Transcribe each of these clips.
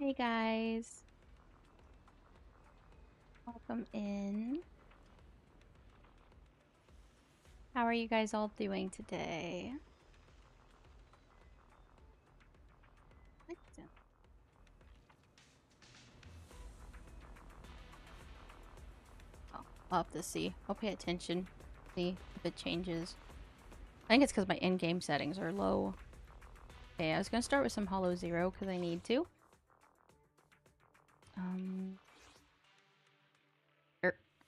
Hey guys, welcome in. How are you guys all doing today? Excellent. Oh, I'll have to see. I'll pay attention, see if it changes. I think it's because my in-game settings are low. Okay, I was gonna start with some Hollow Zero because I need to.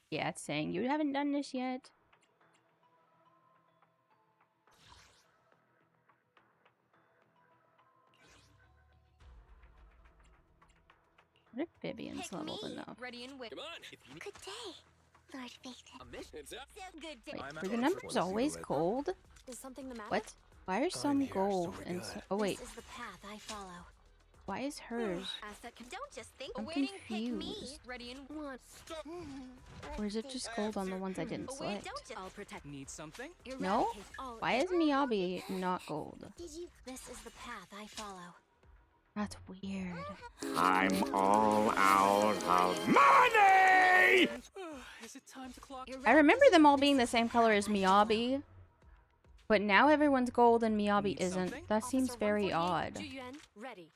Yeah, it's saying you haven't done this yet. What if Vivian's leveled enough? Ready and wait. Come on. Good day, Lord Phaeton. A mission. It's up. So good day. Wait, were the numbers always gold? Is something the matter? What? Why are some gold and so oh wait, This is the path I follow. why is hers? Don't just think. I'm Waiting, pick me. confused. Ready and one. Or is it just gold on the ones I didn't Wait, select? don't just. I'll protect. Need something? No? Eradicate all. Why is Miyabi not gold? Did you? This is the path I follow. That's weird. I'm all out of money! Is it time to clock? I remember them all being the same color as Miyabi. But now everyone's gold and Miyabi Need isn't. something? That seems very odd. Ready.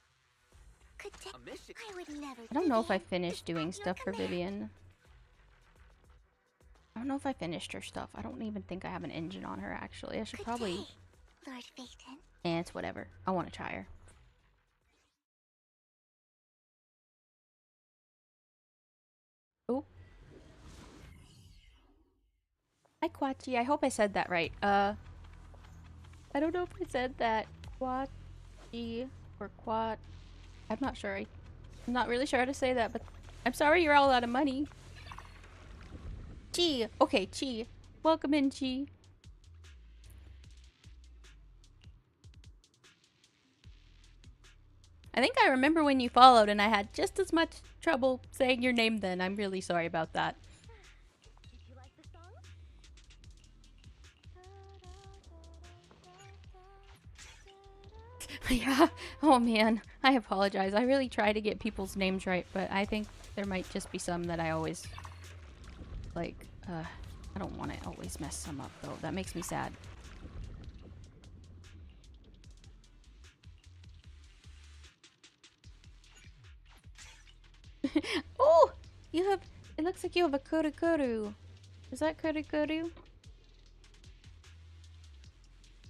Good day. A mission. I would never. I don't know if I finished doing stuff for Vivian. I don't know if I finished her stuff. I don't even think I have an engine on her, actually. I should Good probably... day, Lord Phaeton. It's whatever. I want to try her. Oh. Hi, Quachi. I hope I said that right. I don't know if I said that. Quachi or Quat. I'm not sure. I'm not really sure how to say that, but I'm sorry you're all out of money. Chi. Okay, Chi. Welcome in, Chi. I think I remember when you followed and I had just as much trouble saying your name then. I'm really sorry about that. Did you like the song? Yeah. Oh man. I apologize. I really try to get people's names right, but I think there might just be some that I always... Like, I don't want to always mess some up though. That makes me sad. Oh! You have... It looks like you have a Kurukuru. Is that Kurukuru?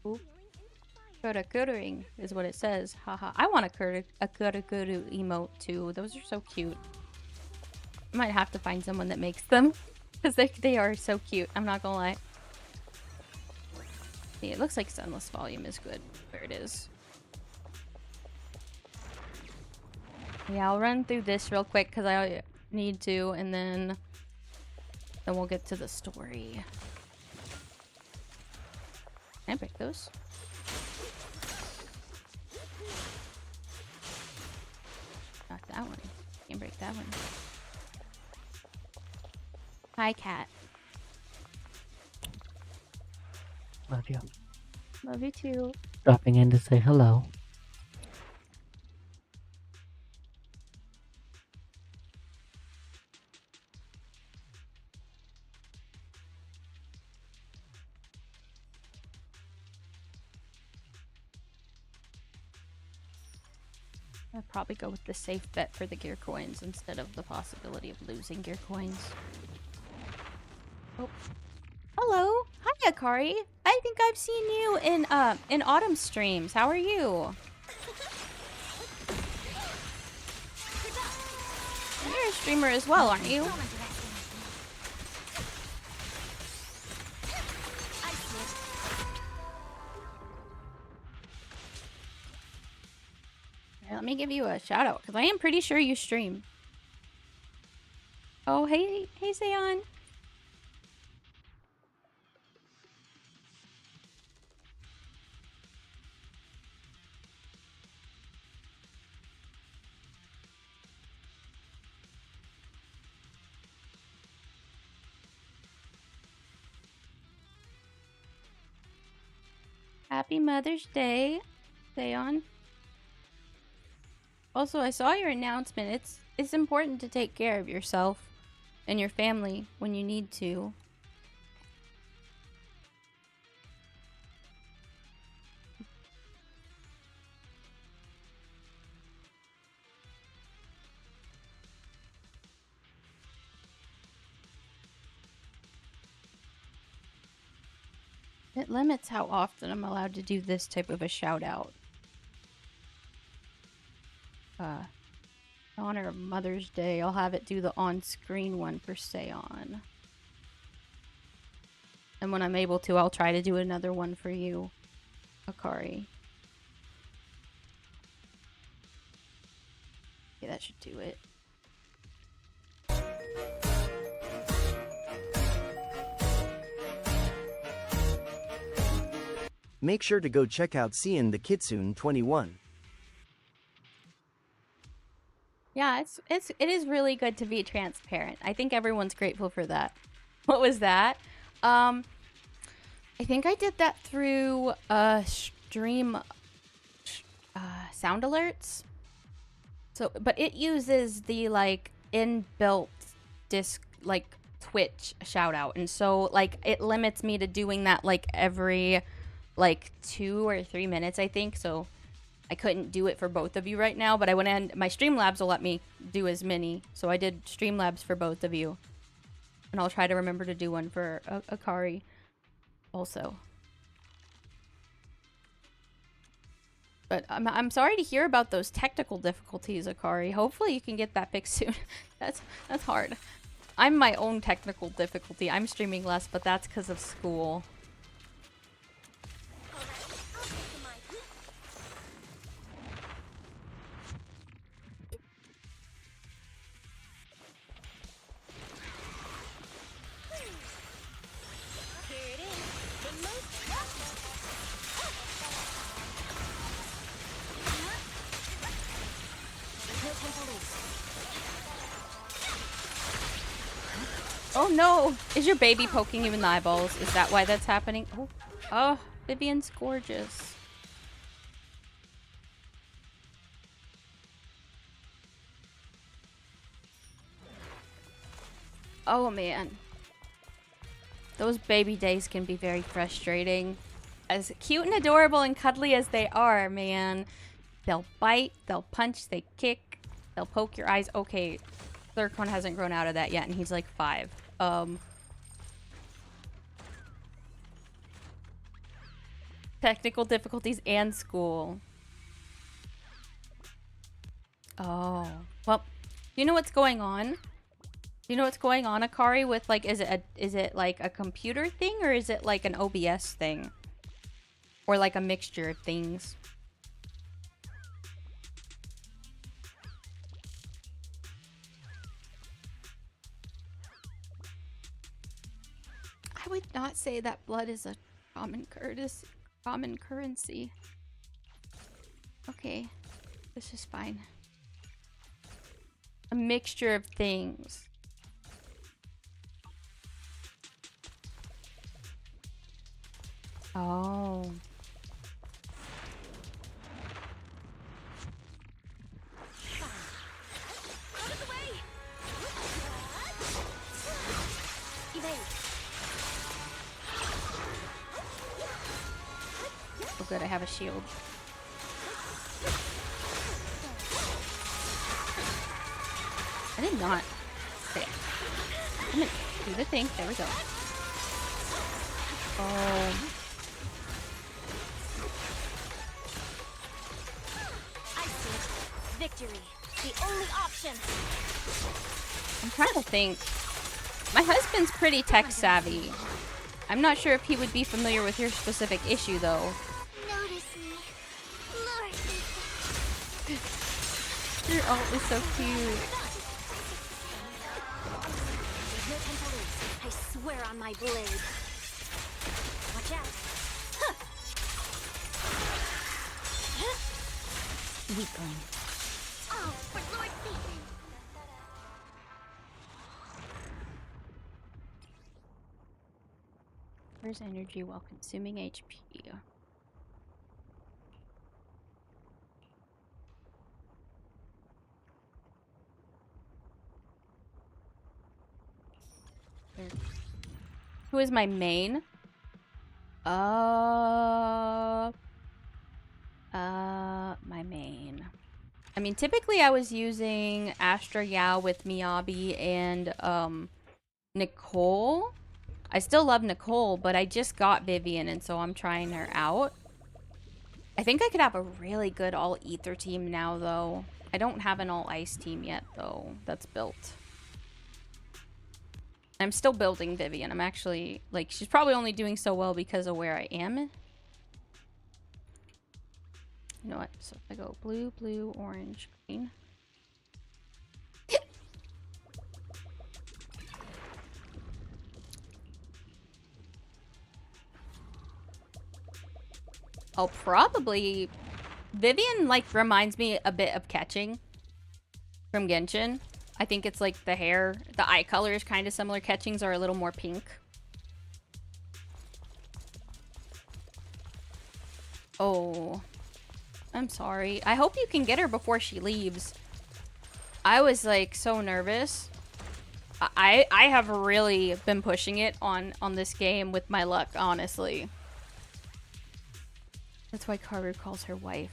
Ooh. Kurukuruing is what it says. Haha. I want a Kurukuru emote too. Those are so cute. I might have to find someone that makes them. Because they are so cute. I'm not gonna lie. Yeah, it looks like Zenless volume is good where it is. Yeah, I'll run through this real quick because I need to, and then we'll get to the story. Can I break those? Not that one. Can't break that one. Hi, cat. Love you. Love you too. Dropping in to say hello. I'd probably go with the safe bet for the gear coins instead of the possibility of losing gear coins. Oh. Hello! Hi, Akari! I think I've seen you in Autumn streams. How are you? You're a streamer as well, aren't you? Here, let me give you a shout out, because I am pretty sure you stream. Oh, hey Zayon. Happy Mother's Day, Zayon. Also, I saw your announcement. It's important to take care of yourself and your family when you need to. It limits how often I'm allowed to do this type of a shout out. in honor of Mother's Day, I'll have it do the on-screen one for Seon. And when I'm able to, I'll try to do another one for you, Akari. Yeah, that should do it. Make sure to go check out Seein' the Kitsune 21. Yeah, it is really good to be transparent. I think everyone's grateful for that. What was that? I think I did that through stream sound alerts. So, but it uses the like inbuilt disc like Twitch shout out, and so like it limits me to doing that like every like 2 or 3 minutes, I think. So I couldn't do it for both of you right now, but I went in. My Streamlabs will let me do as many, so I did Streamlabs for both of you, and I'll try to remember to do one for Akari also. But I'm sorry to hear about those technical difficulties, Akari. Hopefully you can get that fixed soon. That's hard. I'm my own technical difficulty. I'm streaming less, but that's because of school. Oh no! Is your baby poking you in the eyeballs? Is that why that's happening? Oh, oh, Vivian's gorgeous. Oh man. Those baby days can be very frustrating. As cute and adorable and cuddly as they are, man. They'll bite, they'll punch, they kick, they'll poke your eyes. Okay, Thurcon hasn't grown out of that yet, and he's like 5. Technical difficulties and school. Oh. Well, you know what's going on? You know what's going on, Akari, with like, is it like a computer thing, or is it like an OBS thing? Or like a mixture of things? I would not say that blood is a common currency. Okay, this is fine. A mixture of things. Oh. Out of the way! Evade. Oh good, I have a shield. I did not say it. I'm gonna do the thing. There we go. Oh. I see it. Victory. The only option. I'm trying to think. My husband's pretty tech savvy. I'm not sure if he would be familiar with your specific issue, though. Notice me. Lord. Your ult is so cute. There's no time to lose. I swear on my blade. Watch out. Weakling. Oh, for Lord Phaeton. Where's energy while consuming HP? There. Who is my main? My main. I mean, typically I was using Astra Yao with Miyabi and Nicole. I still love Nicole, but I just got Vivian, and so I'm trying her out. I think I could have a really good all-ether team now, though. I don't have an all ice team yet, though, that's built. I'm still building Vivian. I'm actually, like, she's probably only doing so well because of where I am. You know what? So if I go blue, blue, orange, green. I'll probably... Vivian, like, reminds me a bit of Catching from Genshin. I think it's, like, the hair. The eye color is kind of similar. Catchings are a little more pink. Oh. I'm sorry. I hope you can get her before she leaves. I was, like, so nervous. I have really been pushing it on this game with my luck, honestly. That's why Karu calls her wife.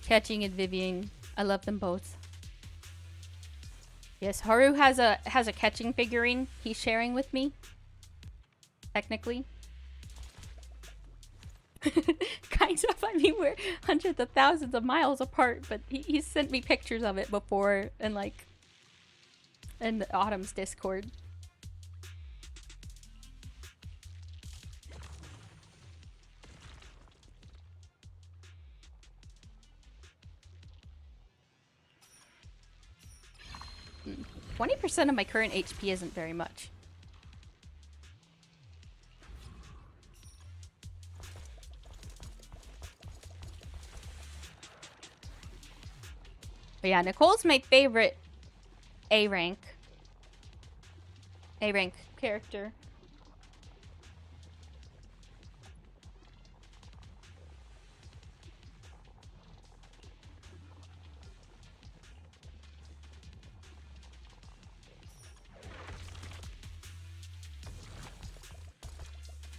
Catching and Vivian. I love them both. Yes, Haru has a Catching figurine he's sharing with me. Technically. Kind of. I mean, we're hundreds of thousands of miles apart, but he sent me pictures of it before in, like, in Autumn's Discord. Hmm. 20% of my current HP isn't very much. But yeah, Nicole's my favorite A rank character.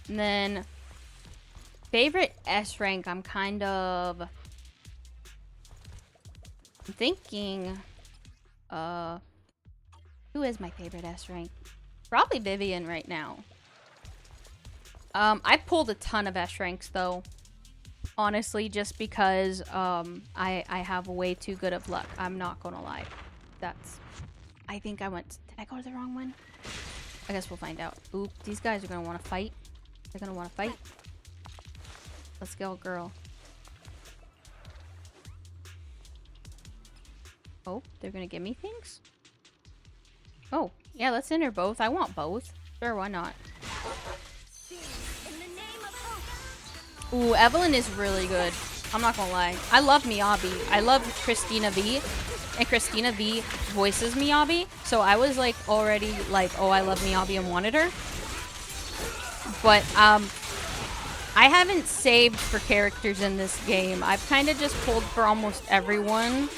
And then favorite S rank, I'm kind of thinking, who is my favorite S rank? Probably Vivian right now. I pulled a ton of S ranks though. Honestly, just because I have way too good of luck. I'm not gonna lie. I think I went. Did I go to the wrong one? I guess we'll find out. Oop, these guys are gonna want to fight. They're gonna want to fight. Let's go, girl. Oh, they're gonna give me things? Oh, yeah, let's enter both. I want both. Sure, why not? Ooh, Evelyn is really good. I'm not gonna lie. I love Miyabi. I love Christina V. And Christina V voices Miyabi. So I was like already like, oh, I love Miyabi and wanted her. But I haven't saved for characters in this game. I've kind of just pulled for almost everyone.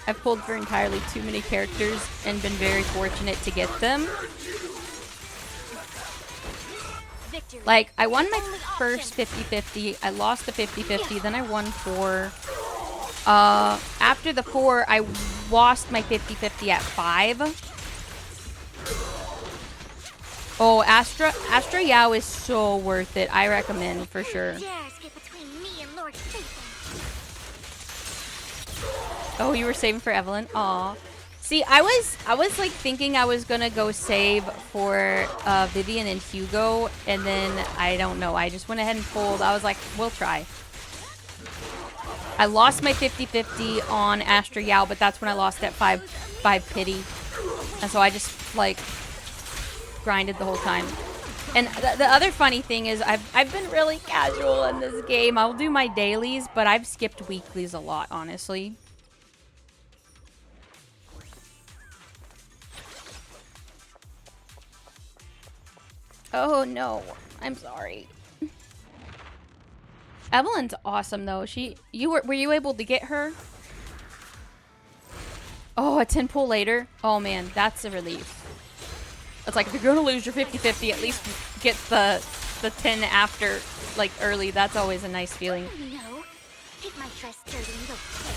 I've pulled for entirely too many characters and been very fortunate to get them. Like, I won my first 50-50. I lost the 50-50. Then I won 4. After the 4, I lost my 50-50 at 5. Oh, Astra Yao is so worth it. I recommend for sure. Oh, you were saving for Evelyn? Aw. See, I was like thinking I was gonna go save for Vivian and Hugo, and then I don't know. I just went ahead and pulled. I was like, we'll try. I lost my 50-50 on Astra Yao, but that's when I lost that 5 pity. And so I just like grinded the whole time. And the other funny thing is I've been really casual in this game. I'll do my dailies, but I've skipped weeklies a lot, honestly. Oh no, I'm sorry. Evelyn's awesome though. Were you able to get her? Oh, a 10 pull later? Oh man, that's a relief. It's like if you're gonna lose your 50-50, at least get the 10 after, like early. That's always a nice feeling. No. Take my trust dirty and you'll pay.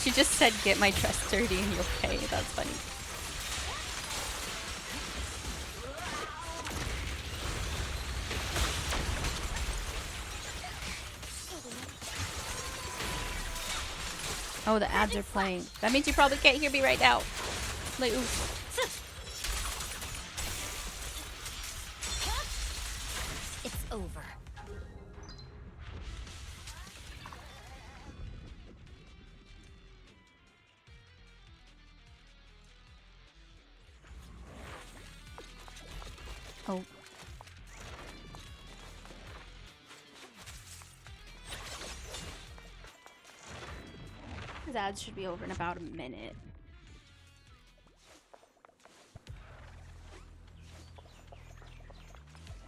She just said get my trust dirty and you'll pay. That's funny. Oh, the ads are playing. That means you probably can't hear me right now. Like, ooh. It's over. Oh. His ads should be over in about a minute.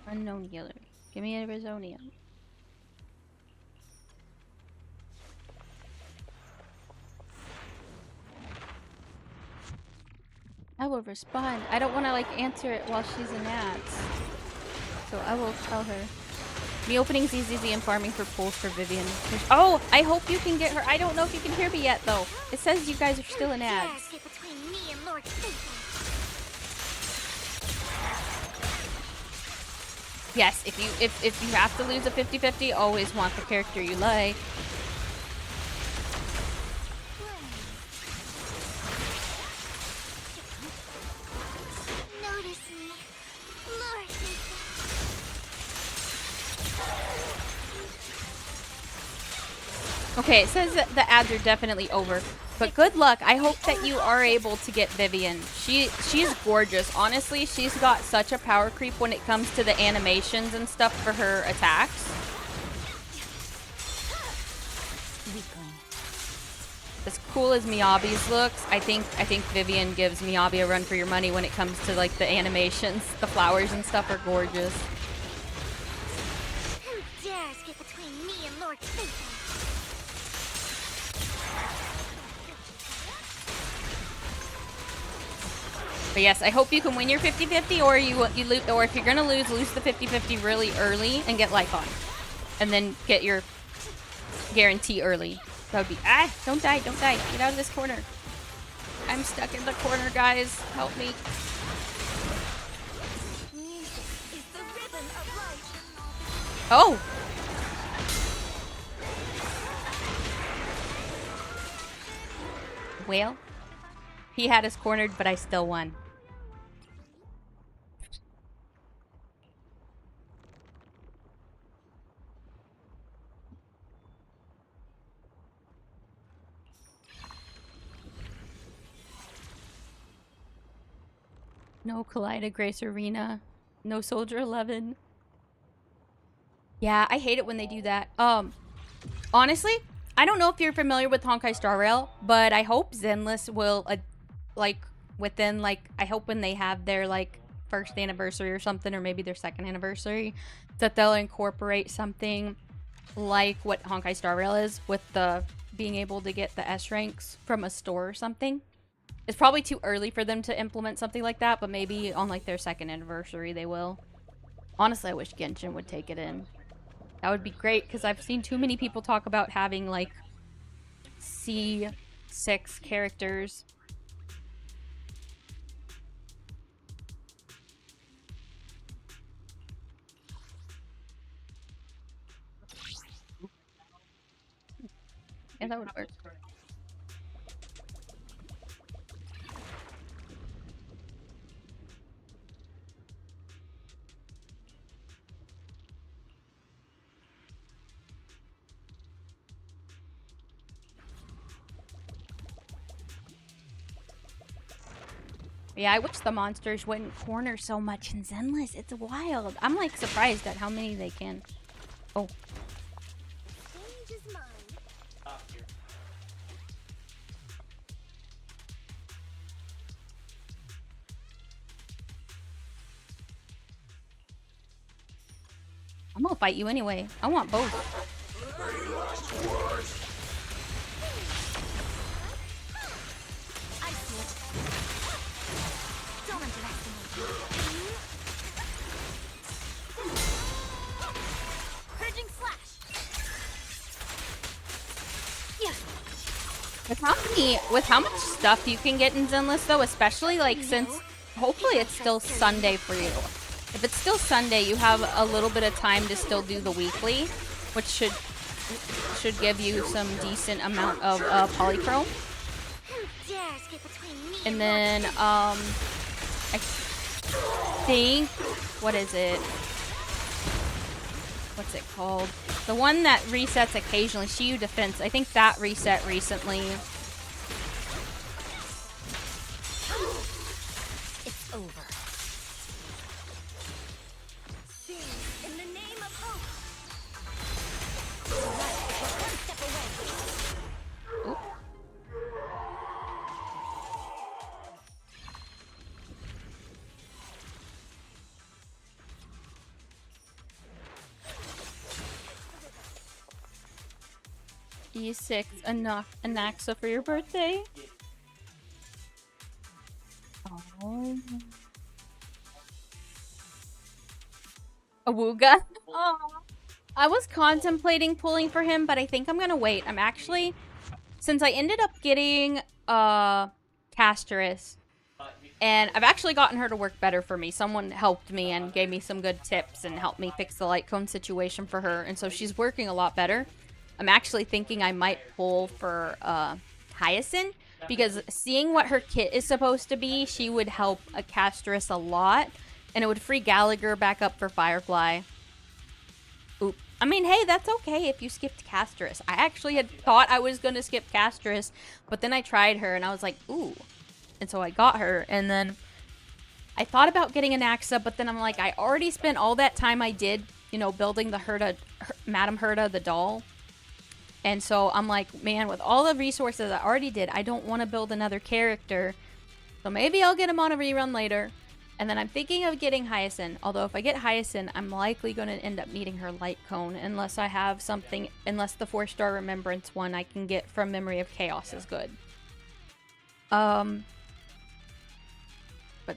Unknown healer. Give me a Rizonia. I will respond. I don't want to like answer it while she's in ads. So I will tell her. Me opening ZZZ and farming for pools for Vivian. Oh, I hope you can get her. I don't know if you can hear me yet though. It says you guys are still in ads. Yes, get between me and Lord Satan. Yes, if you have to lose a 50-50, always want the character you like. Notice me, Lord Satan. Okay, it says that the ads are definitely over. But good luck. I hope that you are able to get Vivian. She's gorgeous. Honestly, she's got such a power creep when it comes to the animations and stuff for her attacks. As cool as Miyabi's looks, I think Vivian gives Miyabi a run for your money when it comes to like the animations. The flowers and stuff are gorgeous. Who dares get between me and Lord Satan? But yes, I hope you can win your 50-50, or you lose, or if you're gonna lose the 50-50 really early and get Lycon, and then get your guarantee early. That would be don't die, get out of this corner. I'm stuck in the corner, guys. Help me. Oh. Well, he had us cornered, but I still won. No Kaleida Grace Arena. No Soldier 11. Yeah, I hate it when they do that. Honestly, I don't know if you're familiar with Honkai Star Rail, but I hope Zenless will, like, within, like, I hope when they have their, like, first anniversary or something, or maybe their second anniversary, that they'll incorporate something like what Honkai Star Rail is, with the being able to get the S ranks from a store or something. It's probably too early for them to implement something like that, but maybe on, like, their second anniversary they will. Honestly, I wish Genshin would take it in. That would be great, because I've seen too many people talk about having, like, C6 characters. Yeah, that would work. Yeah, I wish the monsters wouldn't corner so much in Zenless. It's wild. I'm like surprised at how many they can. Oh. Change is mine. I'm gonna fight you anyway. I want both. I see it. Don't underestimate. Purging slash. Yeah. With how much stuff you can get in Zenless though, especially like since hopefully it's still Sunday for you. If it's still Sunday, you have a little bit of time to still do the weekly, which should should give you some decent amount of polychrome. Who dares get between me And then, I think, what is it? What's it called? The one that resets occasionally, Shiyu Defense. I think that reset recently. It's over. Sing in the name of hope. One step away. Oop. E6, Anaxa for your birthday. Oh. Awooga. Oh. I was contemplating pulling for him, but I think I'm gonna wait. I'm actually, since I ended up getting Casterus, and I've actually gotten her to work better for me. Someone helped me and gave me some good tips and helped me fix the light cone situation for her, and so she's working a lot better. I'm actually thinking I might pull for Hyacinth, because seeing what her kit is supposed to be, she would help a Casterus a lot, and it would free Gallagher back up for Firefly. Oop. I mean, hey, that's okay if you skipped Casterus. I actually had thought I was going to skip Casterus, but then I tried her, and I was like, ooh. And so I got her, and then I thought about getting an Axa, but then I'm like, I already spent all that time I did, you know, building the Madame Herta, the doll. And so I'm like, man, with all the resources I already did, I don't want to build another character. So maybe I'll get him on a rerun later. And then I'm thinking of getting Hyacinth. Although if I get Hyacinth, I'm likely going to end up needing her light cone. Unless I have something, unless the 4-star remembrance one I can get from Memory of Chaos is good. But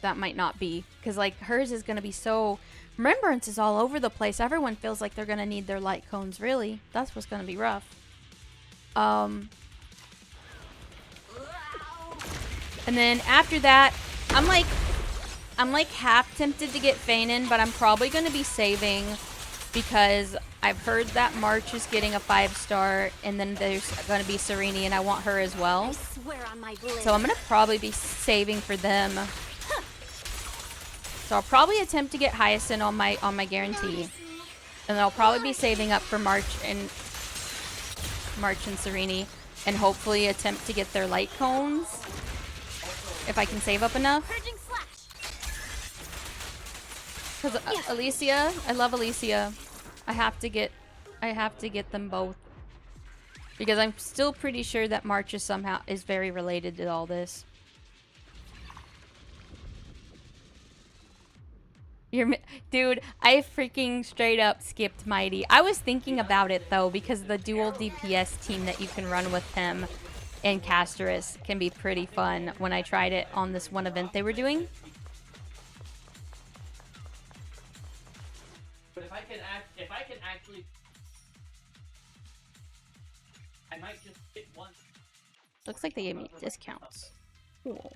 that might not be. Because like hers is going to be so... Remembrance is all over the place. Everyone feels like they're going to need their light cones, really. That's what's going to be rough. And then after that, I'm like half tempted to get Feinin, but I'm probably going to be saving because I've heard that March is getting a 5-star, and then there's going to be Sereni, and I want her as well. I swear on my blade. So I'm going to probably be saving for them. So I'll probably attempt to get Hyacinth on my guarantee, and then I'll probably be saving up for March and Sereni, and hopefully attempt to get their light cones if I can save up enough. Because Alicia, I love Alicia. I have to get them both, because I'm still pretty sure that March is very related to all this. Dude, I freaking straight up skipped Mighty. I was thinking about it though, because the dual DPS team that you can run with him and Casterus can be pretty fun when I tried it on this one event they were doing. But if I can actually, I might just get one. Looks like they gave me discounts. Cool.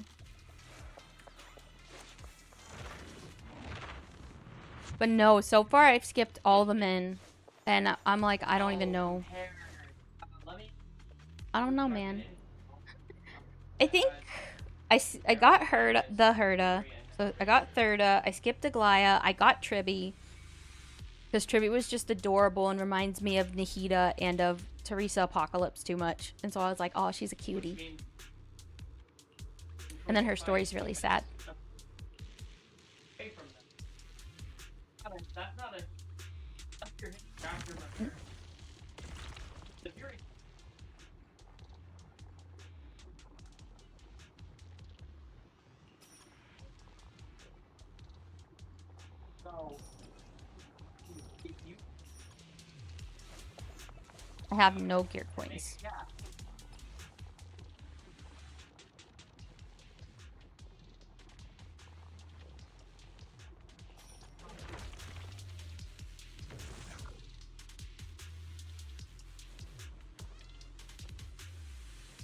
But no, so far I've skipped all the men, and I'm like, I don't even know. I don't know, man. I think I got the Herta, so I got Thurda, I skipped Aglaya, I got Tribby, because Tribby was just adorable and reminds me of Nahida and of Teresa Apocalypse too much, and so I was like, oh, she's a cutie. And then her story's really sad. That's not a... That's your chapter. The Fury... So... I have no gear coins. Yeah.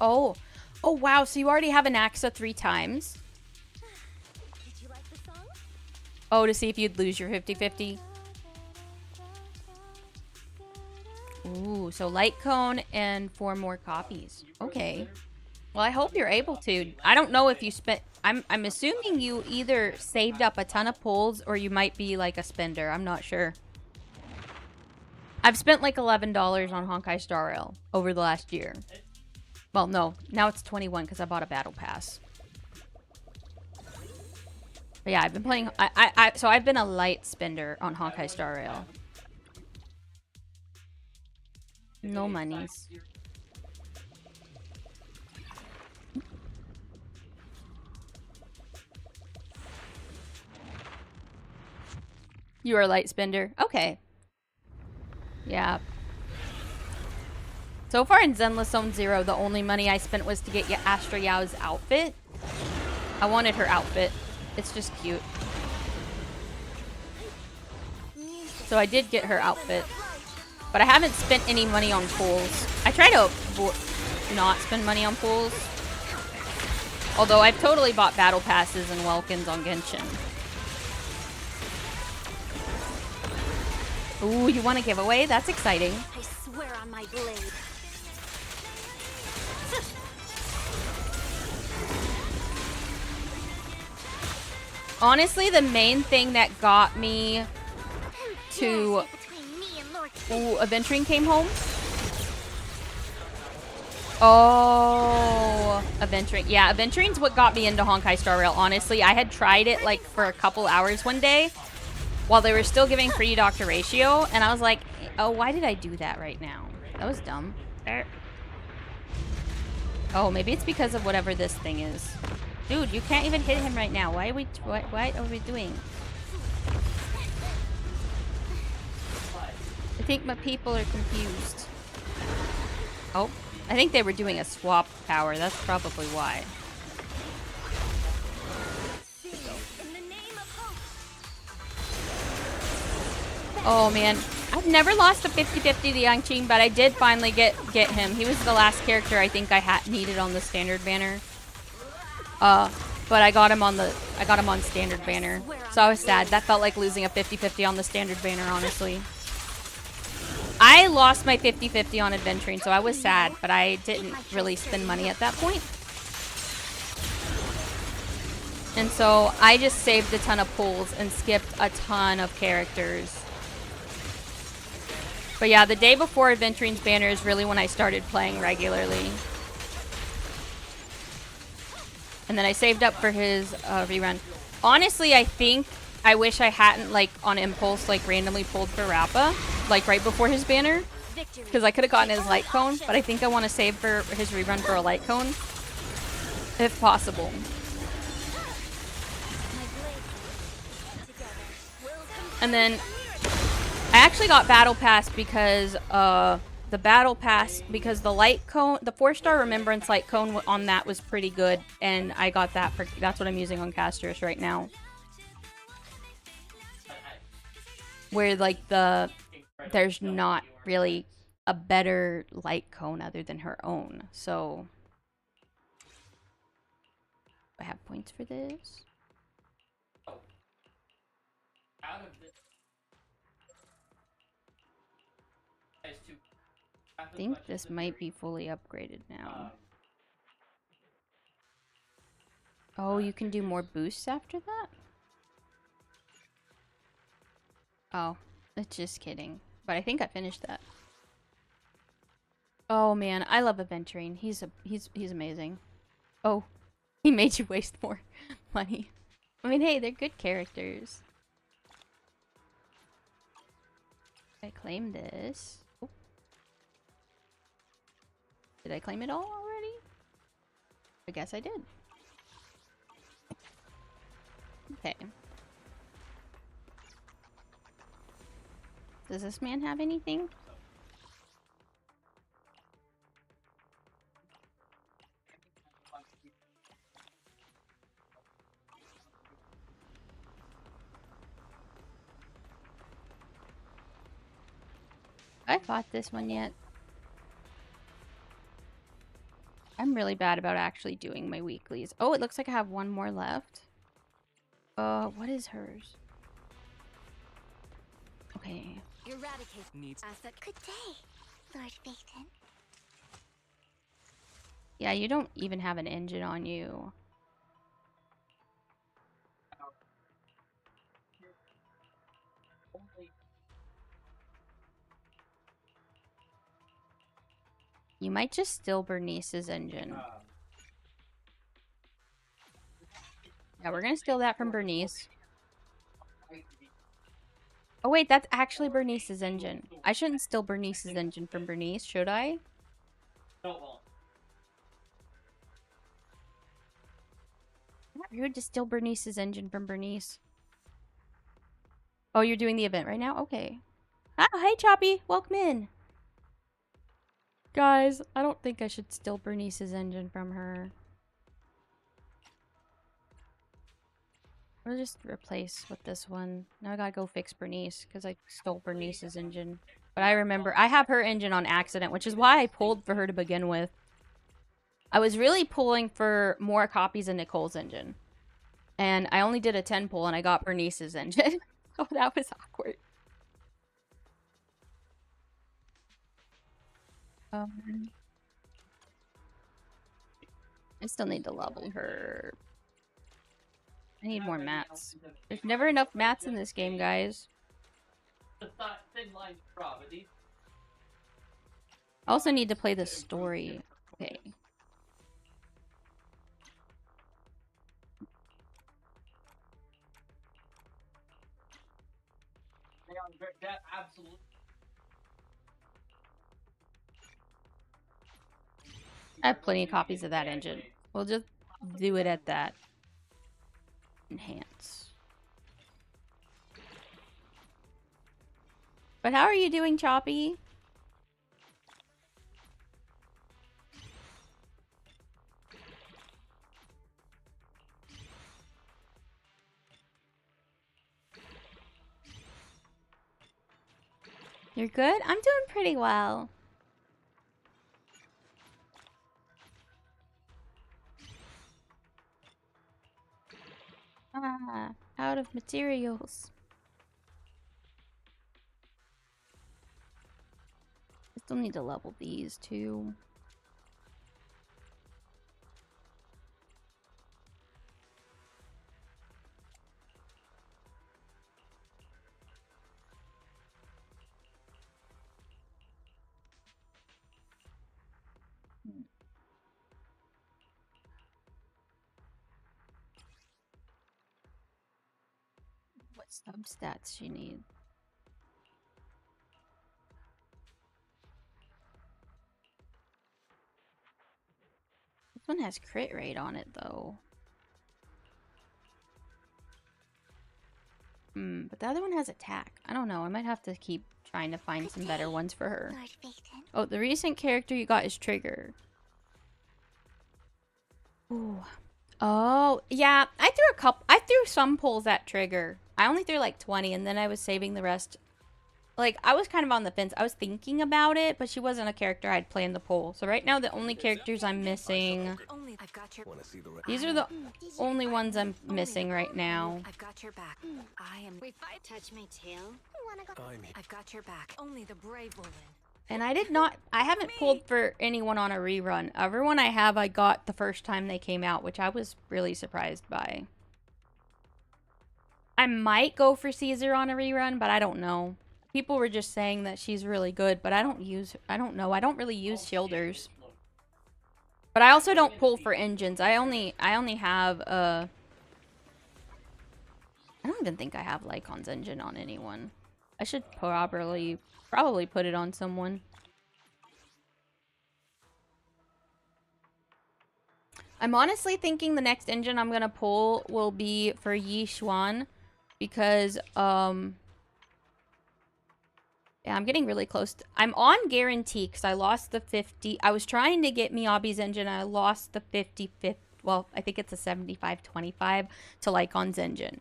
Oh. Oh, wow. So you already have an Axa 3 times? Did you like the song? Oh, to see if you'd lose your 50-50? Ooh, so light cone and 4 more copies. Okay. Well, I hope you're able to. I don't know if you spent... I'm assuming you either saved up a ton of pulls or you might be like a spender. I'm not sure. I've spent like $11 on Honkai Star Rail over the last year. Well, no. Now it's 21 because I bought a battle pass. But yeah, I've been playing... So I've been a light spender on Honkai Star Rail. No monies. You are a light spender? Okay. Yeah. So far in Zenless Zone 0, the only money I spent was to get Astra Yao's outfit. I wanted her outfit. It's just cute. So I did get her outfit. But I haven't spent any money on pools. I try to not spend money on pools. Although I've totally bought battle passes and Welkins on Genshin. Ooh, you want a giveaway? That's exciting. I swear on my blade. Honestly, the main thing that got me to... Between me and Lord Ooh, Aventurine came home. Oh, Aventurine. Yeah, Aventurine's what got me into Honkai Star Rail, honestly. I had tried it, like, for a couple hours one day while they were still giving free Dr. Ratio, and I was like, oh, why did I do that right now? That was dumb. Oh, maybe it's because of whatever this thing is. Dude, you can't even hit him right now. Why are we doing? I think my people are confused. Oh, I think they were doing a swap power. That's probably why. Oh man, I've never lost a 50-50 to Yangqing, but I did finally get him. He was the last character I think I needed on the standard banner. But I got him on standard banner. So I was sad. That felt like losing a 50-50 on the standard banner, honestly. I lost my 50-50 on Adventuring, so I was sad, but I didn't really spend money at that point. And so I just saved a ton of pulls and skipped a ton of characters. But yeah, the day before Adventuring's banner is really when I started playing regularly. And then I saved up for his rerun. Honestly, I wish I hadn't, like, on impulse, like, randomly pulled for Rappa, like, right before his banner. Because I could have gotten his light cone, but I think I want to save for his rerun for a light cone. If possible. And then I actually got Battle Pass because the light cone, the 4-star Remembrance light cone on that was pretty good, and I got that for, that's what I'm using on Casters right now. Where like there's not really a better light cone other than her own, so I have points for this. Out of this. I think this might be fully upgraded now. Oh, you can do more boosts after that? Oh, it's just kidding. But I think I finished that. Oh man, I love Aventurine. He's amazing. Oh, he made you waste more money. I mean, hey, they're good characters. I claim this. Oh. Did I claim it all already? I guess I did. Okay. Does this man have anything? I fought this one yet. I'm really bad about actually doing my weeklies. Oh, it looks like I have one more left. What is hers? Okay. Eradicate. Needs. Asset. Good day. Lord Phaeton. Yeah, you don't even have an engine on you. You might just steal Bernice's engine. Yeah, we're gonna steal that from Bernice. Oh wait, that's actually Bernice's engine. I shouldn't steal Bernice's engine from Bernice, should I? Not rude to steal Bernice's engine from Bernice. Oh, you're doing the event right now? Okay. Oh, hey Choppy, welcome in. Guys, I don't think I should steal Bernice's engine from her. I'll just replace with this one. Now I gotta go fix Bernice because I stole Bernice's engine. But I remember I have her engine on accident, which is why I pulled for her to begin with. I was really pulling for more copies of Nicole's engine. And I only did a 10 pull and I got Bernice's engine. Oh, that was awkward. I still need to level her. I need more mats. There's never enough mats in this game, guys. I also need to play the story. Okay. I have plenty of copies of that engine. We'll just do it at that. Enhance. But how are you doing, Choppy? You're good? I'm doing pretty well. Ah, out of materials. I still need to level these too. What substats she need? This one has crit rate on it though. But the other one has attack. I don't know. I might have to keep trying to find some better ones for her. Lord Phaeton. Oh, the recent character you got is Trigger. Ooh. Oh, yeah. I threw some pulls at Trigger. I only threw like 20 and then I was saving the rest. Like, I was kind of on the fence. I was thinking about it, but she wasn't a character I'd planned to pull. So right now, the only characters I'm missing... I've got your. These are the only ones I'm missing right now. I've got your back. I am. Wait, fight. Touch my tail. Wanna go? I've got your back. Only the brave will win. And I haven't pulled for anyone on a rerun. Everyone I have, I got the first time they came out, which I was really surprised by. I might go for Caesar on a rerun, but I don't know. People were just saying that she's really good, but I don't know. I don't really use shielders. But I also don't pull for engines. I only have I don't even think I have Lycon's engine on anyone. I should probably put it on someone. I'm honestly thinking the next engine I'm gonna pull will be for Yi Xuan because yeah, I'm getting really close. I'm on guarantee because I lost the 50. I was trying to get Miyabi's engine. And I lost the 55. Well, I think it's a 75-25 to Lycon's engine.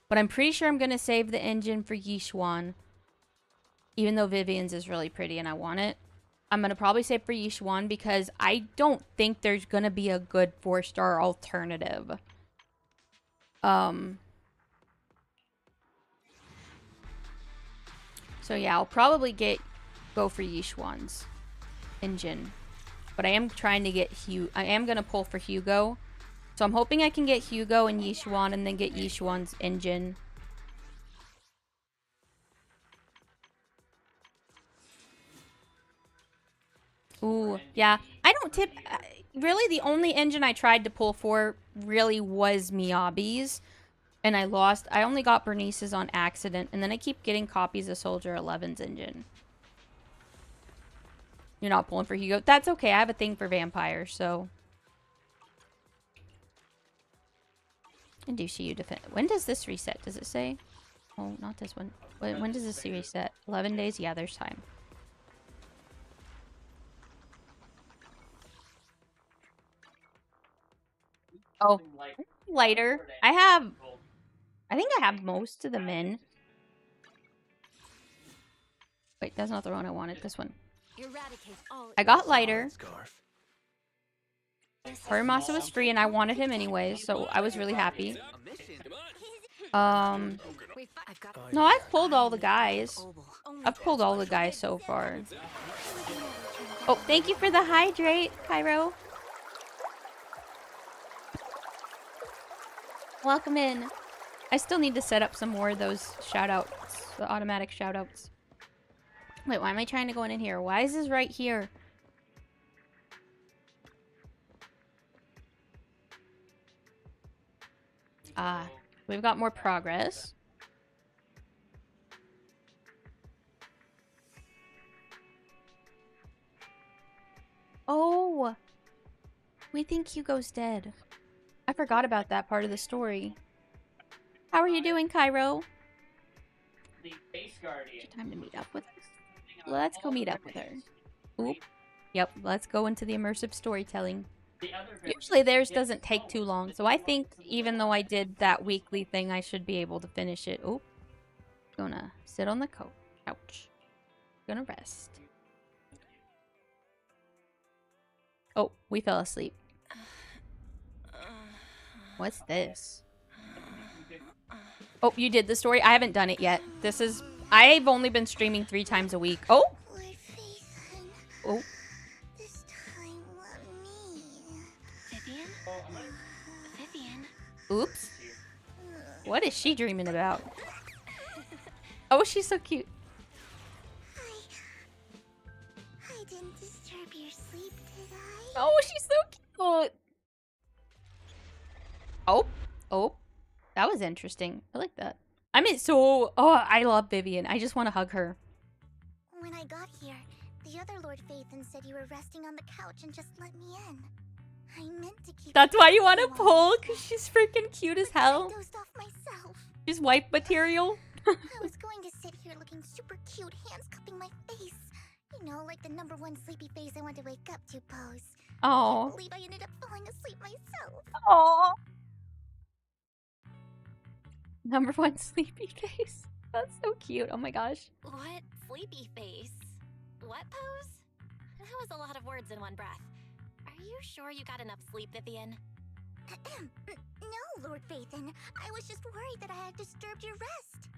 But I'm pretty sure I'm going to save the engine for Yi Xuan. Even though Vivian's is really pretty and I want it. I'm going to probably save for Yi Xuan because I don't think there's going to be a good 4-star alternative. So yeah, I'll probably get go for Yishuan's engine. But I am trying to get I am going to pull for Hugo. So I'm hoping I can get Hugo and Yishuan and then get Yishuan's engine. Ooh, yeah. I don't tip... really, the only engine I tried to pull for really was Miyabi's. And I lost. I only got Bernice's on accident. And then I keep getting copies of Soldier 11's engine. You're not pulling for Hugo. That's okay. I have a thing for vampires, so... And do you defend... When does this reset? Does it say? Oh, not this one. When does this reset? 11 days? Yeah, there's time. Oh, lighter. I think I have most of them in. Wait, that's not the one I wanted. This one. Eradicate all I got lighter. Scarf. Harimasa was free and I wanted him anyway, so I was really happy. I've got No, I've pulled all the guys. I've pulled all the guys so far. Oh, thank you for the hydrate, Cairo. Welcome in. I still need to set up some more of those shoutouts, the automatic shoutouts. Wait, why am I trying to go in here? Why is this right here? Ah, we've got more progress. Oh, we think Hugo's dead. I forgot about that part of the story. How are you doing, Cairo? The Face Guardian. Time to meet up with her. Let's go meet up with her. Oop. Yep, let's go into the immersive storytelling. Usually theirs doesn't take too long, so I think even though I did that weekly thing, I should be able to finish it. Oop. Gonna sit on the couch. Gonna rest. Oh, we fell asleep. What's this? Oh, you did the story? I haven't done it yet. This is... I've only been streaming 3 times a week. Oh! Oh. This time, let me. Vivian? Vivian? Oops. What is she dreaming about? Oh, she's so cute. I didn't disturb your sleep, did I? Oh, she's so cute. Oh. Oh. That was interesting. I like that. I mean, so... Oh, I love Vivian. I just want to hug her. When I got here, the other Lord Phaethon said you were resting on the couch and just let me in. I meant to keep... That's why you want to you pull? Because she's freaking cute as I hell. dozed off myself. She's wife material. I was going to sit here looking super cute, hands cupping my face. You know, like the #1 sleepy face I want to wake up to pose. I Oh. can't believe I ended up falling asleep myself. Oh. #1 sleepy face. That's so cute. Oh my gosh. What sleepy face? What pose? That was a lot of words in one breath. Are you sure you got enough sleep, Vivian? No, Lord Phaethon. I was just worried that I had disturbed your rest.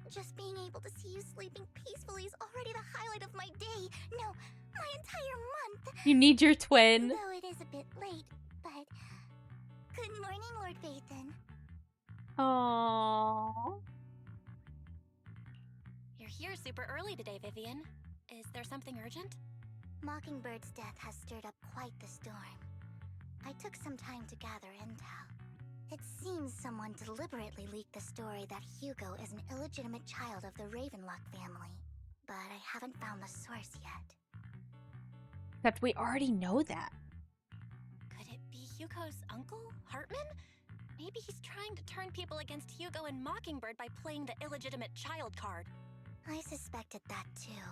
Just being able to see you sleeping peacefully is already the highlight of my day. No, my entire month. You need your twin. Though it is a bit late, but... Good morning, Lord Phaethon. Aww. You're here super early today, Vivian. Is there something urgent? Mockingbird's death has stirred up quite the storm. I took some time to gather intel. It seems someone deliberately leaked the story that Hugo is an illegitimate child of the Ravenlock family. But I haven't found the source yet. Except we already know that. Could it be Hugo's uncle, Hartman? Maybe he's trying to turn people against Hugo and Mockingbird by playing the illegitimate child card. I suspected that too.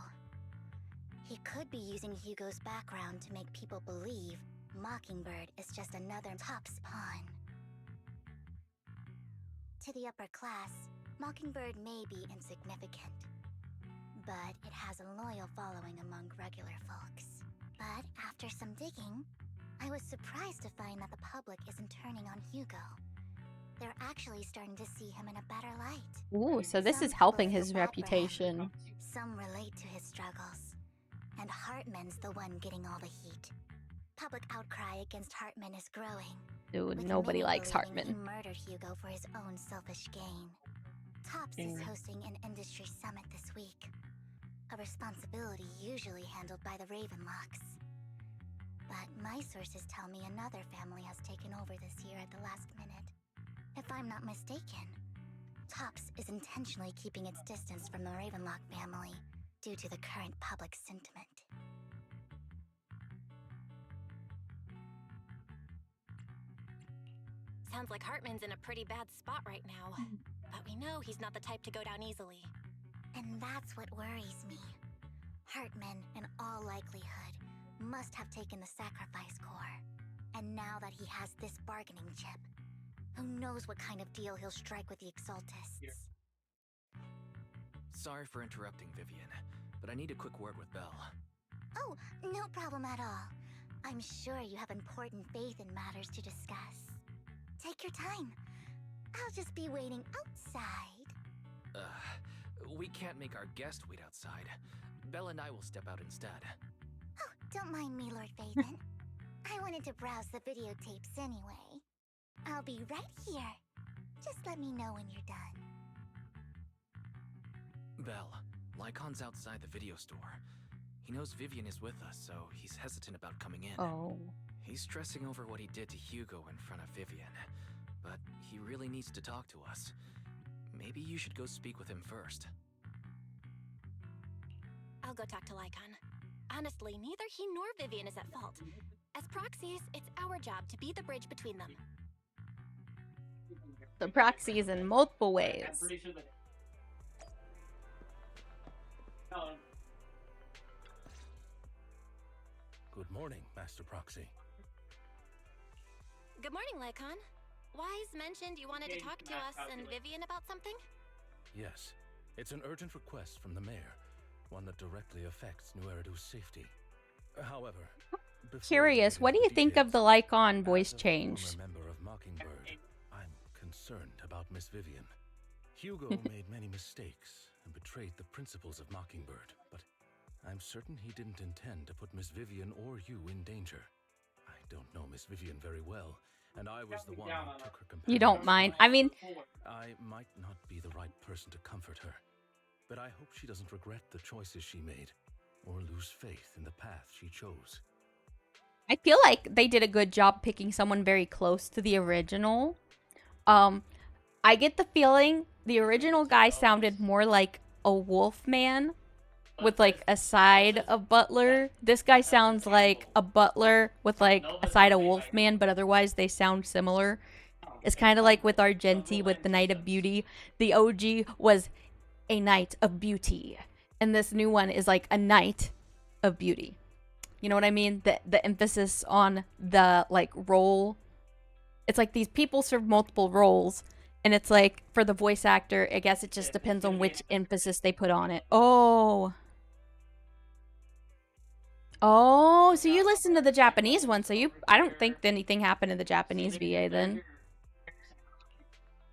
He could be using Hugo's background to make people believe Mockingbird is just another top's pawn. To the upper class, Mockingbird may be insignificant, but it has a loyal following among regular folks. But after some digging, I was surprised to find that the public isn't turning on Hugo. They're actually starting to see him in a better light. Ooh, so this Some is helping people his feel bad for him. reputation. Some relate to his struggles. And Hartman's the one getting all the heat. Public outcry against Hartman is growing. Dude, with nobody many likes believing Hartman. He murdered Hugo for his own selfish gain. Tops is hosting an industry summit this week. A responsibility usually handled by the Ravenlocks. But my sources tell me another family has taken over this year at the last minute. If I'm not mistaken, Tops is intentionally keeping its distance from the Ravenlock family due to the current public sentiment. Sounds like Hartman's in a pretty bad spot right now. But we know he's not the type to go down easily. And that's what worries me. Hartman, in all likelihood, must have taken the sacrifice core. And now that he has this bargaining chip, who knows what kind of deal he'll strike with the Exaltists. Sorry for interrupting, Vivian, but I need a quick word with Belle. Oh, no problem at all. I'm sure you have important faith in matters to discuss. Take your time. I'll just be waiting outside. We can't make our guest wait outside. Belle and I will step out instead. Oh, don't mind me, Lord Phaethon. I wanted to browse the videotapes anyway. I'll be right here. Just let me know when you're done. Belle, Lycon's outside the video store. He knows Vivian is with us, so he's hesitant about coming in. Oh. He's stressing over what he did to Hugo in front of Vivian, but he really needs to talk to us. Maybe you should go speak with him first. I'll go talk to Lycon. Honestly, neither he nor Vivian is at fault. As proxies, it's our job to be the bridge between them. The proxies in multiple ways. I'm pretty sure that. No. Good morning, Master Proxy. Good morning, Lycon. Wise mentioned you wanted to talk to us and Vivian about something? Yes, it's an urgent request from the mayor, one that directly affects New Eridu's safety. However, Curious, what do you think of the Lycon voice change? As a former member of Mockingbird, I'm concerned about Miss Vivian. Hugo made many mistakes and betrayed the principles of Mockingbird, but I'm certain he didn't intend to put Miss Vivian or you in danger. I don't know Miss Vivian very well, and I was the one who took her companion. You don't mind? I mean, I might not be the right person to comfort her, but I hope she doesn't regret the choices she made or lose faith in the path she chose. I feel like they did a good job picking someone very close to the original. I get the feeling the original guy sounded more like a wolf man with like a side of butler. This guy sounds like a butler with like a side of wolf man, but otherwise they sound similar. It's kind of like with Argenti with the Knight of Beauty. The OG was a Knight of Beauty, and this new one is like a Knight of Beauty. You know what I mean? The emphasis on the like role. It's like these people serve multiple roles, and it's like for the voice actor, I guess it just depends on which emphasis they put on it. Oh, so you listen to the Japanese one, so I don't think anything happened in the Japanese VA then.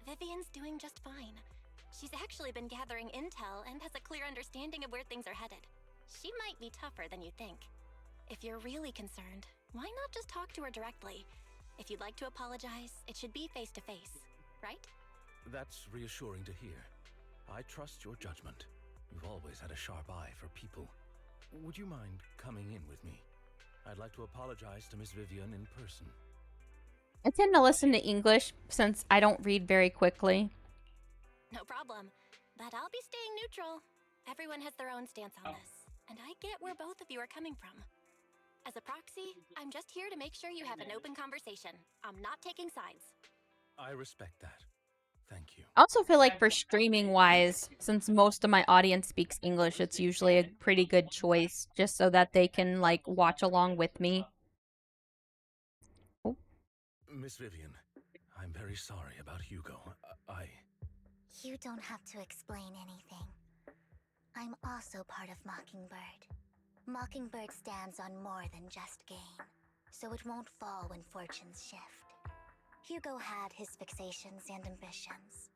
Vivian's doing just fine. She's actually been gathering intel and has a clear understanding of where things are headed. She might be tougher than you think. If you're really concerned, why not just talk to her directly? If you'd like to apologize, it should be face to face, right? That's reassuring to hear. I trust your judgment. You've always had a sharp eye for people. Would you mind coming in with me? I'd like to apologize to Miss Vivian in person. I tend to listen to English since I don't read very quickly. No problem. But I'll be staying neutral. Everyone has their own stance on this, and I get where both of you are coming from. As a proxy, I'm just here to make sure you have an open conversation. I'm not taking sides. I respect that. Thank you. I also feel like for streaming wise, since most of my audience speaks English, it's usually a pretty good choice just so that they can like watch along with me. Oh. Miss Vivian, I'm very sorry about Hugo. You don't have to explain anything. I'm also part of Mockingbird. Mockingbird stands on more than just gain, so it won't fall when fortunes shift. Hugo had his fixations and ambitions.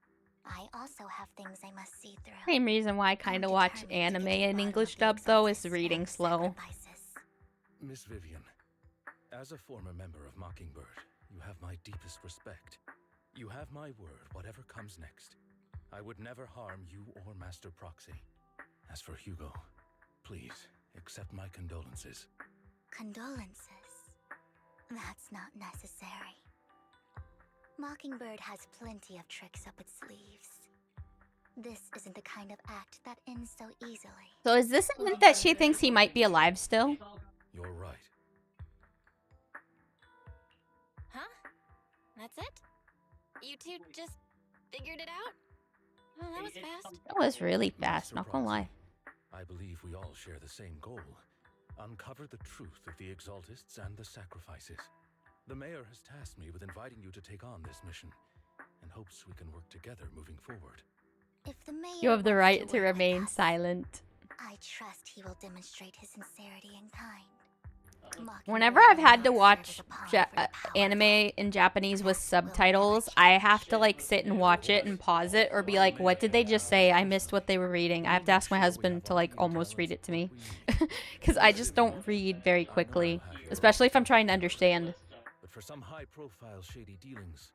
I also have things I must see through. Same reason why I kind of watch anime in English dub though is reading slow. Miss Vivian, as a former member of Mockingbird, you have my deepest respect. You have my word, whatever comes next. I would never harm you or Master Proxy. As for Hugo, please accept my condolences. Condolences? That's not necessary. Mockingbird has plenty of tricks up its sleeves. This isn't the kind of act that ends so easily. So is this a hint that she thinks he might be alive still? You're right. Huh? That's it? You two just figured it out? Well, that was fast. That was really fast, not gonna lie. I believe we all share the same goal. Uncover the truth of the Exaltists and the sacrifices. The mayor has tasked me with inviting you to take on this mission, and hopes we can work together moving forward. If the mayor You have the wants right to work with remain us, silent. I trust he will demonstrate his sincerity in kind. Whenever I've had to watch anime in Japanese with subtitles, I have to like sit and watch it and pause it or be like, what did they just say? I missed what they were reading. I have to ask my husband to like almost read it to me because I just don't read very quickly, especially if I'm trying to understand. But for some high-profile shady dealings,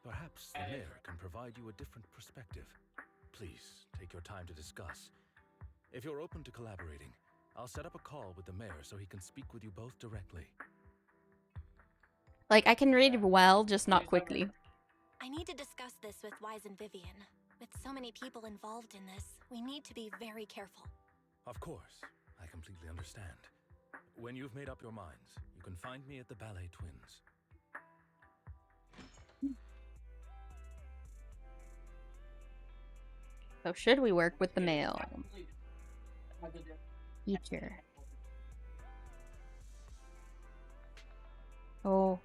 perhaps the mayor can provide you a different perspective. Please take your time to discuss. If you're open to collaborating, I'll set up a call with the mayor so he can speak with you both directly. Like, I can read well, just not quickly. I need to discuss this with Wise and Vivian. With so many people involved in this, we need to be very careful. Of course, I completely understand. When you've made up your minds, you can find me at the Ballet Twins. So should we work with the male? Teacher. Oh.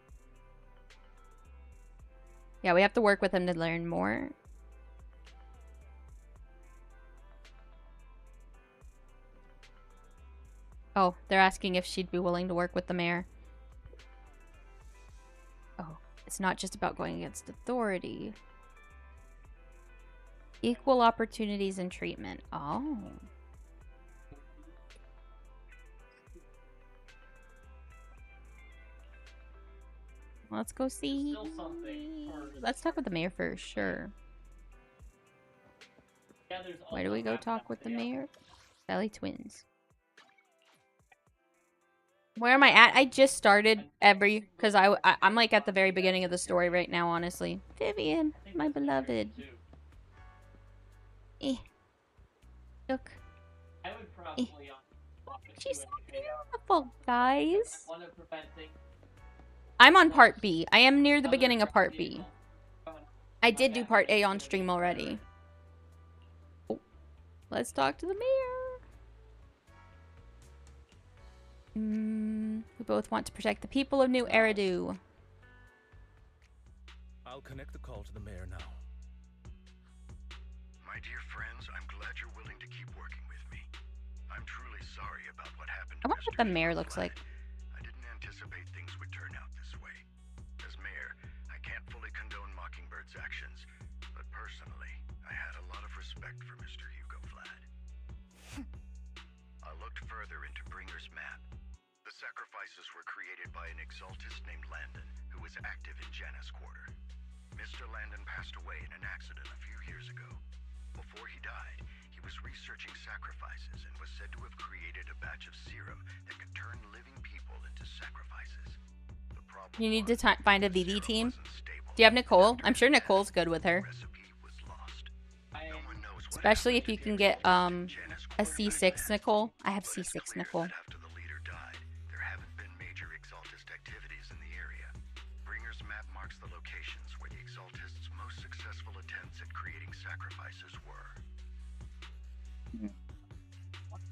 Yeah, we have to work with him to learn more. Oh, they're asking if she'd be willing to work with the mayor. Oh, it's not just about going against authority. Equal opportunities and treatment. Oh. Let's go see. Let's talk with the mayor first, sure. Where do we go talk with the mayor? Valley Twins. Where am I at? I just started because I'm like at the very beginning of the story right now, honestly. Vivian, my beloved. Look. She's so beautiful, guys. I'm on part B. I am near the beginning of part B. I did do part A on stream already. Oh, let's talk to the mayor. We both want to protect the people of New Eridu. I'll connect the call to the mayor now. My dear friends, I'm glad you're willing to keep working with me. I'm truly sorry about what happened to I wonder what the mayor looks like. I didn't anticipate things would turn out this way. As mayor, I can't fully condone Mockingbird's actions, but personally, I had a lot of respect for Mr. Hugo Vlad. I looked further into Bringer's map. The sacrifices were created by an exaltist named Landon, who was active in Janus Quarter. Mr. Landon passed away in an accident a few years ago. Before he died, he was researching sacrifices and was said to have created a batch of serum that could turn living people into sacrifices. The problem You need to find a VV team. Do you have Nicole? I'm sure Nicole's good with her. Especially if you can get a C6 Nicole. I have C6 Nicole. After the leader died, there haven't been major exaltist activities in the area. Bringer's map marks the locations where the exaltists' most successful attempts at creating sacrifices were.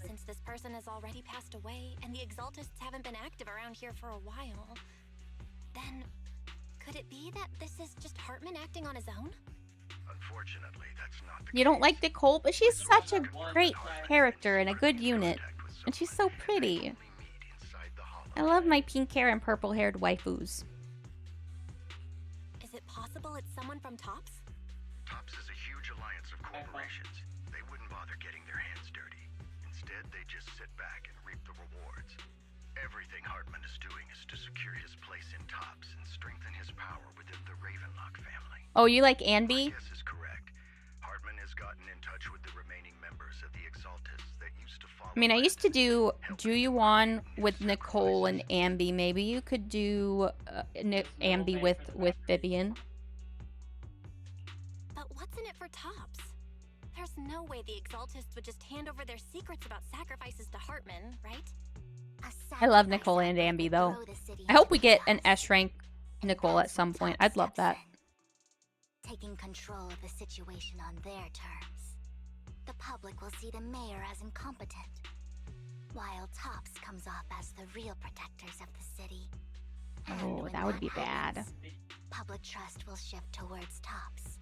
Since this person has already passed away, and the exaltists haven't been active around here for a while, then could it be that this is just Hartman acting on his own? Unfortunately, that's not the You don't like Nicole, but she's such a great character and a good unit. And she's so pretty. I love my pink hair and purple haired waifus. Is it possible it's someone from Tops? Tops is a huge alliance giants of corporations. They wouldn't bother getting their hands dirty. Instead, they just sit back and reap the rewards. Everything Hartman is doing is to secure his place in Tops and strengthen his power within the Ravenlock family. Oh, you like My Anby? guess is correct. Hartman has gotten in touch with the remaining members of the Exaltists that used to follow. I mean, I used to do Landon, You On with Nicole and Ambi. Maybe you could do Ambi with Vivian. But what's in it for Tops? There's no way the Exaltists would just hand over their secrets about sacrifices to Hartman, right? I love Nicole and Ambi, though. I hope we get an S rank Nicole at some point. I'd love that. Taking control of the situation on their terms. The public will see the mayor as incompetent, while Tops comes off as the real protectors of the city. And Oh, when that would be bad. happens, public trust will shift towards Tops.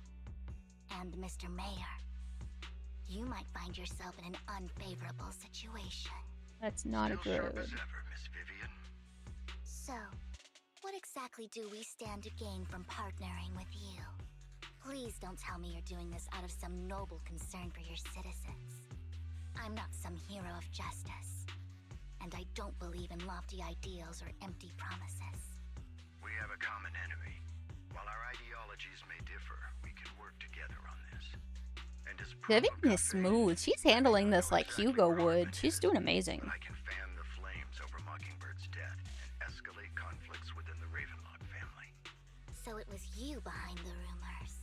And Mr. Mayor, you might find yourself in an unfavorable situation. That's not a Still sharp good. as ever, Miss Vivian. So, what exactly do we stand to gain from partnering with you? Please don't tell me you're doing this out of some noble concern for your citizens. I'm not some hero of justice, and I don't believe in lofty ideals or empty promises. We have a common enemy. While our ideologies may differ, we can work together on this. And as proof of Vivian good is faith, smooth. She's handling this like Hugo would. She's doing amazing. I can fan the flames over Mockingbird's death and escalate conflicts within the Ravenlock family. So it was you behind the rumors.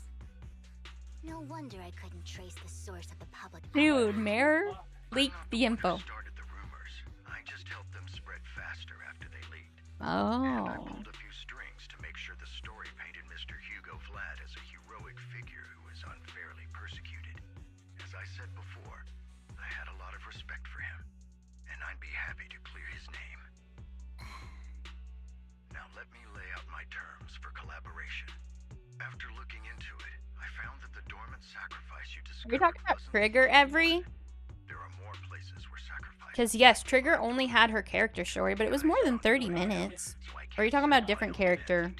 No wonder I couldn't trace the source of the public. Dude, Mayor leaked the info. Started the rumors. I just helped them spread faster after they leaked. And I Oh. pulled a few strings to make sure the story painted Mr. Hugo Vlad as a heroic figure who was unfairly persecuted. As I said before, I had a lot of respect for him, and I'd be happy to clear his name. Now let me lay out my terms for collaboration. After looking into it, I found that the dormant sacrifice you Are discovered we talking about wasn't Trigger, the only Every? one. There are more places where sacrifice. Because yes, Trigger only had her character story, but it was more than 30 minutes. Or are you talking about a different character?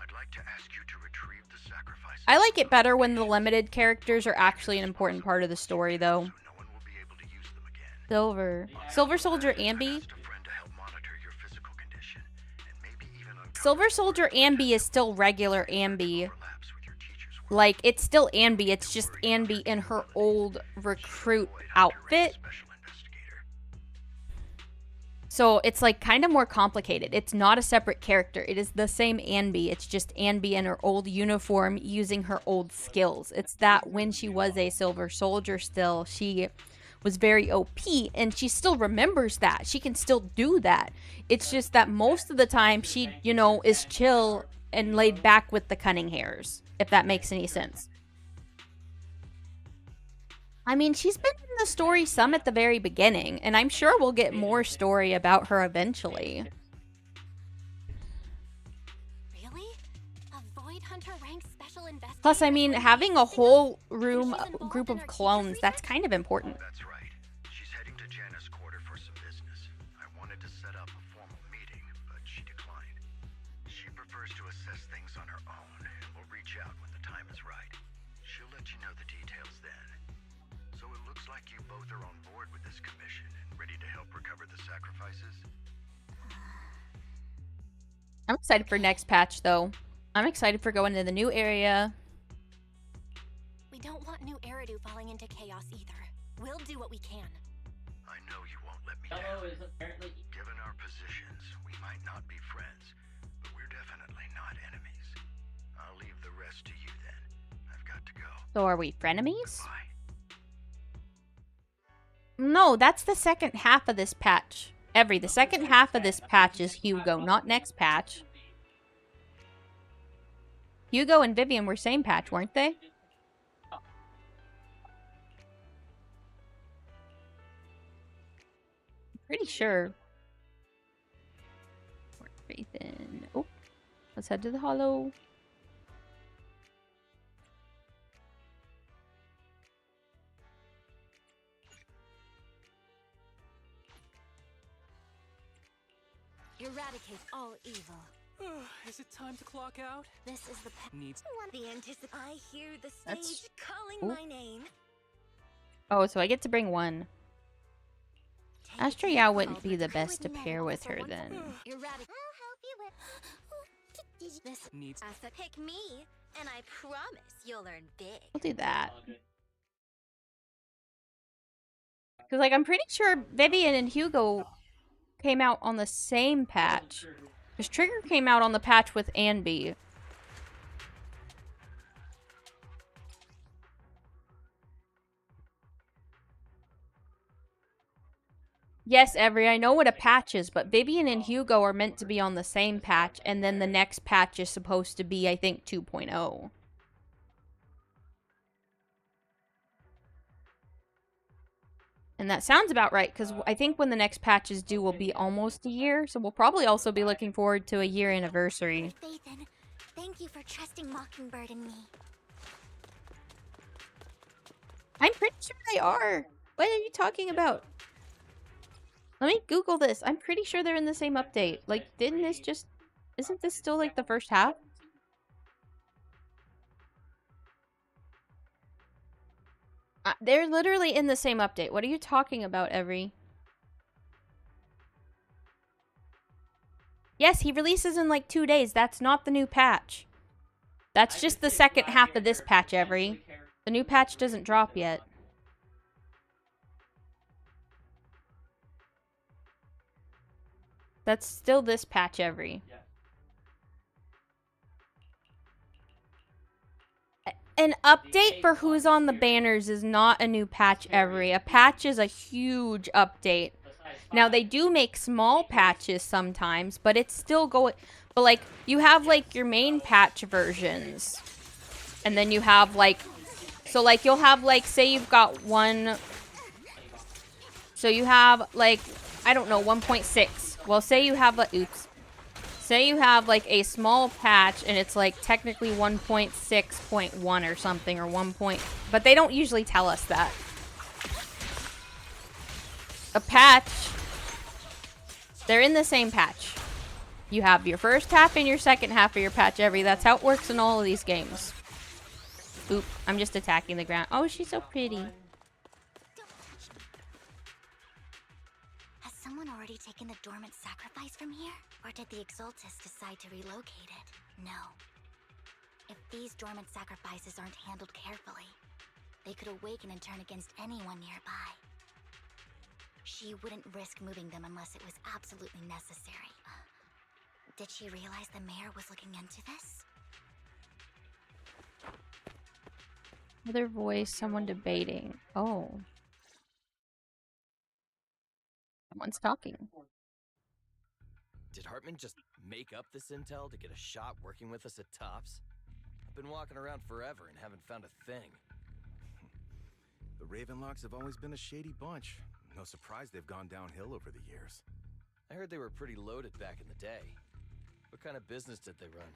I'd like to ask you to retrieve the sacrifices. I like it better when the limited characters are actually an important part of the story, though. So no one will be able to use them again. Silver. Silver Soldier Ambi? Asked a friend to help monitor your physical condition and maybe even uncover Silver Soldier Ambi is still regular Ambi. overlaps with your teacher's work. Like, it's still Ambi, it's just Ambi in her old recruit outfit. Special investigator. So it's like kind of more complicated. It's not a separate character. It is the same Anby. It's just Anby in her old uniform using her old skills. It's that when she was a Silver Soldier still, she was very OP and she still remembers that. She can still do that. It's just that most of the time she, you know, is chill and laid back with the cunning hairs, if that makes any sense. I mean, she's been in the story some at the very beginning, and I'm sure we'll get more story about her eventually. Really? A Void Hunter ranked special investigator? Plus, I mean, having a whole room group of clones, that's kind of important. That's right. She's heading to Janus Quarter for some business. I wanted to set up a formal meeting, but she declined. She prefers to assess things on her own and will reach out when the time is right. She'll let you know the details then. So it looks like you both are on board with this commission and ready to help recover the sacrifices? I'm excited for next patch, though. I'm excited for going to the new area. We don't want new Eridu falling into chaos either. We'll do what we can. I know you won't let me Hello down. is apparently Given our positions, we might not be friends, but we're definitely not enemies. I'll leave the rest to you then. I've got to go. So are we frenemies? Bye. No, that's the second half of this patch. The second half of this patch is Hugo, not next patch. Hugo and Vivian were same patch, weren't they? Pretty sure. Ethan. Oh, let's head to the hollow. Eradicate all evil. Is it time to clock out? This is the Needs. I hear the stage That's- calling Ooh. my name. Oh, so I get to bring one. Astro Yao wouldn't be the best to pair with her then. Erratic. I'll help you with. This Needs. pick me, and I promise you'll learn big. We'll do that. Because, like, I'm pretty sure Vivian and Hugo came out on the same patch. Because Trigger came out on the patch with Anby. Yes, Every, I know what a patch is, but Vivian and Hugo are meant to be on the same patch, and then the next patch is supposed to be, I think, 2.0. And that sounds about right, because I think when the next patch is due will be almost a year, so we'll probably also be looking forward to a year anniversary. Phaethon, thank you for trusting Mockingbird and me. I'm pretty sure they are. What are you talking about? Let me Google this. I'm pretty sure they're in the same update. Like, didn't this just... Isn't this still, like, the first half? They're literally in the same update. What are you talking about, Every? Yes, he releases in, like, 2 days. That's not the new patch. That's just the second half of this patch, Every. The new patch doesn't drop yet. That's still this patch, Every. An update for who's on the banners is not a new patch, Every. A patch is a huge update. Now, they do make small patches sometimes, but it's still going... But, like, you have, like, your main patch versions. And then you have, like... So, like, you'll have, like, say you've got one... So you have, like, I don't know, 1.6. Well, say you have a... Oops. Say you have, like, a small patch, and it's, like, technically 1.6.1 or something, or 1. But they don't usually tell us that. A patch... They're in the same patch. You have your first half and your second half of your patch, Every. That's how it works in all of these games. Oop, I'm just attacking the ground. Oh, she's so pretty. Has someone already taken the dormant sacrifice from here? Or did the Exaltus decide to relocate it? No. If these dormant sacrifices aren't handled carefully, they could awaken and turn against anyone nearby. She wouldn't risk moving them unless it was absolutely necessary. Did she realize the mayor was looking into this? Other voice, someone debating. Oh. Someone's talking. Did Hartman just make up this intel to get a shot working with us at Tops? I've been walking around forever and haven't found a thing. The Ravenlocks have always been a shady bunch. No surprise they've gone downhill over the years. I heard they were pretty loaded back in the day. What kind of business did they run?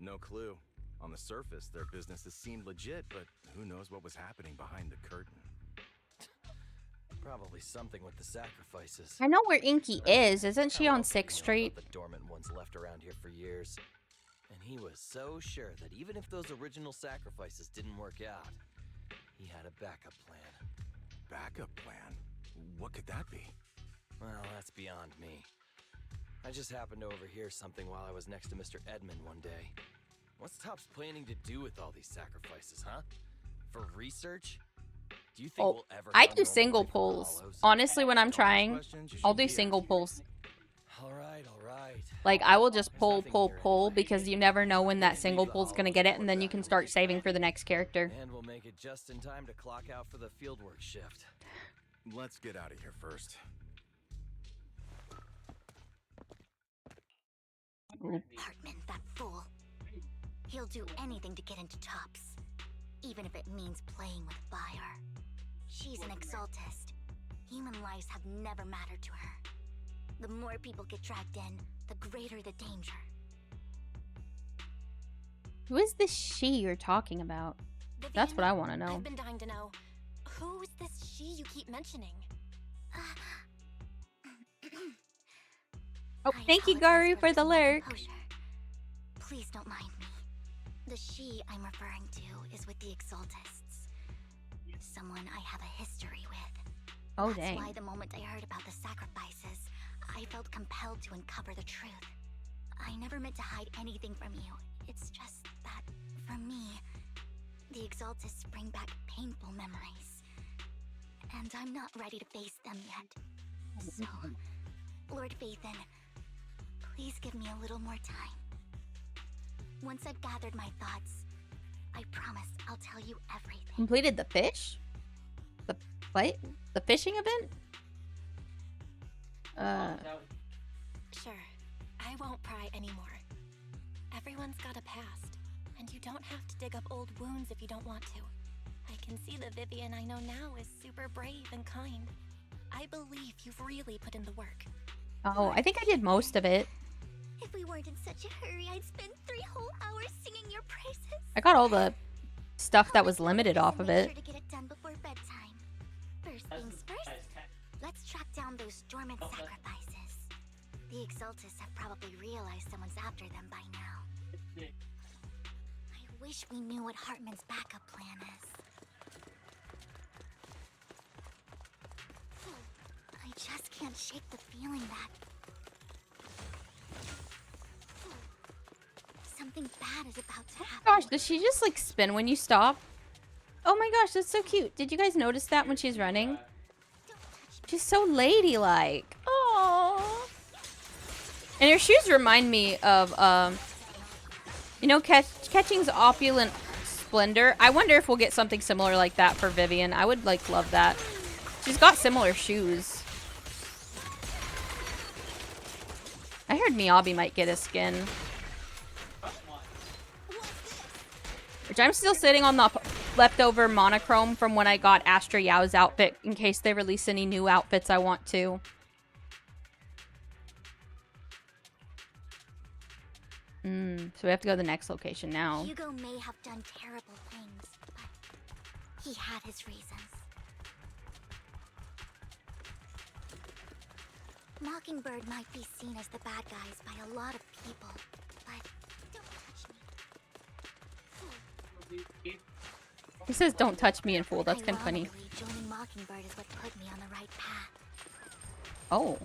No clue. On the surface, their businesses seemed legit, but who knows what was happening behind the curtain. Probably something with the sacrifices. I know where Inky is. Isn't she on 6th Street? The dormant ones left around here for years. And he was so sure that even if those original sacrifices didn't work out, he had a backup plan. Backup plan? What could that be? Well, that's beyond me. I just happened to overhear something while I was next to Mr. Edmund one day. What's Tops planning to do with all these sacrifices, huh? For research? Do you think we'll ever I have do normal single life with pulls. hollows? Honestly, when I'm trying, I'll do single pulls. All right. Like, I will just pull, because you never know when that single pull's gonna get it, and then you can start saving for the next character. And we'll make it just in time to clock out for the fieldwork shift. Let's get out of here first. Hartman, that fool. He'll do anything to get into Tops, even if it means playing with fire. She's an Exaltist. Human lives have never mattered to her. The more people get dragged in, the greater the danger. Who is this she you're talking about? That's what I want to know. I've been dying to know. Who is this she you keep mentioning? Oh, thank you, Garu, for the lurk. don't mind me. The she I'm referring to is with the Exaltists. Someone I have a history with. Oh, That's dang. why the moment I heard about the sacrifices, I felt compelled to uncover the truth. I never meant to hide anything from you. It's just that, for me, the Exaltists bring back painful memories. And I'm not ready to face them yet. So, Lord Phaethon, please give me a little more time. Once I've gathered my thoughts, I promise I'll tell you everything. Completed the fish? The what? The fishing event? Sure, I won't pry anymore. Everyone's got a past, and you don't have to dig up old wounds if you don't want to. I can see the Vivian I know now is super brave and kind. I believe you've really put in the work. Oh, I think I did most of it. If we weren't in such a hurry, I'd spend 3 whole hours singing your praises. I got all the stuff that was limited off of it. Make sure to get it done before bedtime. First things first, let's track down those dormant sacrifices. The Exaltists have probably realized someone's after them by now. I wish we knew what Hartman's backup plan is. I just can't shake the feeling that something bad is about to happen. Gosh, does she just like spin when you stop? Oh my gosh, that's so cute. Did you guys notice that when she's running? She's so ladylike. Oh. And her shoes remind me of you know, Ketching's opulent splendor. I wonder if we'll get something similar like that for Vivian. I would like love that. She's got similar shoes. I heard Miyabi might get a skin. Which I'm still sitting on the leftover monochrome from when I got Astra Yao's outfit in case they release any new outfits I want to. So we have to go to the next location now. Hugo may have done terrible things, but he had his reasons. Mockingbird might be seen as the bad guys by a lot of people, but don't touch me. He says, "Don't touch me," and fool. That's kind of funny. Ironically, joining Mockingbird is what put me on the right path. Oh.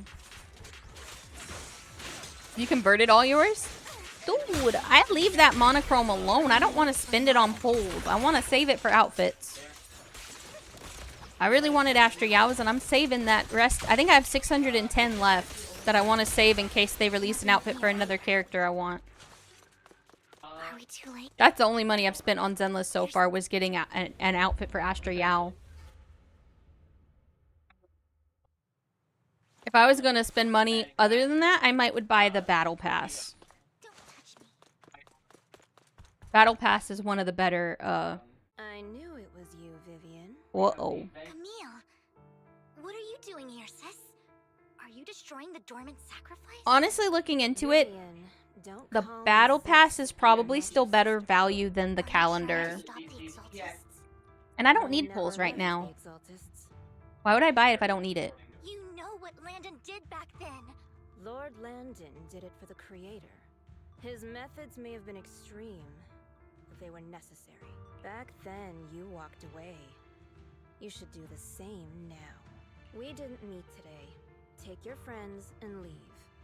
You converted all yours? Dude, I'd leave that monochrome alone. I don't want to spend it on pulls. I want to save it for outfits. I really wanted Astra Yao's, and I'm saving that rest. I think I have 610 left that I want to save in case they release an outfit for another character I want. Are we too late? That's the only money I've spent on Zenless so far, was getting an outfit for Astra Yao. If I was going to spend money other than that, I would buy the Battle Pass. Battle Pass is one of the better, I knew it was you, Vivian. Whoa. Camille, what are you doing here, sis? Are you destroying the dormant sacrifice? Honestly, looking into it, Vivian, don't the call me Battle sis. Pass is probably still better value than the calendar. Stop the Exaltists. And I don't I need never pulls right left now. the Exaltists. Why would I buy it if I don't need it? You know what Landon did back then. Lord Landon did it for the Creator. His methods may have been extreme, but they were necessary. Back then, you walked away. You should do the same now. We didn't meet today. Take your friends and leave.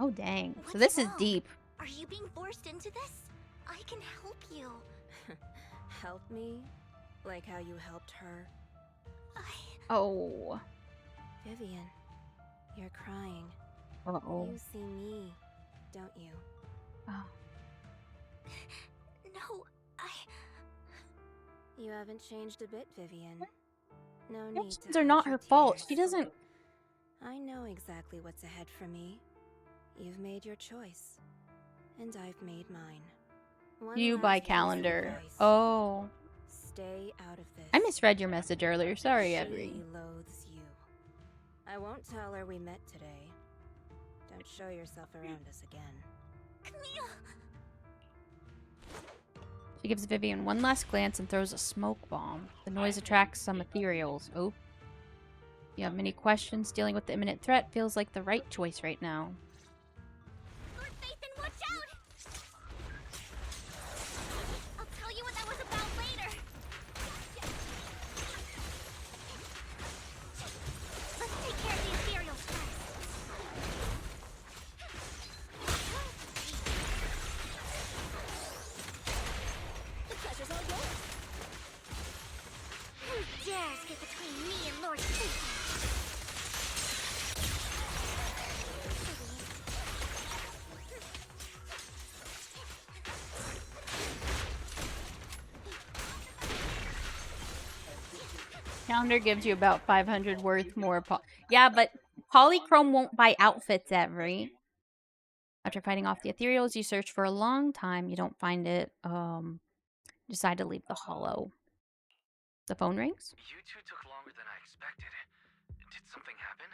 Oh, dang. So What's this is wrong? deep. Are you being forced into this? I can help you. Help me? Like how you helped her? Oh. Vivian, you're crying. Uh-oh. You see me, don't you? Oh. No, You haven't changed a bit, Vivian. No need to Actions are hide not your her fault. tears. She doesn't... I know exactly what's ahead for me. You've made your choice, and I've made mine. One You last buy piece of calendar. advice. Oh. Stay out of this. I misread your message earlier. Sorry, She Every. loathes you. I won't tell her we met today. Don't show yourself around us again. Camille. She gives Vivian one last glance and throws a smoke bomb. The noise attracts some ethereals. Oh. You have many questions. Dealing with the imminent threat feels like the right choice right now. Lord Phaethon, watch out! Calendar gives you about 500 worth more. Yeah, but Polychrome won't buy outfits every. After fighting off the ethereals, you search for a long time. You don't find it. Decide to leave the hollow. The phone rings. You two took longer than I expected. Did something happen?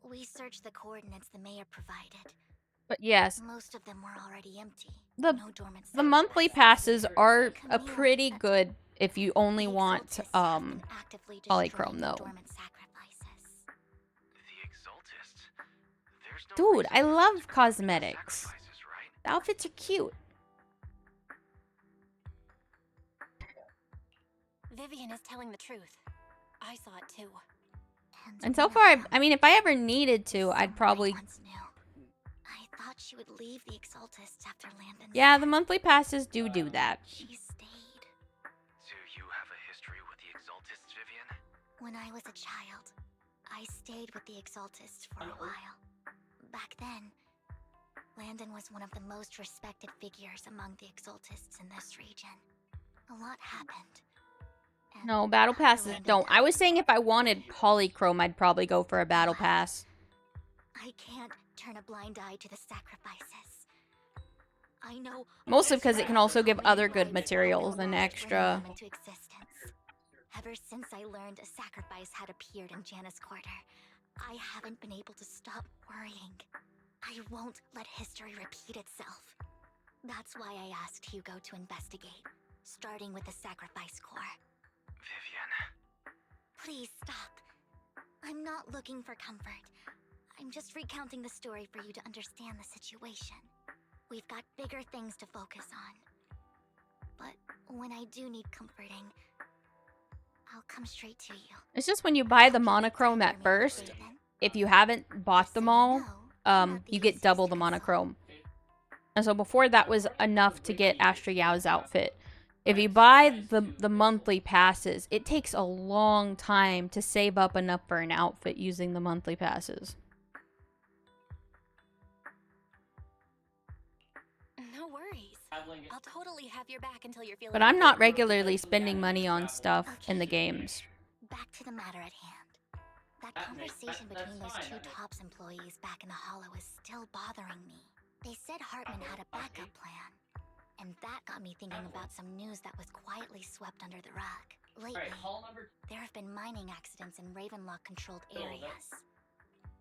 We searched the coordinates the mayor provided. But yes, most of them were already empty. the No dormant the monthly passes are a pretty good if you only The want Exaltists have been actively Polychrome destroying the though. dormant sacrifices. The Exaltists? There's no Dude, reason I for them love to commit cosmetics. sacrifices, right? The outfits are cute. Vivian is telling the truth. I saw it too. And so far, I mean, if I ever needed to, I'd probably... Once knew. I thought she would leave the Exaltists after Landon. Yeah, the monthly passes do that. She stayed. Do you have a history with the Exaltists, Vivian? When I was a child, I stayed with the Exaltists for a while. Back then, Landon was one of the most respected figures among the Exaltists in this region. A lot happened. And No, battle after passes Landon don't. I died, was saying if I wanted Polychrome, I'd probably go for a battle pass. I can't turn a blind eye to the sacrifices. I know Mostly because it can also give other good materials and extra. into existence. Ever since I learned a sacrifice had appeared in Janus Quarter, I haven't been able to stop worrying. I won't let history repeat itself. That's why I asked Hugo to investigate, starting with the sacrifice core. Vivian. Please stop. I'm not looking for comfort. I'm just recounting the story for you to understand the situation. We've got bigger things to focus on. But when I do need comforting, I'll come straight to you. It's just when you buy the monochrome at first, if you haven't bought them all, you get double the monochrome. And so before that was enough to get Astra Yao's outfit. If you buy the monthly passes, it takes a long time to save up enough for an outfit using the monthly passes. No worries. I'll totally have your back until you're feeling. But I'm not regularly spending money on stuff in the games. Back to the matter at hand. That conversation between those two TOPS employees back in the Hollow is still bothering me. They said Hartman had a backup plan. And that got me thinking about some news that was quietly swept under the rug. Lately, there have been mining accidents in Ravenlock-controlled areas.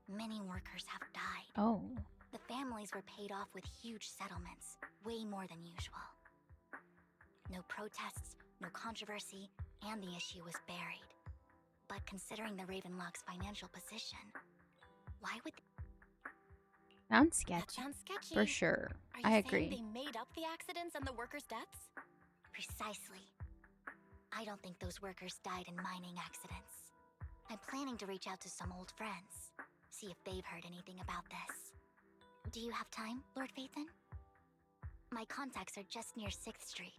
Many workers have died. Oh. The families were paid off with huge settlements, way more than usual. No protests, no controversy, and the issue was buried. But considering the Ravenlock's financial position, why would Sounds sketchy. That sounds sketchy. For sure. Are you I saying agree. they made up the accidents and the workers' deaths? Precisely. I don't think those workers died in mining accidents. I'm planning to reach out to some old friends, see if they've heard anything about this. Do you have time, Lord Phaethon? My contacts are just near 6th Street.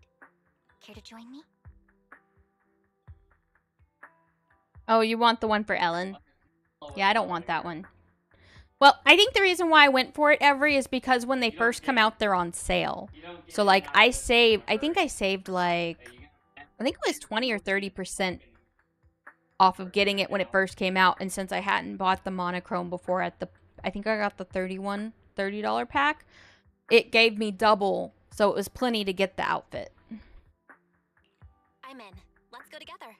Care to join me? Oh, you want the one for Ellen? Yeah, I don't want that one. Well, I think the reason why I went for it, Every, is because when they first come out, they're on sale. So, like, I think I saved, like, I think it was 20 or 30% off of getting it when it first came out. And since I hadn't bought the monochrome before I think I got the $30 pack, it gave me double. So it was plenty to get the outfit. I'm in. Let's go together.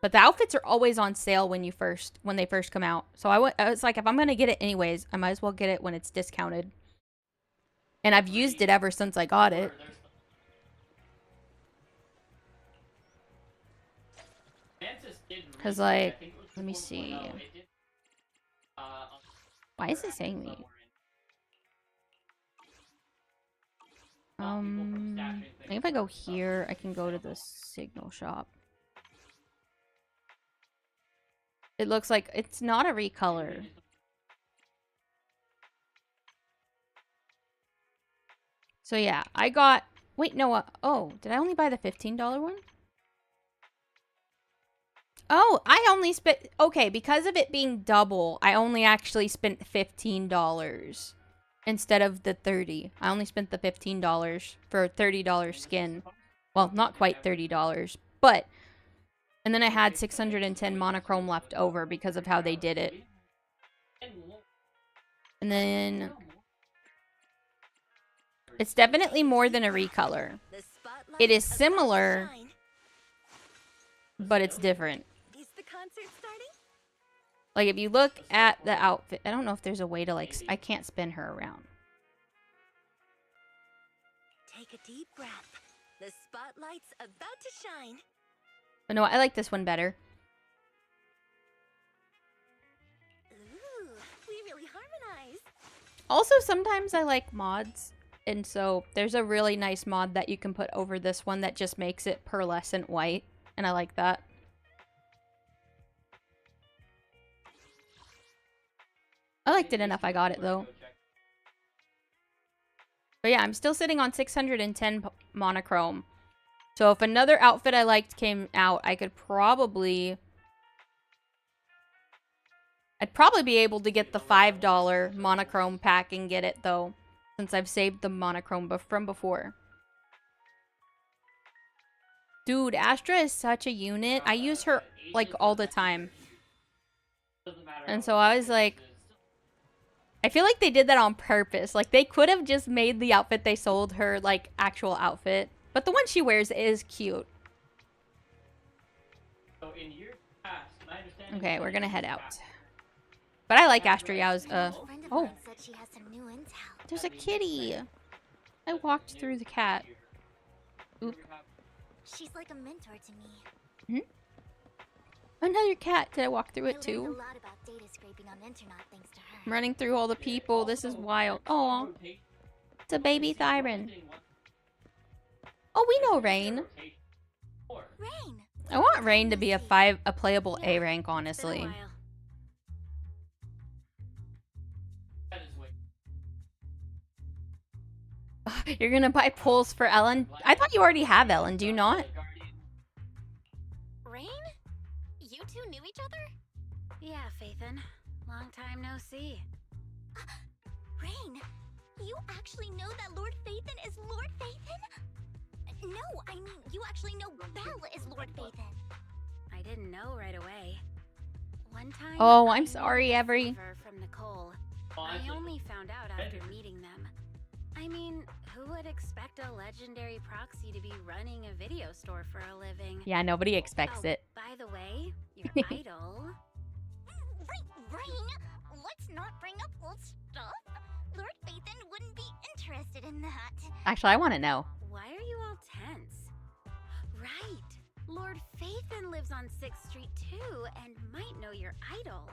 But the outfits are always on sale when they first come out. So I was like, if I'm going to get it anyways, I might as well get it when it's discounted. And I've used it ever since I got it. Because, like, let me see. Why is it saying me? I think if I go here, I can go to the signal shop. It looks like it's not a recolor. So yeah, I got... Wait, no. Oh, did I only buy the $15 one? Oh, I only spent... Okay, because of it being double, I only actually spent $15 instead of the $30. I only spent the $15 for a $30 skin. Well, not quite $30, but... And then I had 610 monochrome left over because of how they did it. And then it's definitely more than a recolor. It is similar, but it's different. Is the concert starting? Like, if you look at the outfit, I don't know if there's a way to, like, I can't spin her around. Take a deep breath. The spotlight's about to shine. But no, I like this one better. Ooh, we really harmonize. Also, sometimes I like mods. And so there's a really nice mod that you can put over this one that just makes it pearlescent white. And I like that. I liked it enough I got it, though. But yeah, I'm still sitting on 610 monochrome. So if another outfit I liked came out, I'd probably be able to get the $5 monochrome pack and get it, though. Since I've saved the monochrome from before. Dude, Astra is such a unit. I use her, like, all the time. And so I was like, I feel like they did that on purpose. Like, they could have just made the outfit they sold her, like, actual outfit. But the one she wears is cute. Okay, we're gonna head out. But I like Astra Yao's, oh. There's a kitty. I walked through the cat. Oop. She's like a mentor to me. Another cat. Did I walk through it too? A lot about data scraping on the internet thanks to her. I'm running through all the people. This is wild. Oh, it's a baby Thyron. Oh, we know Rain. Rain. I want Rain to be a playable A rank, honestly. You're gonna buy pulls for Ellen? I thought you already have Ellen. Do you not? Rain? You two knew each other? Yeah, Phaethon. Long time no see. Rain, you actually know that Lord Phaethon is Lord Phaethon? No, I mean, you actually know Belle is Lord Phaethon. I didn't know right away. One time. Oh, I'm sorry, Every. From Nicole. I only found out after meeting them. I mean, who would expect a legendary proxy to be running a video store for a living? Yeah, nobody expects it. By the way, your idol. Rain, let's not bring up old stuff. Lord Phaethon wouldn't be interested in that. Actually, I want to know. Why are you all tense? Right. Lord Phaethon lives on 6th Street too, and might know your idol.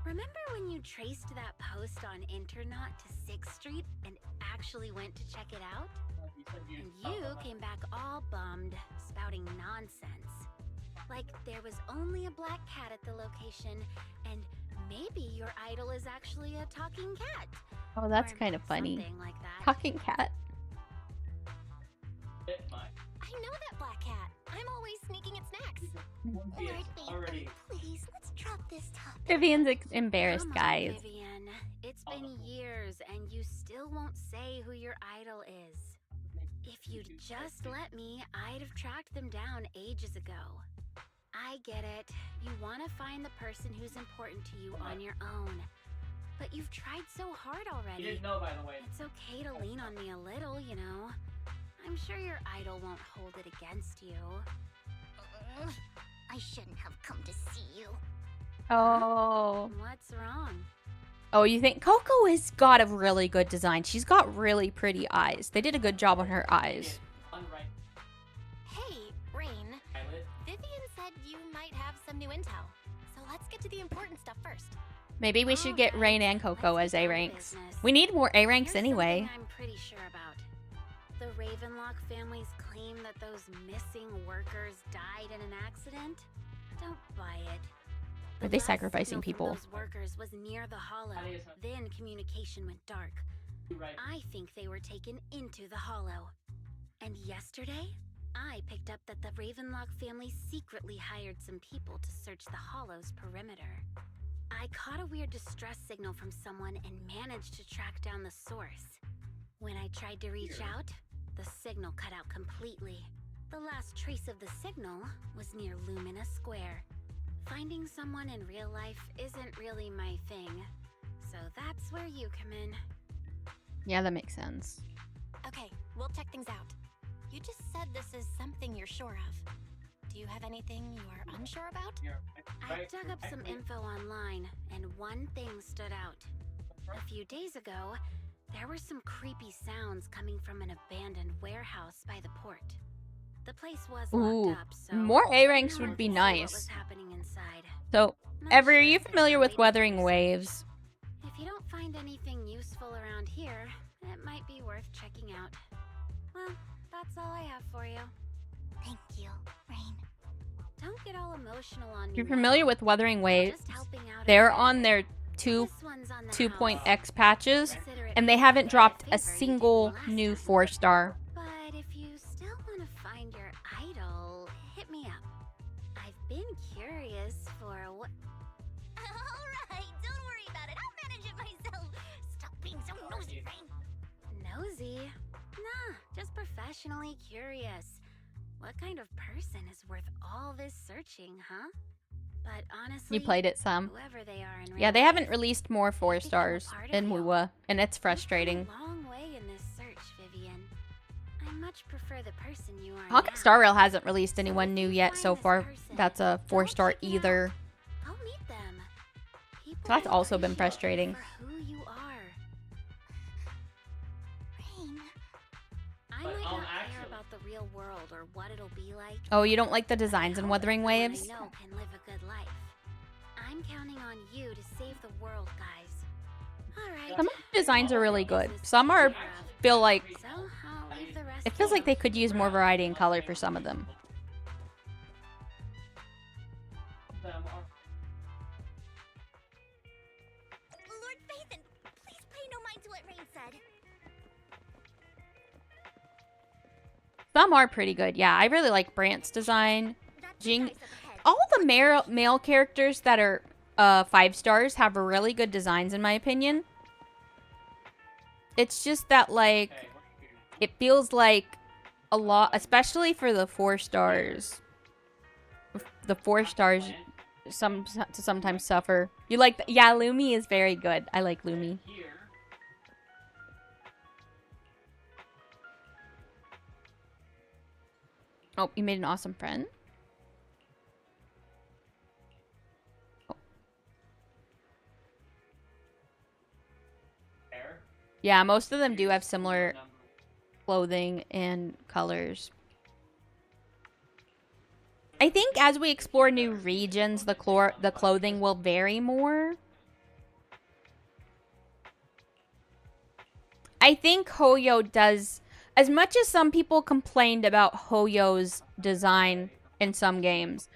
Remember when you traced that post on Internaut to 6th Street and actually went to check it out? And you came back all bummed, spouting nonsense. Like there was only a black cat at the location, and maybe your idol is actually a talking cat. Oh, that's kind of funny. Like that. Talking cat. I know that black cat. I'm always sneaking at snacks. Lord Phaethon, please, let's drop this topic. Vivian's embarrassed, guys. Vivian, it's been years and you still won't say who your idol is. If you'd just let me, I'd have tracked them down ages ago. I get it. You want to find the person who's important to you on your own. But you've tried so hard already. You didn't know, by the way. It's okay to lean on me a little, you know. I'm sure your idol won't hold it against you. I shouldn't have come to see you. Oh. What's wrong? Oh, you think Coco has got a really good design. She's got really pretty eyes. They did a good job on her eyes. Hey, Rain. Vivian said you might have some new intel. So let's get to the important stuff first. Maybe we should get Rain and Coco as A ranks. We need more A ranks anyway. I'm pretty sure about. The Ravenlock family's claim that those missing workers died in an accident? Don't buy it. Are they sacrificing people? Those workers was near the hollow. Then communication went dark. I think they were taken into the hollow. And yesterday, I picked up that the Ravenlock family secretly hired some people to search the hollow's perimeter. I caught a weird distress signal from someone and managed to track down the source. When I tried to reach out, the signal cut out completely. The last trace of the signal was near Lumina Square. Finding someone in real life isn't really my thing, so that's where you come in. Yeah, that makes sense. Okay, we'll check things out. You just said this is something you're sure of. Do you have anything you are unsure about? I dug up some info online, and one thing stood out. A few days ago, there were some creepy sounds coming from an abandoned warehouse by the port. The place was locked up, so more A ranks no would one be could see what nice. was happening inside. So, Not Ever, sure are you if there's familiar a with way to Wuthering fix it. Waves? If you don't find anything useful around here, it might be worth checking out. Well, that's all I have for you. Thank you, Rain. Don't get all emotional on me. If you're familiar now. with Wuthering Waves, Just helping out they're a bit. on their This one's on the 2.x patches, Consider it and they my haven't dropped a favor you single did me new last time. 4-star. But if you still want to find your idol, hit me up. I've been curious for what. Alright, don't worry about it. I'll manage it myself. Stop being so nosy, Rain. Nosy? Nah, just professionally curious. What kind of person is worth all this searching, huh? But honestly, You played it some. whoever they are in Yeah, real they haven't life, released more they've become a 4-stars part of in you. WUWA, and it's You've frustrating. come a long way in this search, Vivian. I much prefer the person you are Honkai now. Star Rail hasn't released So anyone if new you yet find so this far. person, That's a don't 4-star check it out. either. Go meet them. People So that's will also been appreciate you frustrating. for who you are. Rain. I But, might not care actually- about the real world or what it'll be like. Oh, you don't like the but I designs in hope Wuthering everyone Waves? I know can live a good life. I'm counting on you to save the world, guys. All right. Some of the designs are really good. Business Some are, taken care of. feel like, So I'll leave the rest it feels to like you. they could use more variety in color for some of them. Lord Phaethon, please pay no mind to what Rain said. Some are pretty good. Yeah, I really like Brant's design. That Jing, guy's up ahead. all the male characters that are 5 stars have really good designs in my opinion. It's just that like it feels like a lot, especially for the 4 stars. The 4 stars sometimes suffer. You like yeah, Lumi is very good. I like Lumi. Oh, you made an awesome friend. Yeah, most of them do have similar clothing and colors. I think as we explore new regions, the clothing will vary more. I think Hoyo does, as much as some people complained about Hoyo's design in some games,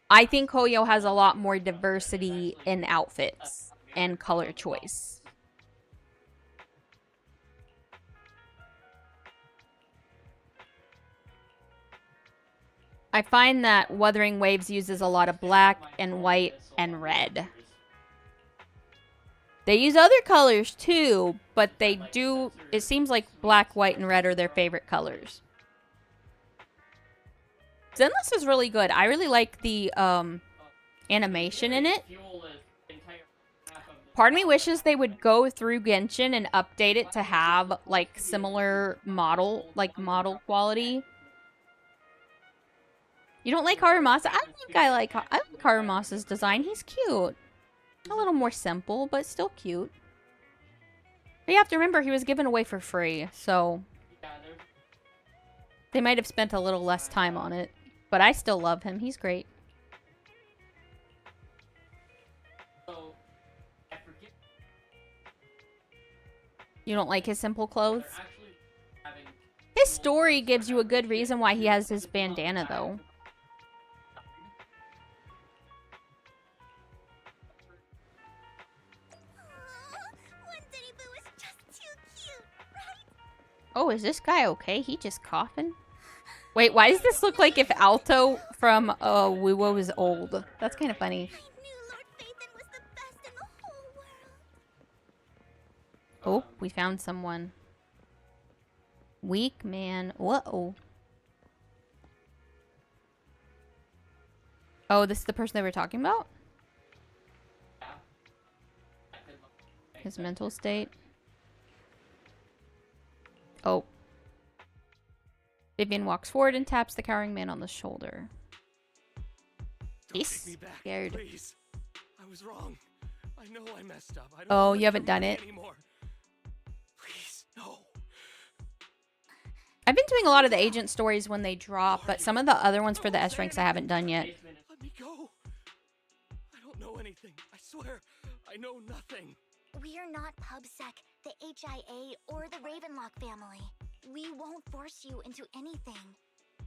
I think Hoyo has a lot more diversity in outfits and color choice. I find that Wuthering Waves uses a lot of black and white and red. They use other colors too, but they do, it seems like black, white, and red are their favorite colors. Zenless is really good. I really like the animation in it. Part of me wishes they would go through Genshin and update it to have like similar model quality. You don't like Harumasa? I like Harumasa's design. He's cute. A little more simple, but still cute. But you have to remember he was given away for free, so they might have spent a little less time on it. But I still love him. He's great. You don't like his simple clothes? His story gives you a good reason why he has his bandana, though. Oh, is this guy okay? He just coughing? Wait, why does this look like if Alto from WUWA was old? That's kind of funny. Oh, we found someone. Weak man. Whoa. Oh, this is the person they were talking about? His mental state. Oh. Vivian walks forward and taps the cowering man on the shoulder. He's scared. Please. I was wrong. I know I messed up. I don't Oh, want you haven't your done money it? anymore. Please, no. I've been doing a lot of the agent stories when they drop, but some of the other ones for the S ranks I haven't done yet. Let me go. I don't know anything. I swear. I know nothing. We are not PubSec, the HIA, or the Ravenlock family. We won't force you into anything.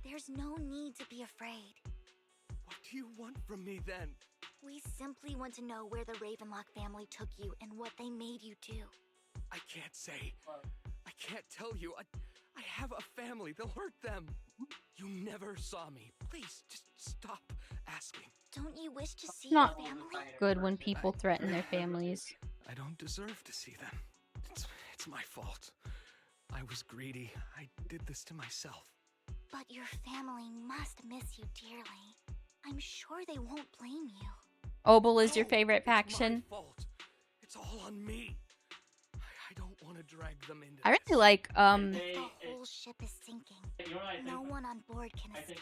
There's no need to be afraid. What do you want from me then? We simply want to know where the Ravenlock family took you and what they made you do. I can't say. I can't tell you. I have a family. They'll hurt them. You never saw me. Please, just stop asking. Don't you wish to see Not your family? good when people threaten their families. I don't deserve to see them. It's my fault. I was greedy. I did this to myself. But your family must miss you dearly. I'm sure they won't blame you. Obel is your favorite faction. It's my fault. It's all on me. I don't want to drag them into I really like, The whole ship is sinking. No one on board can escape.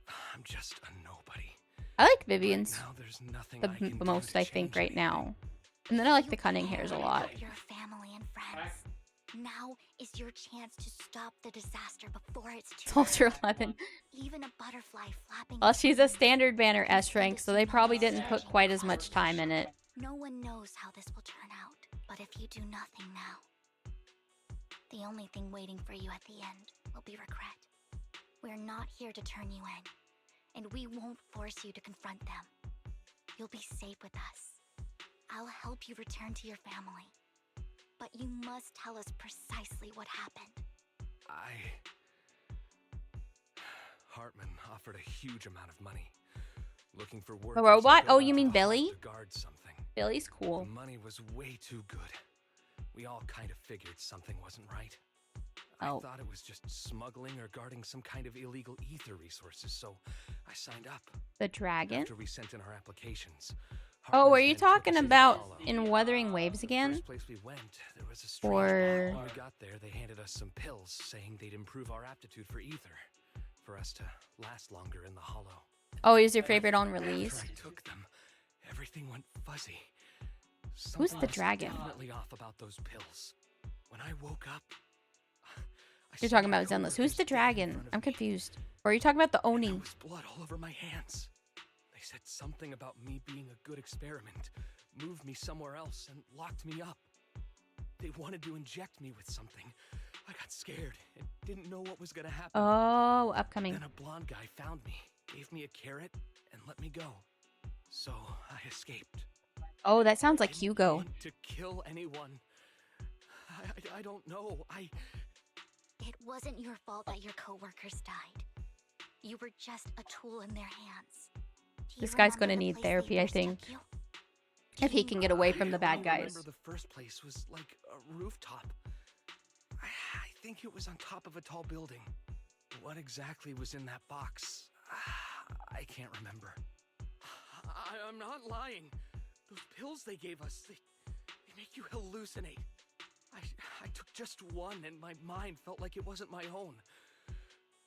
I'm just a nobody. I like Vivian's Now there's nothing the I can do most, to I think, change right now. And then I like the cunning hairs a lot. Your family and friends. Now is your chance to stop the disaster before it's too Soldier late. 11. Even a butterfly flapping. Well, she's a standard banner S rank, so they probably didn't put quite as much time in it. No one knows how this will turn out, but if you do nothing now, the only thing waiting for you at the end will be regret. We're not here to turn you in, and we won't force you to confront them. You'll be safe with us. I'll help you return to your family. But you must tell us precisely what happened. Hartman offered a huge amount of money. Looking for work. The robot? Oh, you mean Billy? To guard something. Billy's cool. The money was way too good. We all kind of figured something wasn't right. Oh. I thought it was just smuggling or guarding some kind of illegal ether resources, so I signed up. The dragon? After we sent in our applications. Oh, are Hartman's you men took talking us to the about Hollow. in Wuthering Waves again? The first place we went, there was a strange Or bar. When we got there, they handed us some pills, saying they'd improve our aptitude for ether, for us to last longer in the Hollow. Oh, is your favorite on release? After I took them, everything went fuzzy. Who's Something the was dragon? Definitely off about those pills. When I woke up, You're talking about Zenless. Who's the dragon? I'm confused. Or are you talking about the Oni? there was blood all over my hands. They said something about me being a good experiment, moved me somewhere else, and locked me up. They wanted to inject me with something. I got scared and didn't know what was gonna happen. Oh, upcoming. Then a blonde guy found me, gave me a carrot, and let me go. So I escaped. Oh, that sounds like Didn't Hugo. want to kill anyone. I don't know. It wasn't your fault that your coworkers died. You were just a tool in their hands. Do you This guy's remember gonna the need place therapy, they I first think. took you? If he can get away from the bad I guys. remember the first place was like a rooftop. I think it was on top of a tall building. What exactly was in that box? I can't remember. I'm not lying. Those pills they gave us, they make you hallucinate. I took just one and my mind felt like it wasn't my own.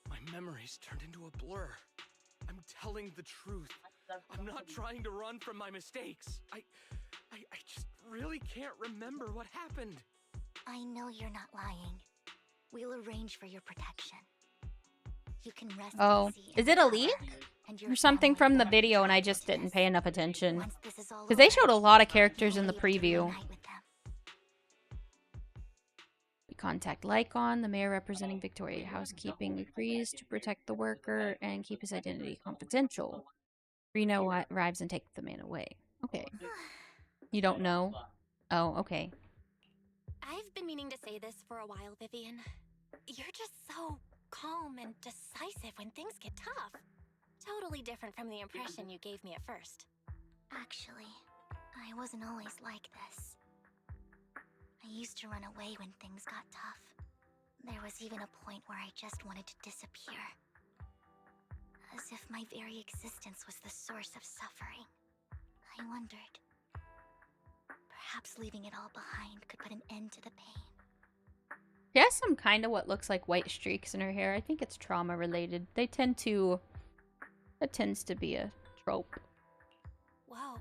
My memories turned into a blur. I'm telling the truth. I'm not trying to run from my mistakes. I just really can't remember what happened. I know you're not lying. We'll arrange for your protection. You can rest Oh, easy is in it a power, leak? and your Or something family from the won't video and I be just charged with didn't pay enough attention. Once this is all Because they over, showed a lot of characters you'll in the be able to preview. reunite with them. We contact Lycon, the mayor representing Victoria Housekeeping, agrees to protect the worker and keep his identity confidential. Reno arrives and takes the man away. Okay. You don't know? Oh, okay. I've been meaning to say this for a while, Vivian. You're just so calm and decisive when things get tough. Totally different from the impression you gave me at first. Actually, I wasn't always like this. I used to run away when things got tough. There was even a point where I just wanted to disappear. as if my very existence was the source of suffering. I wondered. Perhaps leaving it all behind could put an end to the pain. She has some kind of what looks like white streaks in her hair. I think it's trauma related. That tends to be a trope. Whoa.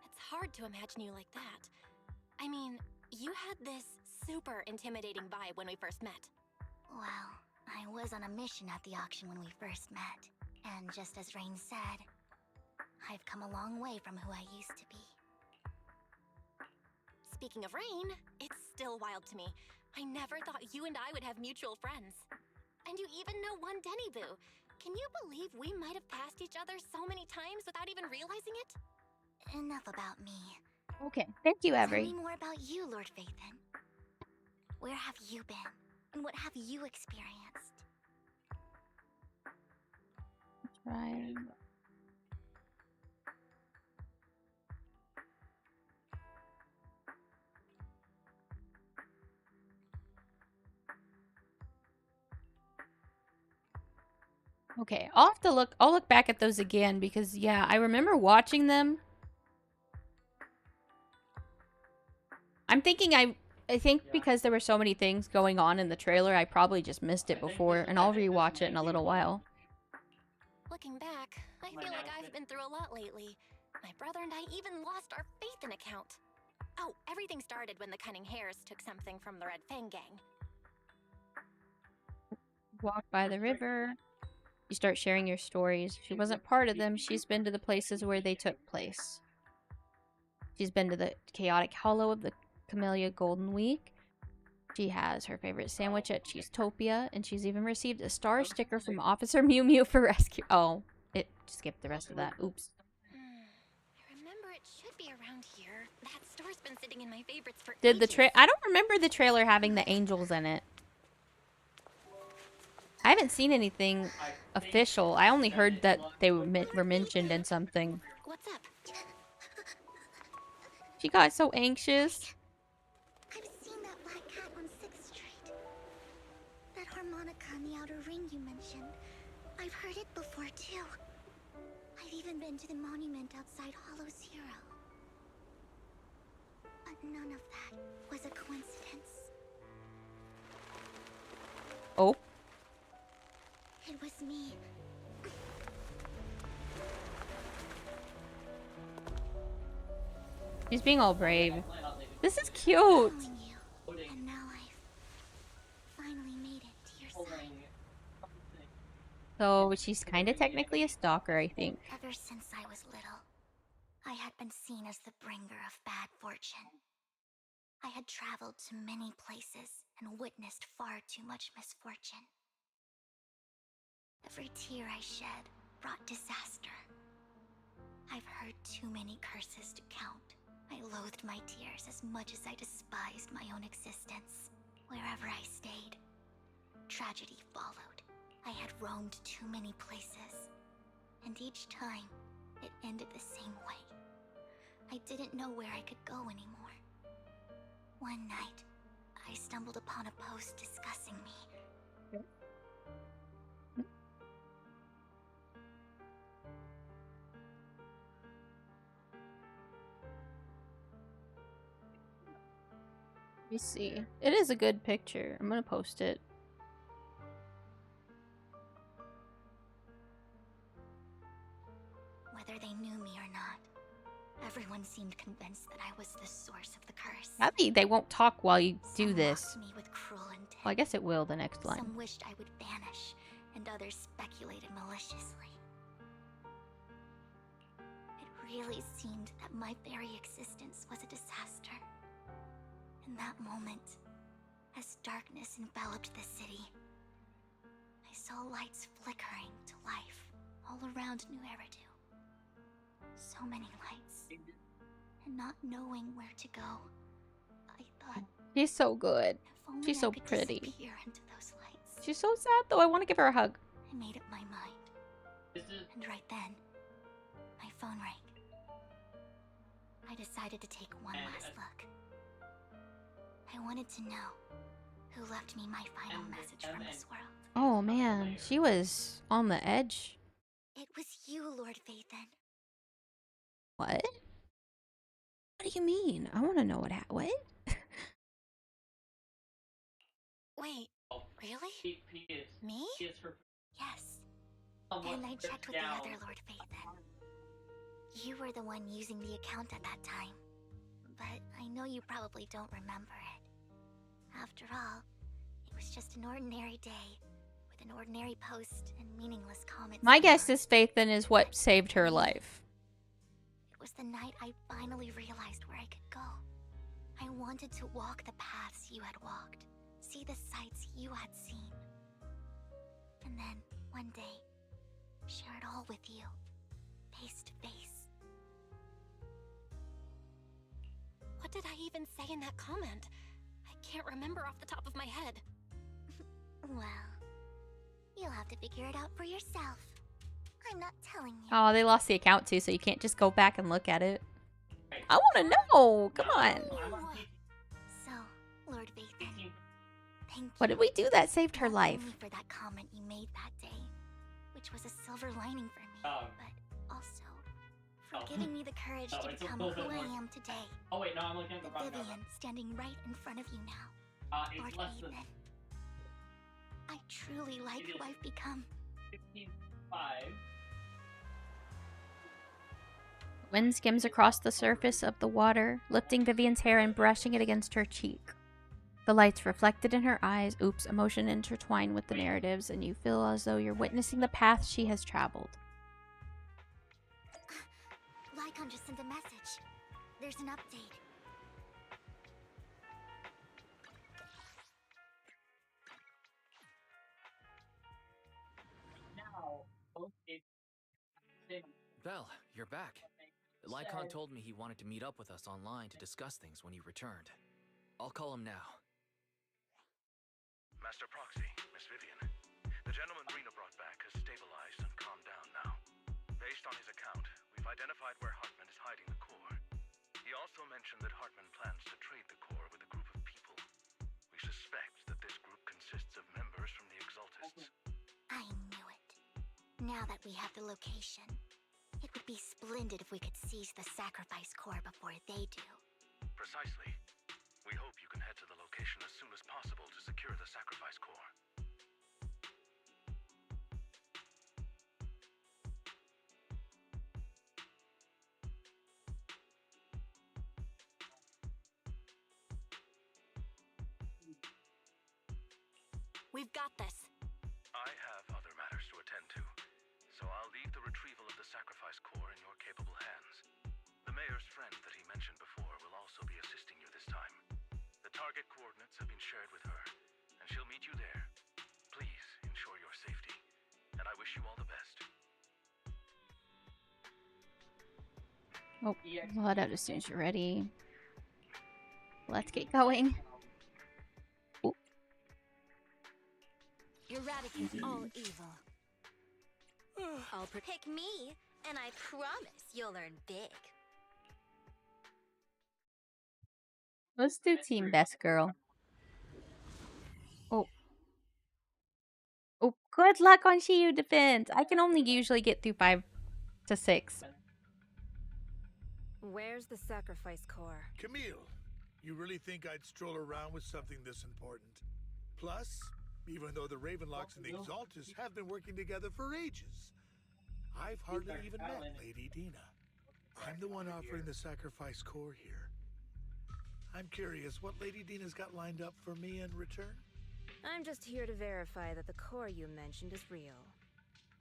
It's hard to imagine you like that. I mean, you had this super intimidating vibe when we first met. Well, I was on a mission at the auction when we first met. And just as Rain said, I've come a long way from who I used to be. Speaking of Rain, it's still wild to me. I never thought you and I would have mutual friends. And you even know one Denny Boo. Can you believe we might have passed each other so many times without even realizing it? Enough about me. Okay, thank you, Avery. Tell me more about you, Lord Phaethon. Where have you been? And what have you experienced? Right. Okay, I'll have to look. I'll look back at those again because, yeah, I remember watching them. I'm thinking I think because there were so many things going on in the trailer, I probably just missed it before, and I'll rewatch it in a little while. Looking back, I feel like I've been through a lot lately. My brother and I even lost our Phaethon account. Oh, everything started when the Cunning Hares took something from the Red Fang gang. Walk by the river. You start sharing your stories. She wasn't part of them. She's been to the places where they took place. She's been to the chaotic hollow of the Camellia Golden Week. She has her favorite sandwich at Cheesetopia, and she's even received a star sticker from Officer Mew Mew for rescue. Oh, it skipped the rest of that. Oops. I remember it should be around here. That store's been sitting in my favorites for Did the ages. I don't remember the trailer having the angels in it. I haven't seen anything official. I only heard that they were mentioned in something. What's up? She got so anxious. I've seen that black cat on 6th Street. That harmonica in the outer ring you mentioned. I've heard it before, too. I've even been to the monument outside Hollow Zero. But none of that was a coincidence. Oh. It was me. She's being all brave. This is cute. Following you. And now I've finally made it to your side. So she's kind of technically a stalker, I think. Ever since I was little, I had been seen as the bringer of bad fortune. I had traveled to many places and witnessed far too much misfortune. Every tear I shed brought disaster. I've heard too many curses to count. I loathed my tears as much as I despised my own existence. Wherever I stayed, tragedy followed. I had roamed too many places, and each time, it ended the same way. I didn't know where I could go anymore. One night, I stumbled upon a post discussing me. Let me see. It is a good picture. I'm gonna post it. Whether they knew me or not, everyone seemed convinced that I was the source of the curse. Maybe they won't talk while you do Some this. mocked me with cruel intent. Well, I guess it will the next line. Some wished I would vanish, and others speculated maliciously. It really seemed that my very existence was a disaster. In that moment, as darkness enveloped the city, I saw lights flickering to life all around New Eridu. So many lights. And not knowing where to go, I thought, She's so good. if only She's I so could pretty. disappear into those lights. She's so sad though. I want to give her a hug. I made up my mind. And right then, my phone rang. I decided to take one last look. I wanted to know who left me my final message from this world. Oh man, she was on the edge It was you, Lord Phaethon. What? What do you mean? I want to know what? Wait, really? Me? Yes. And I checked with the other Lord Phaethon. You were the one using the account at that time. But I know you probably don't remember it. After all, it was just an ordinary day, with an ordinary post and meaningless comments. My guess is Phaethon is what saved her life. It was the night I finally realized where I could go. I wanted to walk the paths you had walked, see the sights you had seen. And then, one day, share it all with you, face to face. What did I even say in that comment? I can't remember off the top of my head. Well, you'll have to figure it out for yourself. I'm not telling you. Oh, they lost the account too, so you can't just go back and look at it. I want to know. Come on. So, Lord Phaethon, thank you. What did we do that saved her Not life? only for that comment you made that day, which was a silver lining for me, but also for giving me the courage to become who I am today. Oh wait, no, I'm looking at the wrong Vivian number. standing right in front of you now. It's Lord less than Phaethon, I truly like who I've become. 15.5. Wind skims across the surface of the water, lifting Vivian's hair and brushing it against her cheek. The lights reflected in her eyes, emotion intertwined with the narratives, and you feel as though you're witnessing the path she has traveled. Lycon just sent a message. There's an update. Now, Belle, you're back. Lycon told me he wanted to meet up with us online to discuss things when he returned. I'll call him now. Master Proxy, Miss Vivian. The gentleman Rena brought back has stabilized and calmed down now. Based on his account, we've identified where Hartman is hiding the core. He also mentioned that Hartman plans to trade the core with a group of people. We suspect that this group consists of members from the Exaltists. I knew it. Now that we have the location, it would be splendid if we could seize the sacrifice core before they do. Precisely. We hope you can head to the location as soon as possible to secure the sacrifice core. We've got this. I have other matters to attend to, so I'll leave the retrieval of the sacrifice core in your capable hands. The mayor's friend that he mentioned before will also be assisting you this time. The target coordinates have been shared with her, and she'll meet you there. Please ensure your safety, and I wish you all the best. Oh, we'll head out as soon as you're ready. Let's get going. Ooh. Eradicate all evil. I'll pick me, and I promise you'll learn big. Let's do team best girl. Oh. Oh, good luck on Shiyu defense. I can only usually get through 5 to 6. Where's the sacrifice core? Camille, you really think I'd stroll around with something this important? Plus, even though the Ravenlocks and the Exaltists have been working together for ages, I've hardly even met Lady Dina. I'm the one offering the sacrifice core here. I'm curious what Lady Dina's got lined up for me in return? I'm just here to verify that the core you mentioned is real.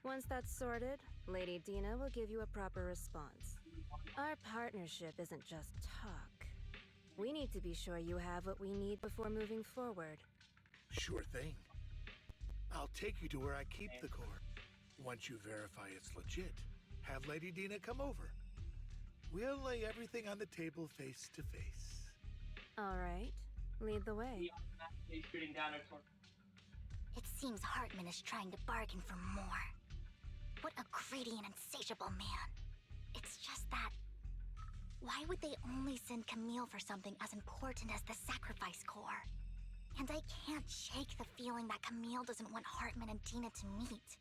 Once that's sorted, Lady Dina will give you a proper response. Our partnership isn't just talk. We need to be sure you have what we need before moving forward. Sure thing. I'll take you to where I keep the core. Once you verify it's legit, have Lady Dina come over. We'll lay everything on the table face to face. All right, lead the way. It seems Hartman is trying to bargain for more. What a greedy and insatiable man. It's just that... why would they only send Camille for something as important as the sacrifice core? And I can't shake the feeling that Camille doesn't want Hartman and Dina to meet.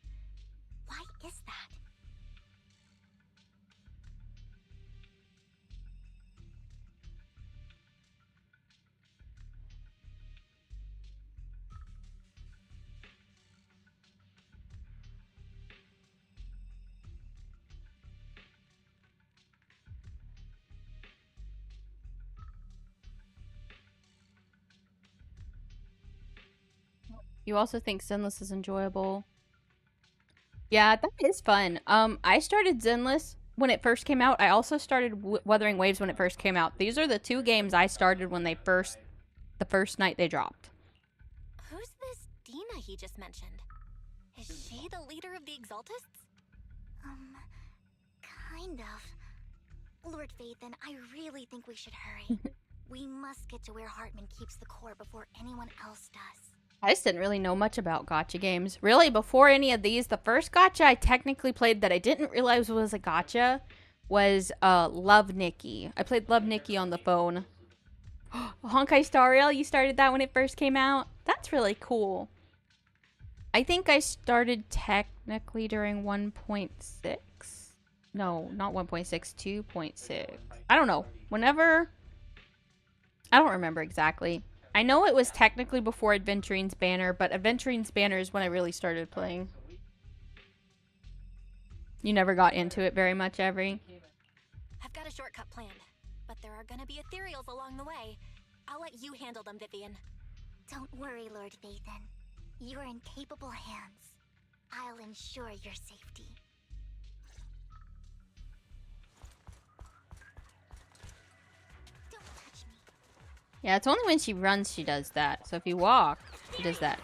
Why is that? You also think Zenless is enjoyable. Yeah, that is fun. I started Zenless when it first came out. I also started Wuthering Waves when it first came out. These are the two games I started when the first night they dropped. Who's this Dina he just mentioned? Is she the leader of the Exaltists? Kind of. Lord Phaethon, I really think we should hurry. We must get to where Hartman keeps the core before anyone else does. I just didn't really know much about gacha games. Really, before any of these, the first gacha I technically played that I didn't realize was a gacha was Love Nikki. I played Love Nikki on the phone. Honkai Star Rail, you started that when it first came out? That's really cool. I think I started technically during 1.6. No, not 1.6, 2.6. I don't know. Whenever... I don't remember exactly. I know it was technically before Adventurine's Banner, but Adventurine's Banner is when I really started playing. You never got into it very much, Avery? I've got a shortcut planned, but there are gonna be ethereals along the way. I'll let you handle them, Vivian. Don't worry, Lord Phaethon. You're in capable hands. I'll ensure your safety. Don't touch me. Yeah, it's only when she runs she does that. So if you walk, she does that.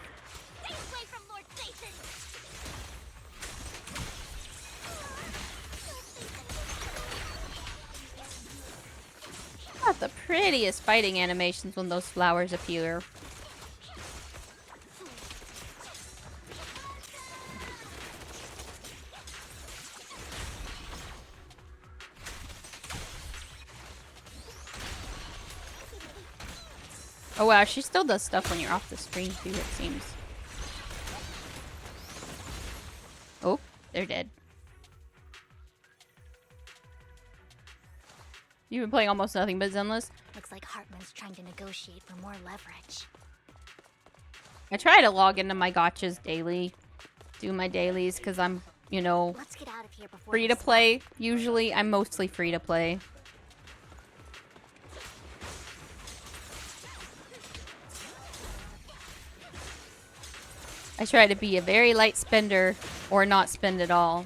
Stay away from Lord Phaethon! Got the prettiest fighting animations when those flowers appear. Oh wow, she still does stuff when you're off the screen too, it seems. Oh, they're dead. You've been playing almost nothing but Zenless? Looks like Hartman's trying to negotiate for more leverage. I try to log into my gotchas daily. Do my dailies, because I'm, you know, Let's get out of here before free to play. Usually, I'm mostly free to play. I try to be a very light spender or not spend at all.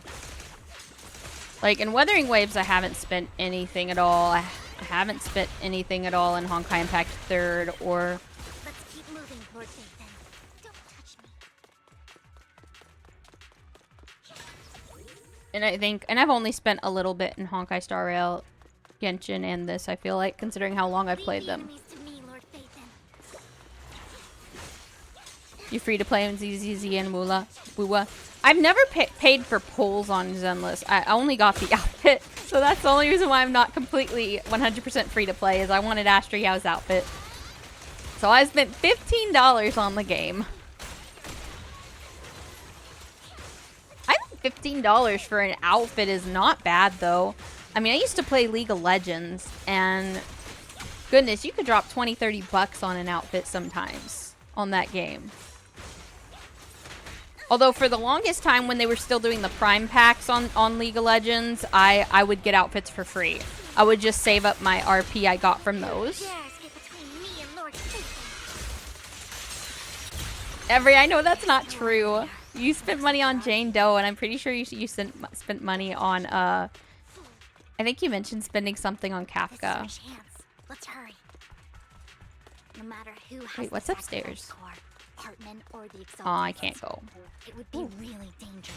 Like in Wuthering Waves, I haven't spent anything at all. I haven't spent anything at all in Honkai Impact 3rd or... Let's keep moving, Lord Phaethon. Don't touch me. And I think... And I've only spent a little bit in Honkai Star Rail, Genshin, and this, I feel like, considering how long I've played them. You free to play in ZZZ and Wua. I've never paid for pulls on Zenless. I only got the outfit, so that's the only reason why I'm not completely 100% free to play, is I wanted Astra Yao's outfit. So I spent $15 on the game. I think $15 for an outfit is not bad, though. I mean, I used to play League of Legends, and goodness, you could drop 20, 30 bucks on an outfit sometimes on that game. Although for the longest time when they were still doing the Prime packs on League of Legends, I would get outfits for free. I would just save up my RP I got from those. Every, I know that's not true. You spent money on Jane Doe, and I'm pretty sure you spent money on, I think you mentioned spending something on Kafka. Let's hurry. No matter who has Wait, what's upstairs? Hartman or the Exalted. Oh, I can't go. It would be really dangerous.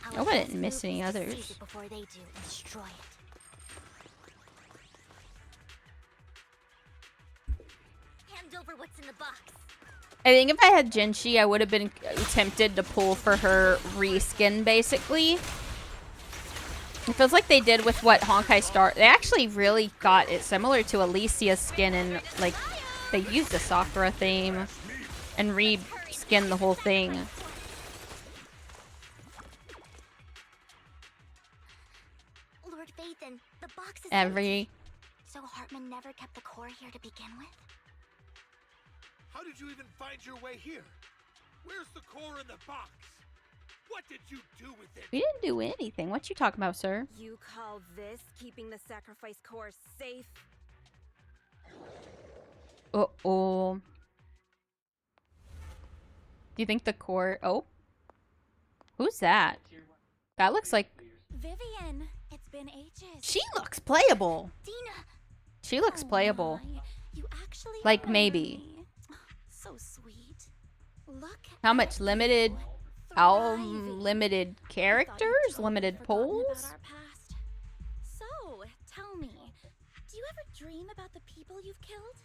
I hope I didn't miss any others. Before they do and destroy it. Hand over what's in the box. I think if I had Jinshi, I would have been tempted to pull for her reskin, basically. It feels like they did with what Honkai Star... They actually really got it similar to Alicia's skin, and, like, they used the Sakura theme and re-skinned the whole thing. Lord Phaethon, the box is Every... So Hartman never kept the core here to begin with? How did you even find your way here? Where's the core in the box? What did you do with it? We didn't do anything. What you talking about, sir? You call this keeping the sacrifice core safe? Uh-oh. Do you think the core... Oh. Who's that? That looks like... Vivian, it's been ages. She looks playable. Dina. She looks playable. My. You actually Like, remember maybe. me. So sweet. Look How at much you, limited... thriving. limited I thought you'd characters? totally Limited forgotten polls? about our past. So, tell me, do you ever dream about the people you've killed?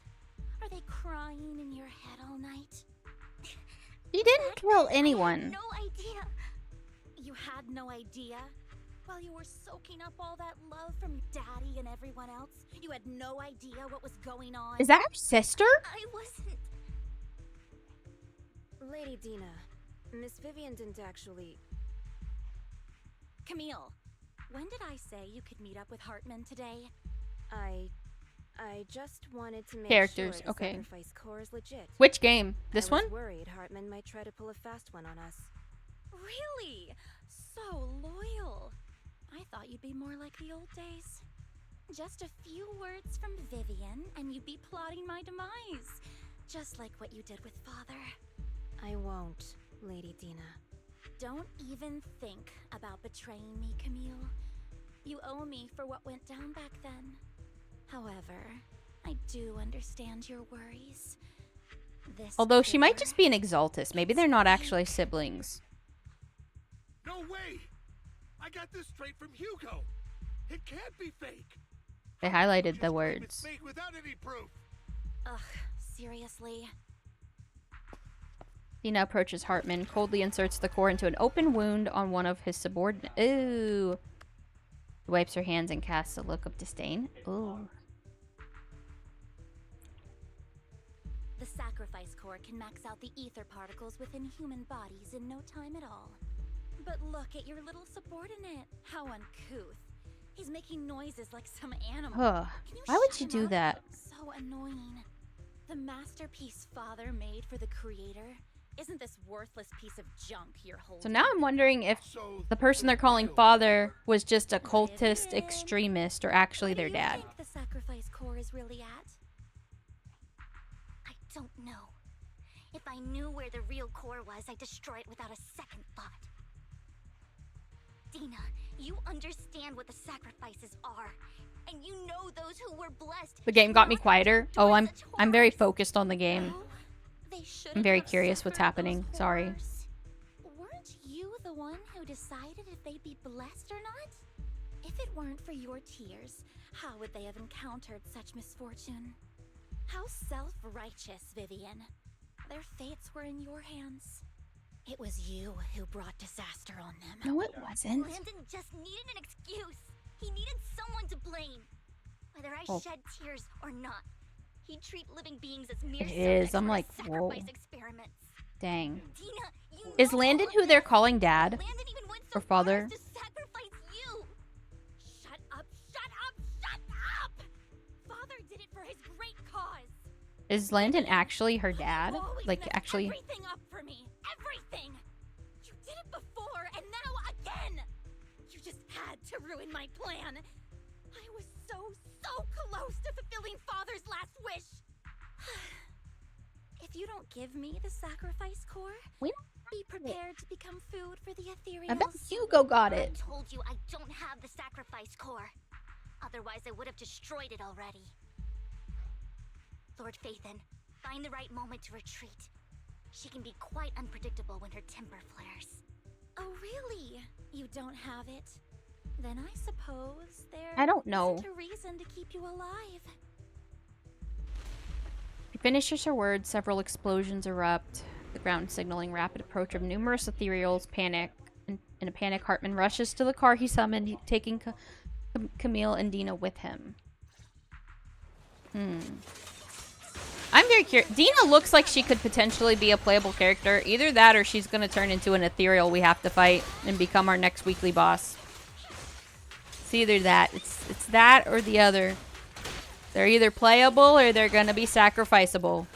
Are they crying in your head all night? She didn't kill anyone. No idea. You had no idea? While you were soaking up all that love from Daddy and everyone else, you had no idea what was going on? Is that her sister? I wasn't. Lady Dina, Miss Vivian didn't actually... Camille, when did I say you could meet up with Hartman today? I just wanted to make Characters, sure the okay. sacrifice core is legit. Which game? This I was one? worried Hartman might try to pull a fast one on us. Really? So loyal. I thought you'd be more like the old days. Just a few words from Vivian, and you'd be plotting my demise. Just like what you did with Father. I won't, Lady Dina. Don't even think about betraying me, Camille. You owe me for what went down back then. However, I do understand your worries. This Although she might core- just be an Exaltus. Maybe they're not actually siblings. No way! I got this straight from Hugo. It can't be fake. They highlighted Just the claim it's words. fake without any proof. Ugh, seriously. Dina approaches Hartman, coldly inserts the core into an open wound on one of his subordinates. Ooh. Wipes her hands and casts a look of disdain. Ooh. The sacrifice core can max out the ether particles within human bodies in no time at all. But look at your little subordinate. How uncouth. He's making noises like some animal. Ugh. Can Why would shut you him do up? that? So annoying. The masterpiece Father made for the Creator. Isn't this worthless piece of junk you're holding? So now I'm wondering if the person they're calling father was just a cultist extremist or actually their dad. What do you think the sacrifice core is really at? I don't know. If I knew where the real core was, I'd destroy it without a second thought. Dina, you understand what the sacrifices are. And you know those who were blessed. The game got me not quieter. to Oh, do I'm such very horrors. focused on the game. No, they shouldn't I'm very have curious what's suffered happening. those Sorry. horrors. Weren't you the one who decided if they'd be blessed or not? If it weren't for your tears, how would they have encountered such misfortune? How self-righteous, Vivian. Their fates were in your hands. It was you who brought disaster on them. No, it wasn't. Landon just needed an excuse. He needed someone to blame. Whether I Oh. shed tears or not, he'd treat living beings as mere It is. subjects I'm for like, his whoa. sacrifice experiments. Dang. Dina, you Is know Landon all who of they're this. calling dad? Landon even went so Or far father? as to sacrifice you. Shut up, shut up, shut up! Father did it for his great cause. Is Landon actually her dad? You always Like, messed actually... everything up for me. Everything. You did it before, and now again. You just had to ruin my plan. I was so close to fulfilling Father's last wish. If you don't give me the sacrifice core, We be prepared to become food for the ethereals. I bet Hugo got I it. told you I don't have the sacrifice core. Otherwise, I would have destroyed it already. Lord Phaethon, find the right moment to retreat. She can be quite unpredictable when her temper flares. Oh, really? You don't have it? Then I suppose there I don't know. isn't a reason to keep you alive. She finishes her words, several explosions erupt, the ground signaling rapid approach of numerous ethereals. Panic. In a panic, Hartman rushes to the car he summoned, taking Camille and Dina with him. I'm very curious. Dina looks like she could potentially be a playable character. Either that or she's going to turn into an ethereal we have to fight and become our next weekly boss. It's either that. It's that or the other. They're either playable or they're going to be sacrificable.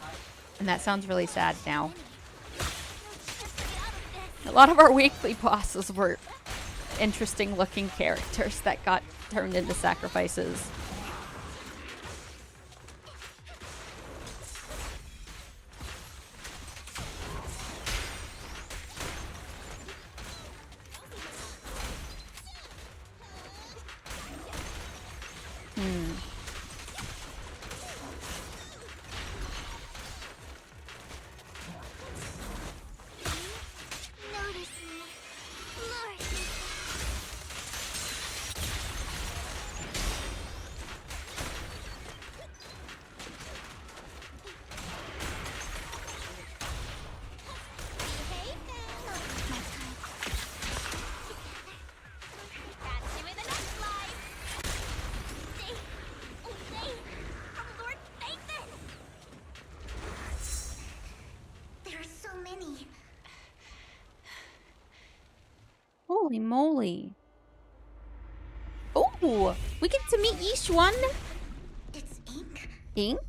And that sounds really sad now. A lot of our weekly bosses were interesting looking characters that got turned into sacrifices. Notice me, Lord. Hey, now it's my time. Catch you in the next life. Stay away from Lord Nathan. There are so many. Holy moly. Oh, we get to meet Yishuan. It's ink. Ink?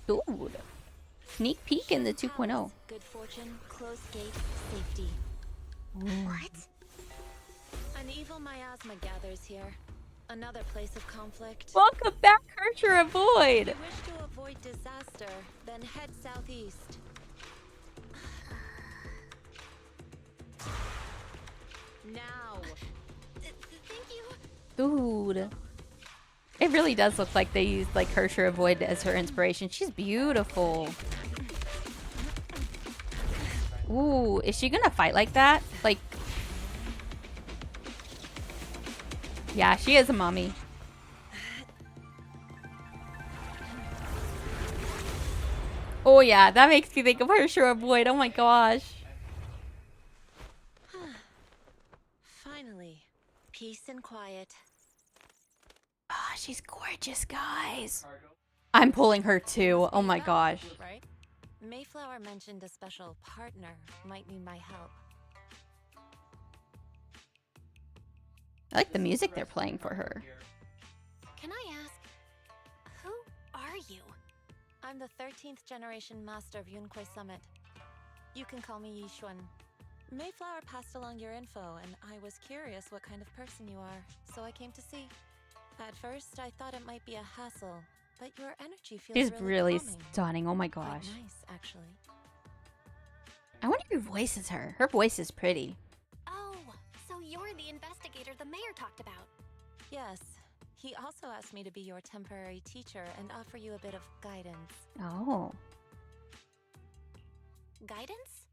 Dude. Sneak peek in the 2.0. Good fortune, close gate, safety. What? An evil miasma gathers here. Another place of conflict. Welcome back, Hercher Avoid. If you wish to avoid disaster, then head southeast. Now. Thank you. Dude. It really does look like they used like Hercher Avoid as her inspiration. She's beautiful. Ooh, is she gonna fight like that? Like, yeah, she is a mommy. Oh yeah, that makes me think of Hercher Avoid. Oh my gosh. Finally, peace and quiet. Ah, she's gorgeous, guys. I'm pulling her too. Oh my gosh. Right? Mayflower mentioned a special partner might need my help. I like the music they're playing for her. Can I ask, who are you? I'm the 13th generation master of Yunquei Summit. You can call me Yishuan. Mayflower passed along your info, and I was curious what kind of person you are, so I came to see. At first, I thought it might be a hassle, but your energy feels She's really calming. stunning. Oh my Quite gosh. nice, actually. I wonder who voices her. Her voice is pretty. Oh, so you're the investigator the mayor talked about. Yes. He also asked me to be your temporary teacher and offer you a bit of guidance. Oh. Guidance?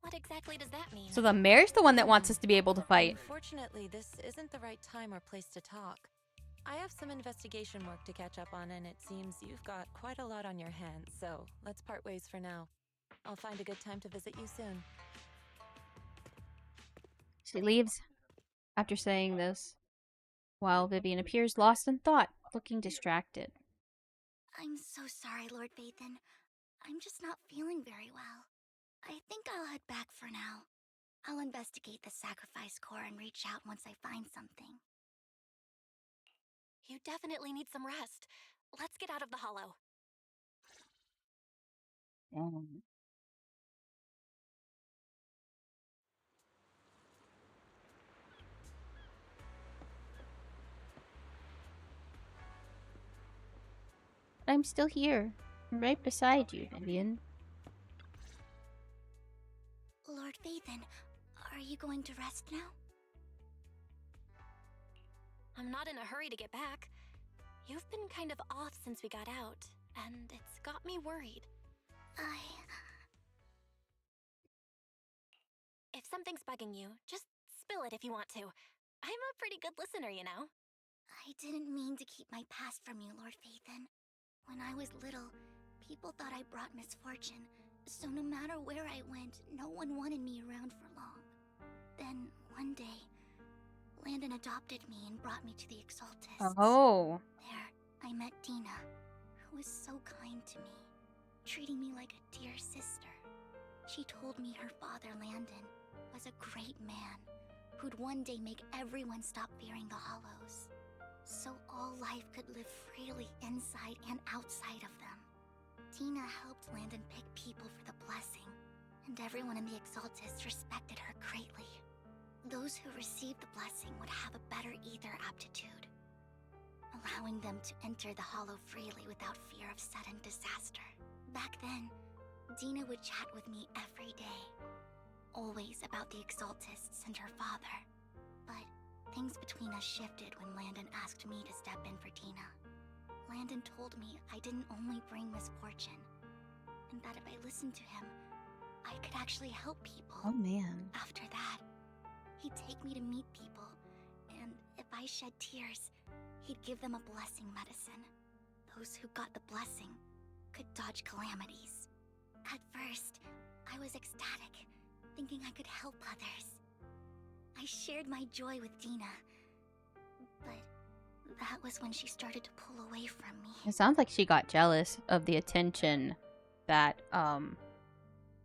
What exactly does that mean? So the mayor's the one that wants us to be able to fight. Unfortunately, this isn't the right time or place to talk. I have some investigation work to catch up on, and it seems you've got quite a lot on your hands, so let's part ways for now. I'll find a good time to visit you soon. She leaves after saying this, while Vivian appears lost in thought, looking distracted. I'm so sorry, Lord Vathan. I'm just not feeling very well. I think I'll head back for now. I'll investigate the sacrifice core and reach out once I find something. You definitely need some rest. Let's get out of the hollow. But I'm still here, right beside you, Vivian. Lord Vathan, are you going to rest now? I'm not in a hurry to get back. You've been kind of off since we got out, and it's got me worried. If something's bugging you, just spill it if you want to. I'm a pretty good listener, you know. I didn't mean to keep my past from you, Lord Vathan. When I was little, people thought I brought misfortune, so no matter where I went, no one wanted me around for long. Then, one day, Landon adopted me and brought me to the Exaltists. Oh. There, I met Dina, who was so kind to me, treating me like a dear sister. She told me her father, Landon, was a great man who'd one day make everyone stop fearing the Hollows, so all life could live freely inside and outside of them. Dina helped Landon pick people for the blessing, and everyone in the Exaltists respected her greatly. Those who received the blessing would have a better ether aptitude, allowing them to enter the hollow freely without fear of sudden disaster. Back then, Dina would chat with me every day, always about the Exaltists and her father. But things between us shifted when Landon asked me to step in for Dina. Landon told me I didn't only bring misfortune, and that if I listened to him, I could actually help people. Oh man. After that, he'd take me to meet people, and if I shed tears, he'd give them a blessing medicine. Those who got the blessing could dodge calamities. At first, I was ecstatic, thinking I could help others. I shared my joy with Dina, but that was when she started to pull away from me. It sounds like she got jealous of the attention that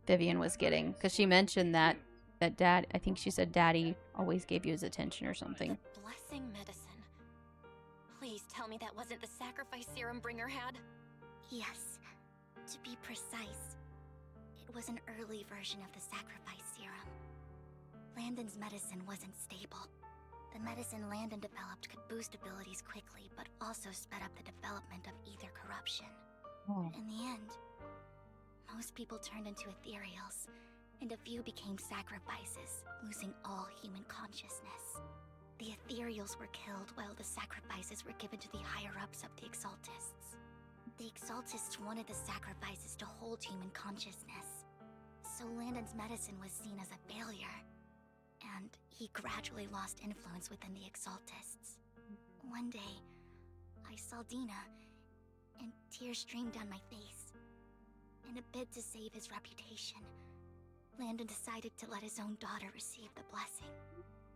Vivian was getting, because she mentioned that dad, I think she said daddy always gave you his attention or something. The blessing medicine. Please tell me that wasn't the sacrifice serum Bringer had? Yes. To be precise, it was an early version of the sacrifice serum. Landon's medicine wasn't stable. The medicine Landon developed could boost abilities quickly, but also sped up the development of ether corruption. Oh. In the end, most people turned into ethereals, and a few became sacrifices, losing all human consciousness. The ethereals were killed while the sacrifices were given to the higher-ups of the Exaltists. The Exaltists wanted the sacrifices to hold human consciousness, so Landon's medicine was seen as a failure, and he gradually lost influence within the Exaltists. One day, I saw Dina, and tears streamed down my face. In a bid to save his reputation, Landon decided to let his own daughter receive the blessing.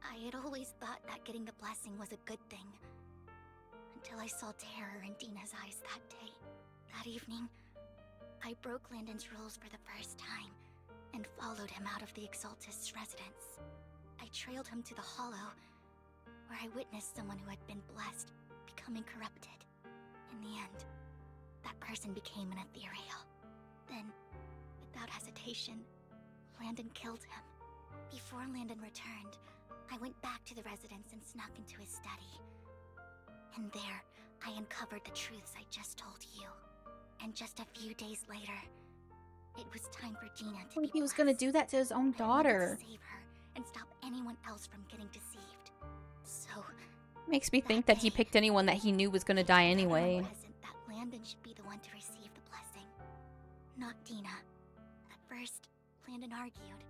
I had always thought that getting the blessing was a good thing, until I saw terror in Dina's eyes that day. That evening, I broke Landon's rules for the first time, and followed him out of the Exaltist's residence. I trailed him to the Hollow, where I witnessed someone who had been blessed becoming corrupted. In the end, that person became an ethereal. Then, without hesitation, Landon killed him. Before Landon returned, I went back to the residence and snuck into his study. And there, I uncovered the truths I just told you. And just a few days later, it was time for Dina to be He was gonna do that to his own daughter. I wanted to save her and stop anyone else from getting deceived. So, Makes me think that he picked anyone that he knew was gonna die anyway. that Landon should be the one to receive the blessing, not Dina. At first, Landon argued,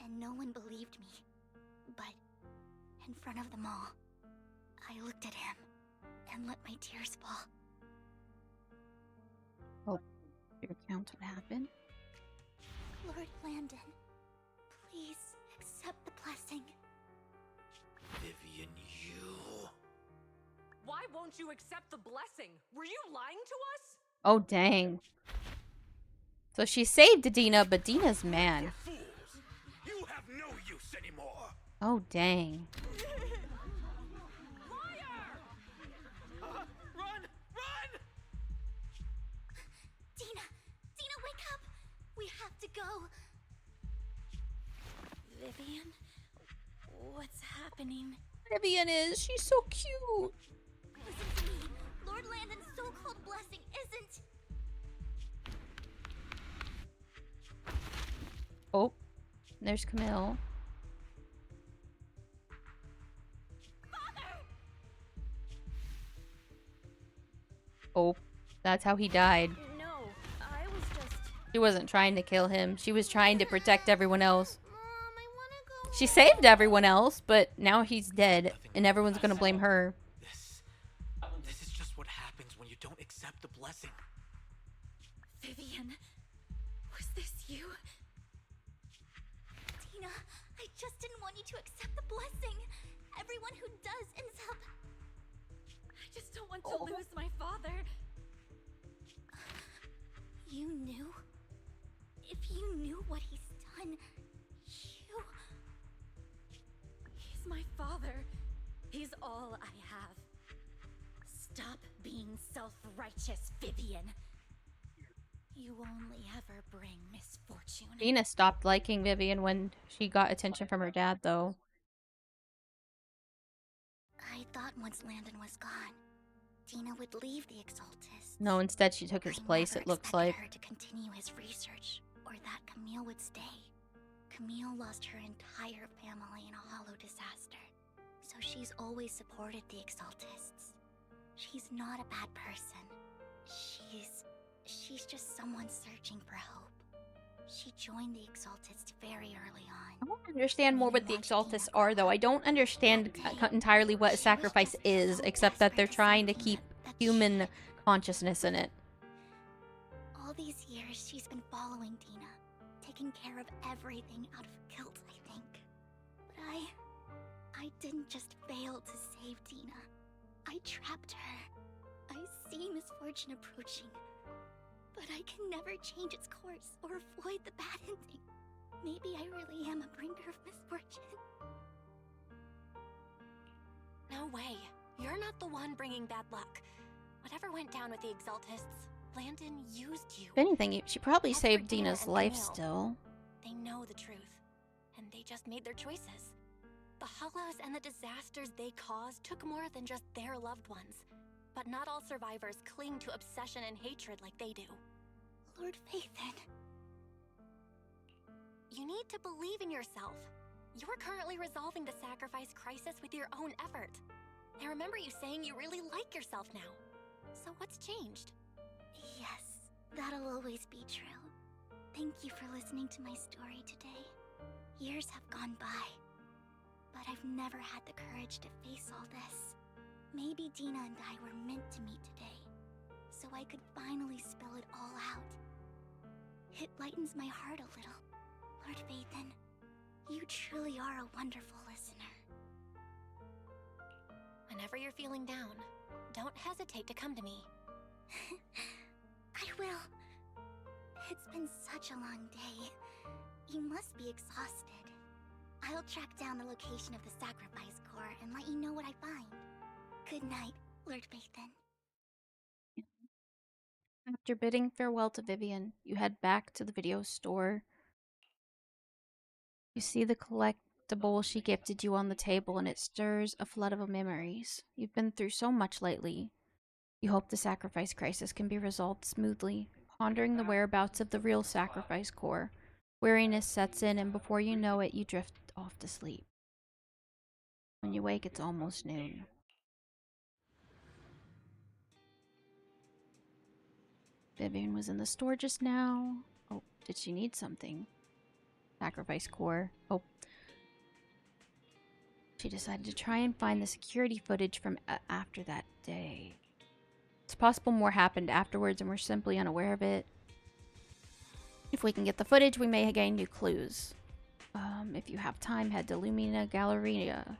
and no one believed me. But in front of them all, I looked at him and let my tears fall. Oh, your account what happened? Lord Landon, please accept the blessing. Vivian, you... Why won't you accept the blessing? Were you lying to us? Oh, dang. So she saved Dina, but Dina's mad. Fools! You have no use anymore! Oh, dang. Run! Run! Dina! Dina, wake up! We have to go! Vivian? What's happening? Vivian is. She's so cute. Listen to me. Lord Landon's so-called blessing isn't... Oh, there's Camille. Oh, that's how he died. No, I was just... She wasn't trying to kill him. She was trying to protect everyone else. She saved everyone else, but now he's dead, and everyone's gonna blame her. This is just what happens when you don't accept the blessing. Vivian, was this you? Dina, I just didn't want you to accept the blessing. Everyone who does ends up... I just don't want to lose my father. You knew? If you knew what he's done, you... He's my father. He's all I have. Stop being self-righteous, Vivian. You only ever bring misfortune. Dina stopped liking Vivian when she got attention from her dad, though. I thought once Landon was gone, Dina would leave the Exaltists. No, instead she took his place, it looks like. her to continue his research, or that Camille would stay. Camille lost her entire family in a hollow disaster, so she's always supported the Exaltists. She's not a bad person. She's just someone searching for hope. She joined the Exaltists very early on. I want to understand more what the Exaltists are, though. I don't understand entirely what a sacrifice is, except that they're trying to keep human consciousness in it. All these years, she's been following Dina, taking care of everything out of guilt, I think. But I didn't just fail to save Dina. I trapped her. I see misfortune approaching, but I can never change its course or avoid the bad ending. Maybe I really am a bringer of misfortune. No way. You're not the one bringing bad luck. Whatever went down with the Exaltists, Landon used you. If anything, she probably saved Dina Dina's and life Camille. still. They know the truth, and they just made their choices. The hollows and the disasters they caused took more than just their loved ones. But not all survivors cling to obsession and hatred like they do. Lord Phaethon. You need to believe in yourself. You're currently resolving the sacrifice crisis with your own effort. I remember you saying you really like yourself now. So what's changed? Yes, that'll always be true. Thank you for listening to my story today. Years have gone by, but I've never had the courage to face all this. Maybe Dina and I were meant to meet today, so I could finally spill it all out. It lightens my heart a little. Lord Phaethon, you truly are a wonderful listener. Whenever you're feeling down, don't hesitate to come to me. I will. It's been such a long day. You must be exhausted. I'll track down the location of the sacrifice core and let you know what I find. Good night, Lord Phaethon. After bidding farewell to Vivian, you head back to the video store. You see the collectible she gifted you on the table, and it stirs a flood of memories. You've been through so much lately. You hope the sacrifice crisis can be resolved smoothly. Pondering the whereabouts of the real sacrifice core, weariness sets in, and before you know it, you drift off to sleep. When you wake, it's almost noon. Vivian was in the store just now. Oh, did she need something? Sacrifice core. Oh. She decided to try and find the security footage from after that day. It's possible more happened afterwards and we're simply unaware of it. If we can get the footage, we may gain new clues. If you have time, head to Lumina Galleria.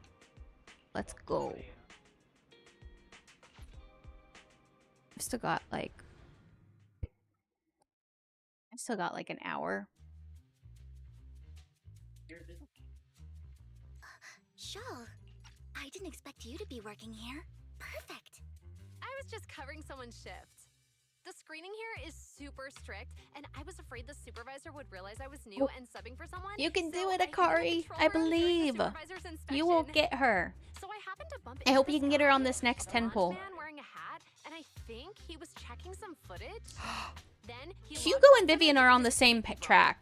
Let's go. I've still got like an hour. Shawl, I didn't expect you to be working here. Perfect. I was just covering someone's shift. The screening here is super strict, and I was afraid the supervisor would realize I was new and subbing for someone. You can do so it, I hid in the Akari. control I room during the believe. supervisor's You will inspection. get her. So I happened to bump I hope into you can this get her guy, on this next a 10 blonde pull. man wearing a hat, and I think he was checking some footage. Then he Hugo and Vivian are on the same track.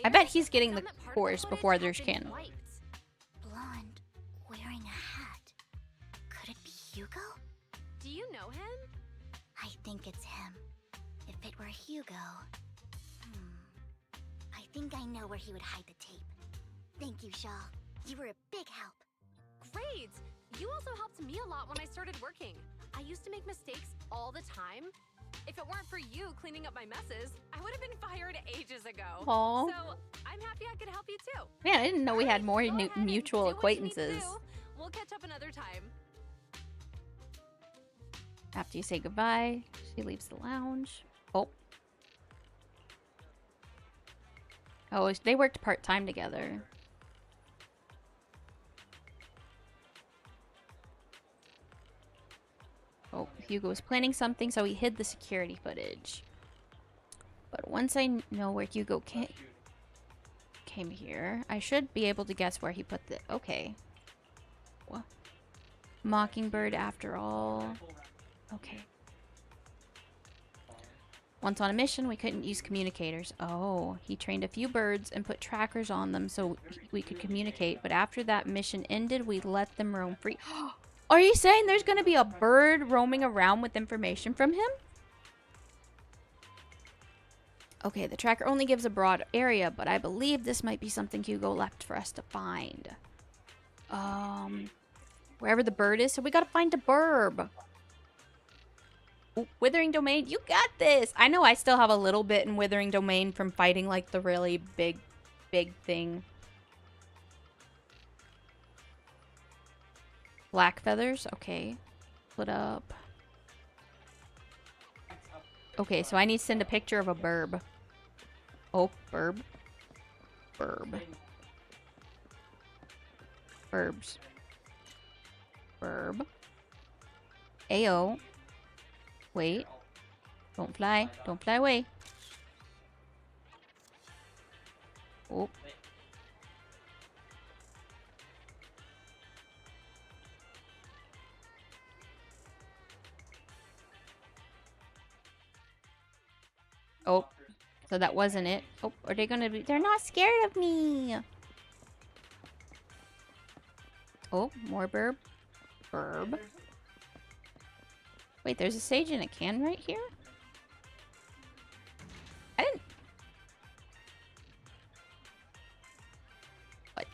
I bet he's getting the course before others can. Blonde, wearing a hat. Could it be Hugo? Do you know him? I think it's him. If it were Hugo... I think I know where he would hide the tape. Thank you, Shaw. You were a big help. Great! You also helped me a lot when I started working. I used to make mistakes all the time. If it weren't for you cleaning up my messes, I would have been fired ages ago. Aw. So I'm happy I could help you too. Man, I didn't know we had more mutual acquaintances. We'll catch up another time. After you say goodbye, she leaves the lounge. Oh. Oh, they worked part-time together. Oh, Hugo was planning something, so he hid the security footage. once I know where Hugo came here, I should be able to guess where he put the... Okay. What? Mockingbird after all. Okay. Once on a mission, we couldn't use communicators. Oh, he trained a few birds and put trackers on them so we could communicate. But after that mission ended, we let them roam free. Are you saying there's going to be a bird roaming around with information from him? Okay, the tracker only gives a broad area, but I believe this might be something Hugo left for us to find. Wherever the bird is, so we gotta find a burb. Ooh, Withering Domain, you got this! I know I still have a little bit in Withering Domain from fighting, like, the really big thing. Black feathers, okay. Put up. Okay, so I need to send a picture of a burb. Oh, burb. Burb. Burbs. Burb. Ayo. Wait. Don't fly. Don't fly away. Oh. Oh. So that wasn't it. Oh, are they gonna be... They're not scared of me. Oh, more burb. Burb. Wait, there's a sage in a can right here? I didn't... What?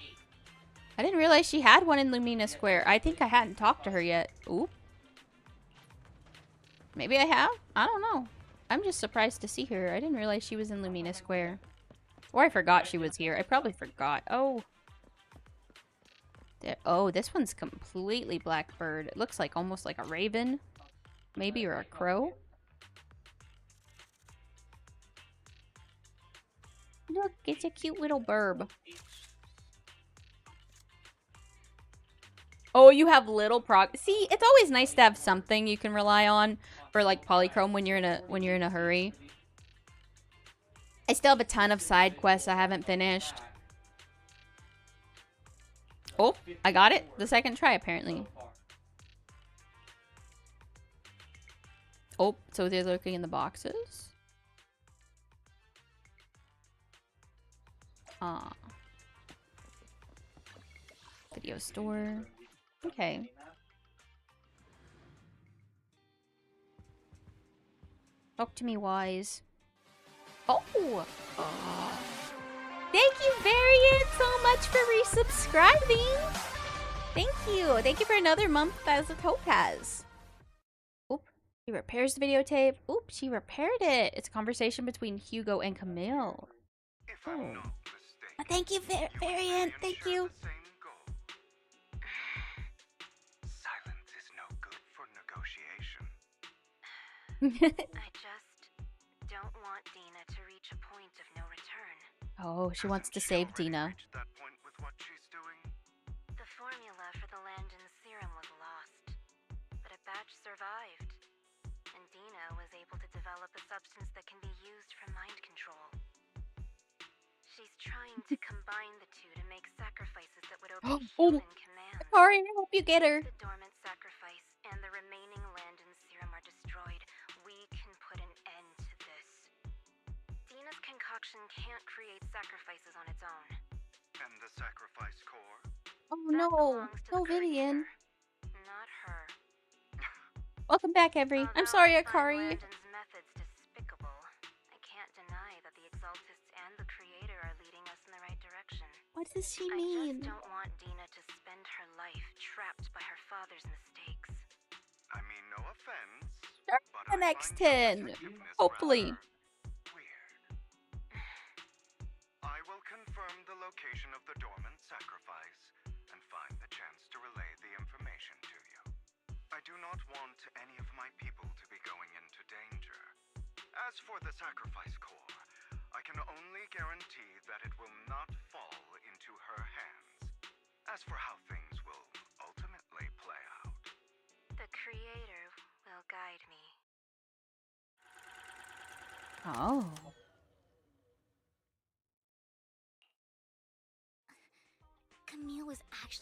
I didn't realize she had one in Lumina Square. I think I hadn't talked to her yet. Ooh. Maybe I have? I don't know. I'm just surprised to see her. I didn't realize she was in Lumina Square. Or I forgot she was here. I probably forgot. Oh. Oh, this one's completely blackbird. It looks like almost like a raven. Maybe, or a crow. Look, it's a cute little burb. Oh, you have little See, it's always nice to have something you can rely on for like polychrome when you're in a hurry. I still have a ton of side quests I haven't finished. Oh, I got it the second try apparently. Oh, so they're looking in the boxes. Video store. Okay. Talk to me, Wise. Oh! Thank you, Variant, so much for resubscribing! Thank you! Thank you for another month as a Topaz. Oop. She repairs the videotape. Oop, she repaired it. It's a conversation between Hugo and Camille. Oh. Thank you, Variant. Thank you. Silence is no good for negotiation. I just don't want Dina to reach a point of no return. Oh, she wants to save Dina. That point with what she's doing? The formula for the Landon serum was lost, but a batch survived, and Dina was able to develop a substance that can be used for mind control. She's trying to combine the two to make sacrifices that would obey human commands. Sorry, I hope you get her. If the dormant sacrifice and the remaining Landon serum are destroyed, we can put an end to this. Dina's concoction can't create sacrifices on its own. And the sacrifice core? Oh no, no Vivian. Not her. Welcome back, Every. I'm sorry, Akari. Landon's methods despicable. I can't deny that the Exaltists and the Creator are leading us in the right direction. What does she I mean? just don't want Dina to spend her life trapped by her father's mistakes. I mean, no offense. The next 10. Hopefully. I will confirm the location of the dormant sacrifice and find the chance to relay the information to you. I do not want any of my people to be going into danger. As for the sacrifice core, I can only guarantee that it will not fall into her hands. As for how things will ultimately play out, The Creator will guide me. Oh.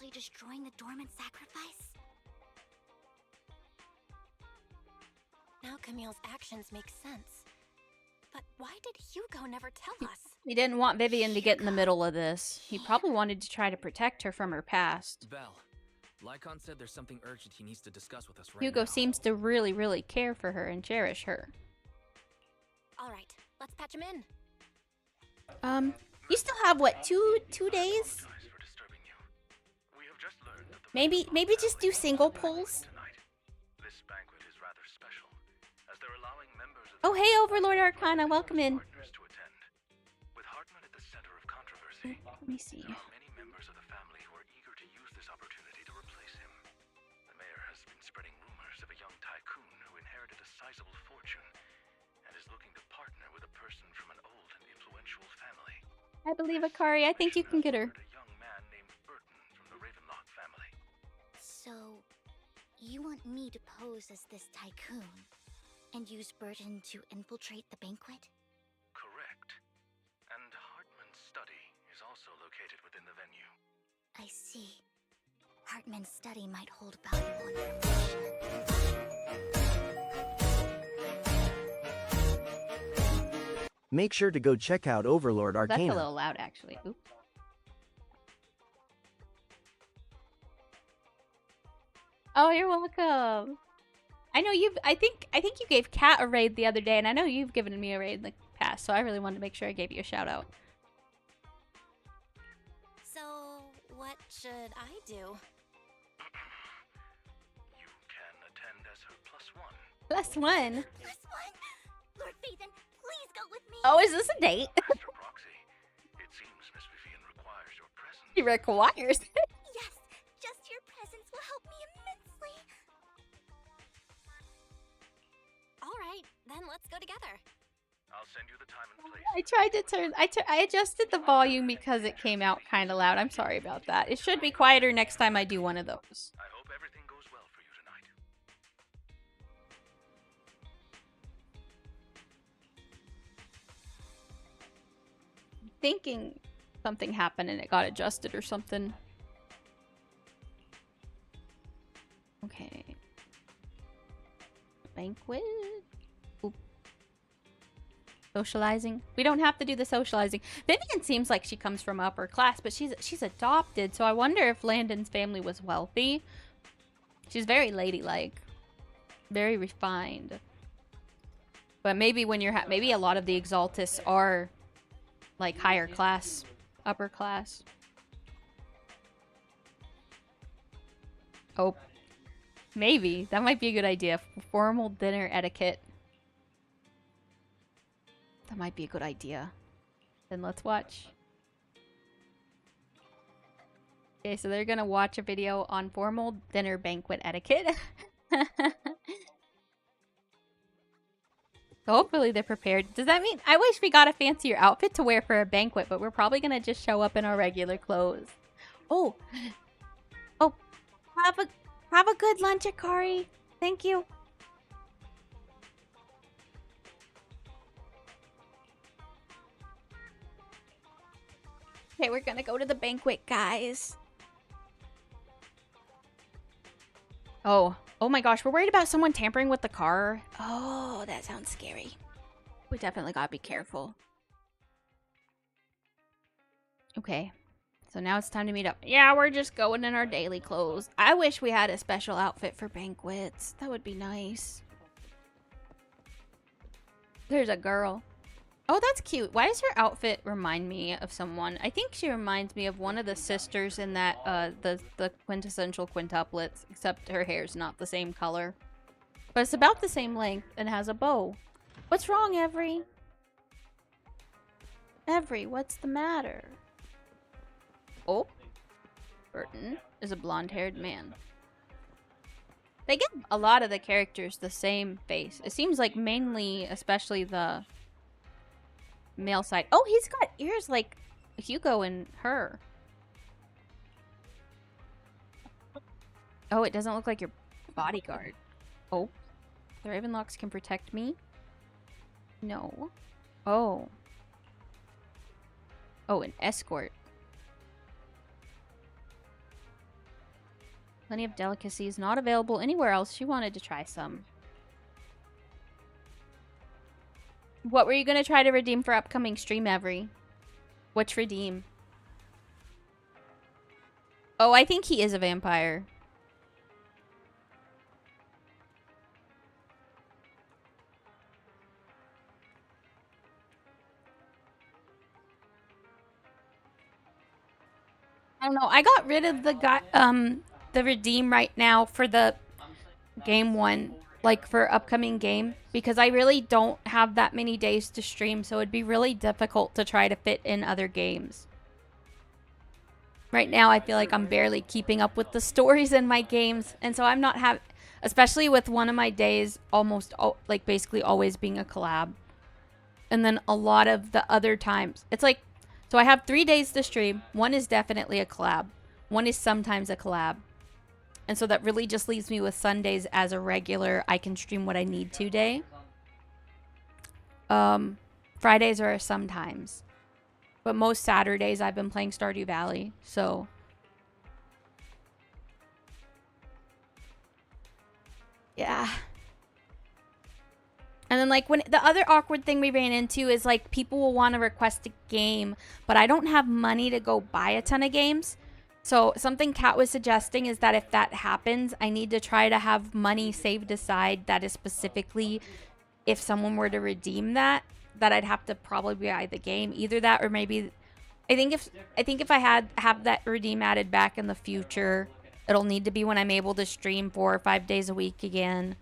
actually destroying the dormant sacrifice? Now Camille's actions make sense. But why did Hugo never tell us? He didn't want Vivian to get in the middle of this. He probably wanted to try to protect her from her past. Val, Lycon said there's something urgent he needs to discuss with us right Hugo now. seems to really, really care for her and cherish her. All right, let's patch him in. You still have what, two days? Maybe just do single pulls. This banquet is rather special, as they're allowing members of Oh, hey, Overlord Arcana, welcome in. partners to attend. With Hartman at the center of controversy, Let me see. there are many members of the family who are eager to use this opportunity to replace him. The mayor has been spreading rumors of a young tycoon who inherited a sizable fortune and is looking to partner with a person from an old and influential family. I believe Akari. I think you can get her. A young man named Burton from the Ravenlock family. So, you want me to pose as this tycoon and use Burton to infiltrate the banquet? Correct. And Hartman's study is also located within the venue. I see. Hartman's study might hold valuable information. Make sure to go check out Overlord That's a Arcana. little loud, actually. Oops. Oh, you're welcome. I know I think you gave Kat a raid the other day, and I know you've given me a raid in the past, so I really wanted to make sure I gave you a shout out. So, what should I do? You can attend as her +1. +1? +1? Lord Phaethon, please go with me. Oh, is this a date? Master Proxy, it seems Miss Vivian requires your presence. He requires. Yes, just your presence will help me immensely. All right, then let's go together. I'll send you the time and place. I tried to turn... I adjusted the volume because it came out kind of loud. I'm sorry about that. It should be quieter next time I do one of those. I hope everything goes well for you tonight. Thinking something happened and it got adjusted or something. Okay. Banquet. Oop. Socializing. We don't have to do the socializing. Vivian seems like she comes from upper class, but she's adopted, so I wonder if Landon's family was wealthy. She's very ladylike. Very refined. But maybe when you're maybe a lot of the Exaltists are like higher class, upper class. Oh, maybe that might be a good idea. Formal dinner etiquette. That might be a good idea. Then let's watch. Okay, so they're gonna watch a video on formal dinner banquet etiquette. Hopefully they're prepared. Does that mean I wish we got a fancier outfit to wear for a banquet, but we're probably gonna just show up in our regular clothes. Oh, oh, have a good lunch, Akari. Thank you. Okay, we're gonna go to the banquet, guys. Oh my gosh, we're worried about someone tampering with the car. Oh, that sounds scary. We definitely gotta be careful. Okay, so now it's time to meet up. Yeah, we're just going in our daily clothes. I wish we had a special outfit for banquets. That would be nice. There's a girl. Oh, that's cute. Why does her outfit remind me of someone? I think she reminds me of one of the sisters in that, the quintessential quintuplets, except her hair's not the same color. But it's about the same length and has a bow. What's wrong, Every? Every, what's the matter? Oh, Burton is a blonde-haired man. They give a lot of the characters the same face. It seems like mainly, especially the male side. Oh, he's got ears like Hugo and her. Oh, it doesn't look like your bodyguard. Oh, the Ravenlocks can protect me? No. Oh. Oh, an escort. Plenty of delicacies not available anywhere else. She wanted to try some. What were you going to try to redeem for upcoming stream, Every? Which redeem? Oh, I think he is a vampire. I don't know. I got rid of the redeem right now for the game one, like for upcoming game, because I really don't have that many days to stream, so it'd be really difficult to try to fit in other games. Right now, I feel like I'm barely keeping up with the stories in my games, and so I'm not especially with one of my days like basically always being a collab, and then a lot of the other times it's like. So I have 3 days to stream. One is definitely a collab. One is sometimes a collab. And so that really just leaves me with Sundays as a regular I can stream what I need to day. Fridays are sometimes. But most Saturdays I've been playing Stardew Valley. So yeah. And then, like, when the other awkward thing we ran into is, like, people will want to request a game, but I don't have money to go buy a ton of games. So something Kat was suggesting is that if that happens, I need to try to have money saved aside that is specifically if someone were to redeem that I'd have to probably buy the game. Either that or maybe I think if I have that redeem added back in the future, it'll need to be when I'm able to stream 4 or 5 days a week again.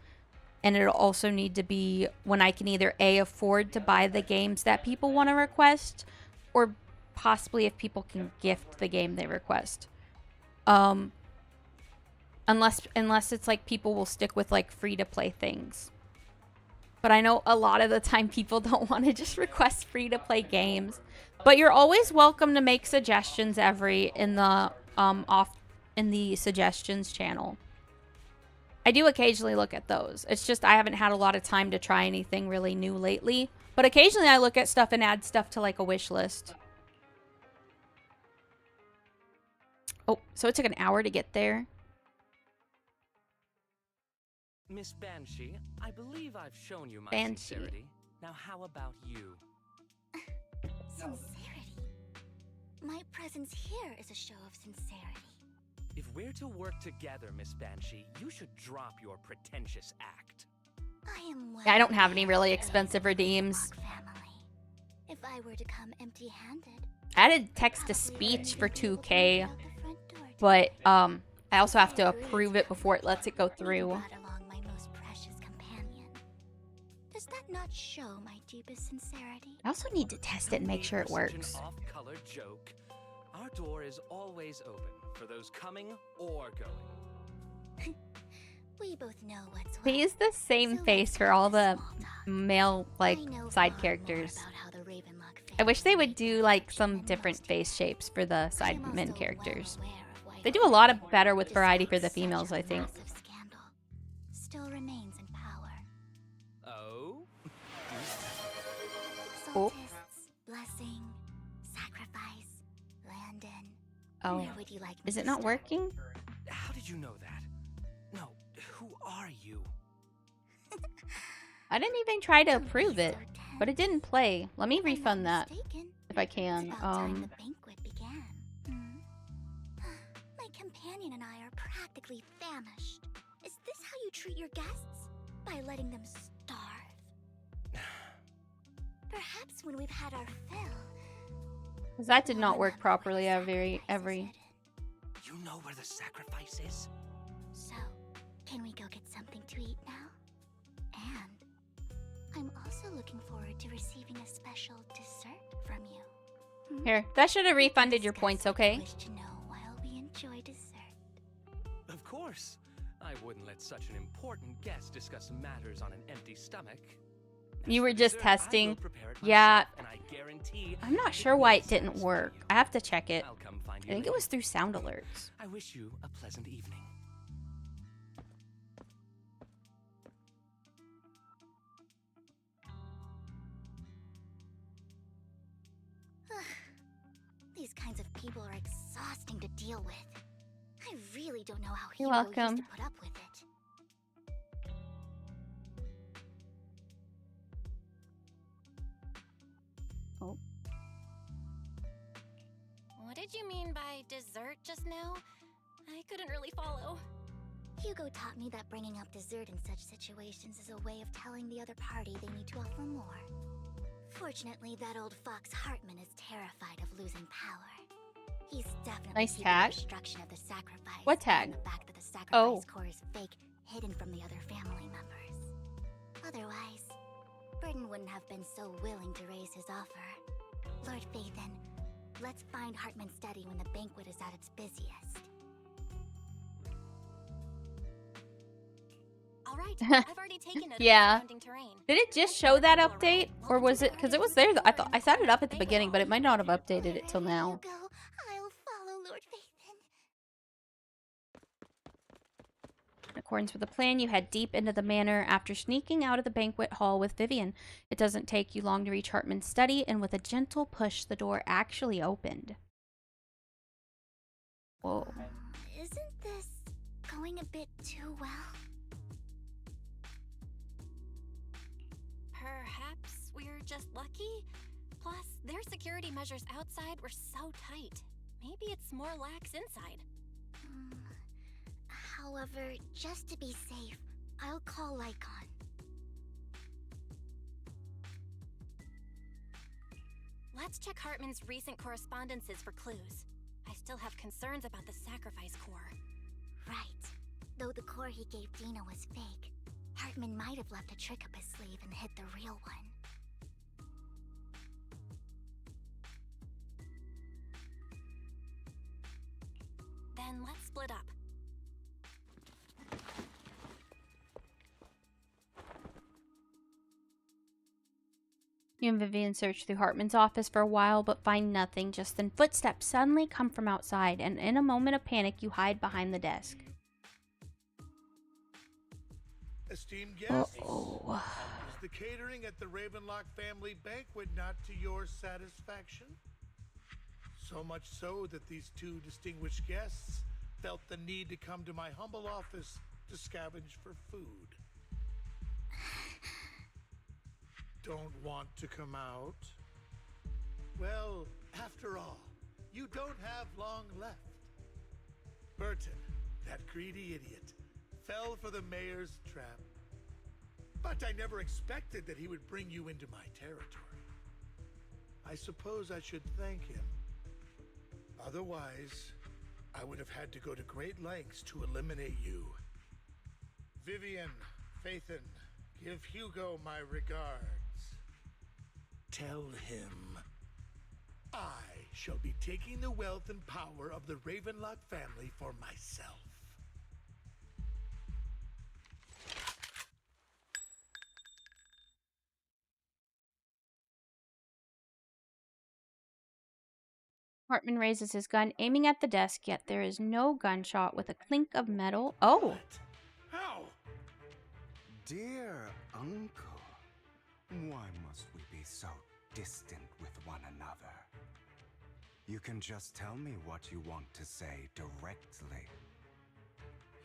And it'll also need to be when I can either A, afford to buy the games that people want to request, or possibly if people can gift the game they request. Unless it's like people will stick with like free-to-play things. But I know a lot of the time people don't want to just request free-to-play games. But you're always welcome to make suggestions in the suggestions channel. I do occasionally look at those. It's just I haven't had a lot of time to try anything really new lately. But occasionally I look at stuff and add stuff to like a wish list. Oh, so it took an hour to get there. Miss Banshee, I believe I've shown you my Banshee. sincerity. Now how about you? Sincerity? My presence here is a show of sincerity. If we're to work together, Miss Banshee, you should drop your pretentious act. I don't have any really expensive redeems. If I were to come empty-handed, I added text-to-speech for 2K, but I also have to approve it before it lets it go through. along my most precious companion. Does that not show my deepest sincerity? I also need to test it and make sure it works. Such an off-color joke. Our door is always open for those coming or going. We both know what's what. They use the same face for all the male, like, side characters. I wish they would do, like, some different face shapes for the side men characters. They do a lot of better with variety for the females, I think. Still remains in power. Oh? Exaltists, blessing, sacrifice, Landon. Oh, Where would you like me is it to not start? working? How did you know that? No, who are you? I didn't even try to approve it, but it didn't play. Let me refund that if I can. It's about time the banquet began. My companion and I are practically famished. Is this how you treat your guests? By letting them starve? Perhaps when we've had our fill. 'Cause that did not work properly every. You know where the sacrifice is? So, can we go get something to eat now? And I'm also looking forward to receiving a special dessert from you. Here, that should have refunded your points, okay? Wish to know while we enjoy dessert. Of course. I wouldn't let such an important guest discuss matters on an empty stomach. You were just Dessert, I will testing. prepare it Yeah. myself, and I guarantee I'm not it sure will why be it didn't work. satisfying. I have to check it. I'll come find I you think it later. was through sound alerts. I wish you a pleasant evening. These kinds of people are exhausting to deal with. I really really don't know how You're Hugo used welcome. to put up with it. Oh. What did you mean by dessert just now? I couldn't really follow. Hugo taught me that bringing up dessert in such situations is a way of telling the other party they need to offer more. Fortunately, that old fox Hartman is terrified of losing power. He's definitely Nice keeping tag. the destruction of the sacrifice. What tag? And the fact that the sacrifice Oh. core is fake, hidden from the other family members. Otherwise, Burden wouldn't have been so willing to raise his offer. Lord Phaethon, let's find Hartman's study when the banquet is at its busiest. All right, I've already taken note of the Yeah. surrounding terrain. Did it just show that update, or was it because it was there? I thought I set it up at the beginning, but it might not have updated it till now. I'll follow Lord Phaethon. In accordance with the plan, you head deep into the manor after sneaking out of the banquet hall with Vivian. It doesn't take you long to reach Hartman's study, and with a gentle push, the door actually opened. Whoa. Isn't this going a bit too well? Perhaps we're just lucky? Plus, their security measures outside were so tight. Maybe it's more lax inside. However, just to be safe, I'll call Lycon. Let's check Hartman's recent correspondences for clues. I still have concerns about the sacrifice core. Right. Though the core he gave Dina was fake, Hartman might have left a trick up his sleeve and hid the real one. Then let's split up. You and Vivian search through Hartman's office for a while, but find nothing. Just then footsteps suddenly come from outside, and in a moment of panic, you hide behind the desk. Esteemed guests, Uh-oh. is the catering at the Ravenlock family banquet not to your satisfaction? So much so that these two distinguished guests felt the need to come to my humble office to scavenge for food. Don't want to come out? Well, after all, you don't have long left. Burton, that greedy idiot, fell for the mayor's trap. But I never expected that he would bring you into my territory. I suppose I should thank him. Otherwise, I would have had to go to great lengths to eliminate you. Vivian, Phaethon, give Hugo my regards. Tell him I shall be taking the wealth and power of the Ravenlock family for myself. Hartman raises his gun, aiming at the desk, yet there is no gunshot. With a clink of metal. Oh! How? Dear uncle, why must we be so distant with one another? You can just tell me what you want to say directly.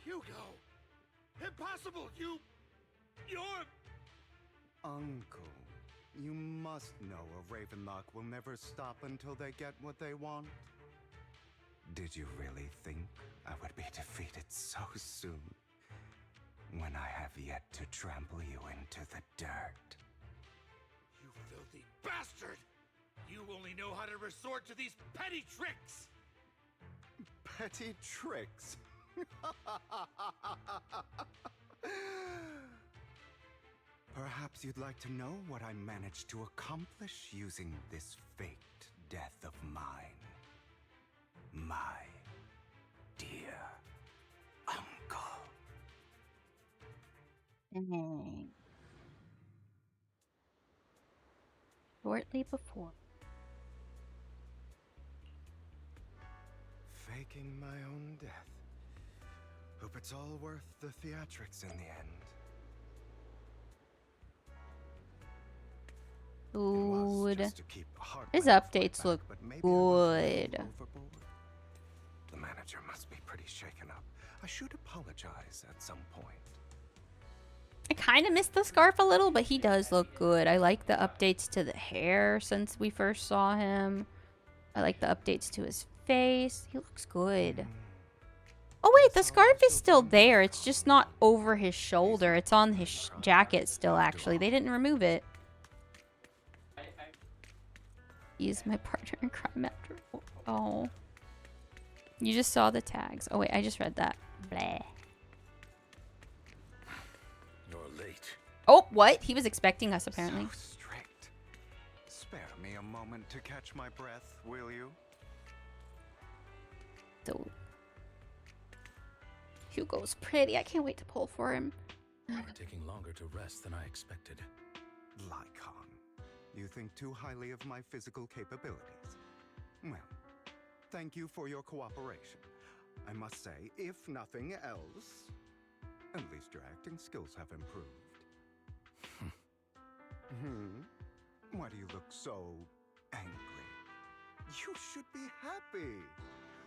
Hugo! Impossible! You're... Uncle, you must know a Ravenlock will never stop until they get what they want. Did you really think I would be defeated so soon? When I have yet to trample you into the dirt. You filthy bastard! You only know how to resort to these petty tricks! Petty tricks? Perhaps you'd like to know what I managed to accomplish using this faked death of mine. My dear uncle. Dang. Shortly before. Faking my own death. Hope it's all worth the theatrics in the end. Good. His His updates look good. The manager must be pretty shaken up. I should apologize at some point. I kind of missed the scarf a little, but he does look good. I like the updates to the hair since we first saw him. I like the updates to his face. He looks good. Oh wait, the scarf is still there. It's just not over his shoulder. It's on his jacket still, actually. They didn't remove it. He's my partner in crime after. Oh. You just saw the tags. Oh wait, I just read that. Bleh. You're late. Oh, what? He was expecting us, apparently. So strict. Spare me a moment to catch my breath, will you? So, Hugo's pretty. I can't wait to pull for him. You're taking longer to rest than I expected. Lycon, you think too highly of my physical capabilities. Well, thank you for your cooperation. I must say, if nothing else, at least your acting skills have improved. Why do you look so angry? You should be happy.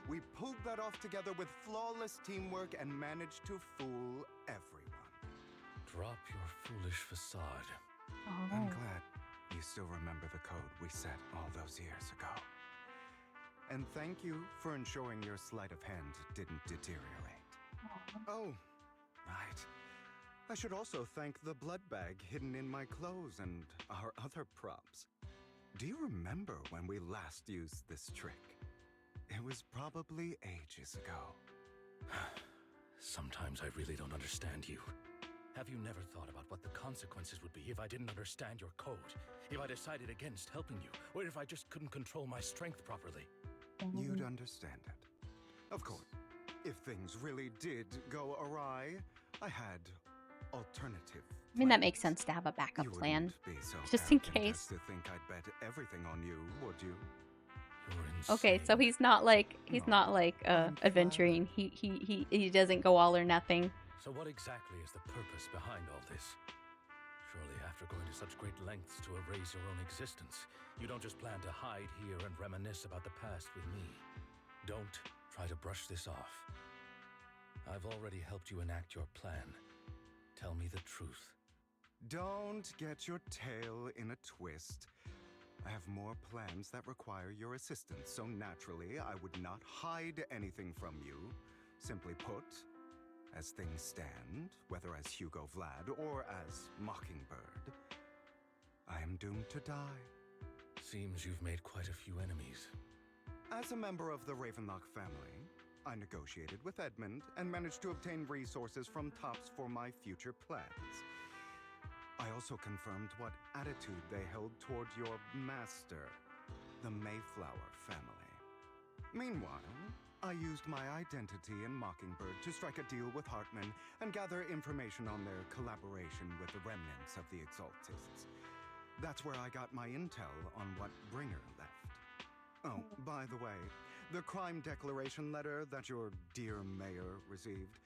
We pulled that off together with flawless teamwork and managed to fool everyone. Drop your foolish facade. Oh. I'm glad you still remember the code we set all those years ago. And thank you for ensuring your sleight of hand didn't deteriorate. Oh, right. I should also thank the blood bag hidden in my clothes and our other props. Do you remember when we last used this trick? It was probably ages ago. Sometimes I really don't understand you. Have you never thought about what the consequences would be if I didn't understand your code? If I decided against helping you? Or if I just couldn't control my strength properly? You'd understand it. Of course, if things really did go awry, I had alternative. I mean, that makes sense to have a backup You plan. wouldn't be so Just in arrogant case. as to think I'd bet everything on you, would you? Okay, so he's not like adventuring. He doesn't go all or nothing. So what exactly is the purpose behind all this? Surely after going to such great lengths to erase your own existence, you don't just plan to hide here and reminisce about the past with me. Don't try to brush this off. I've already helped you enact your plan. Tell me the truth. Don't get your tail in a twist. I have more plans that require your assistance, so naturally I would not hide anything from you. Simply put, as things stand, whether as Hugo Vlad or as Mockingbird, I am doomed to die. Seems you've made quite a few enemies. As a member of the Ravenlock family, I negotiated with Edmund and managed to obtain resources from Tops for my future plans. I also confirmed what attitude they held toward your master, the Mayflower family. Meanwhile, I used my identity in Mockingbird to strike a deal with Hartman and gather information on their collaboration with the remnants of the Exaltists. That's where I got my intel on what Bringer left. Oh, by the way, the crime declaration letter that your dear mayor received,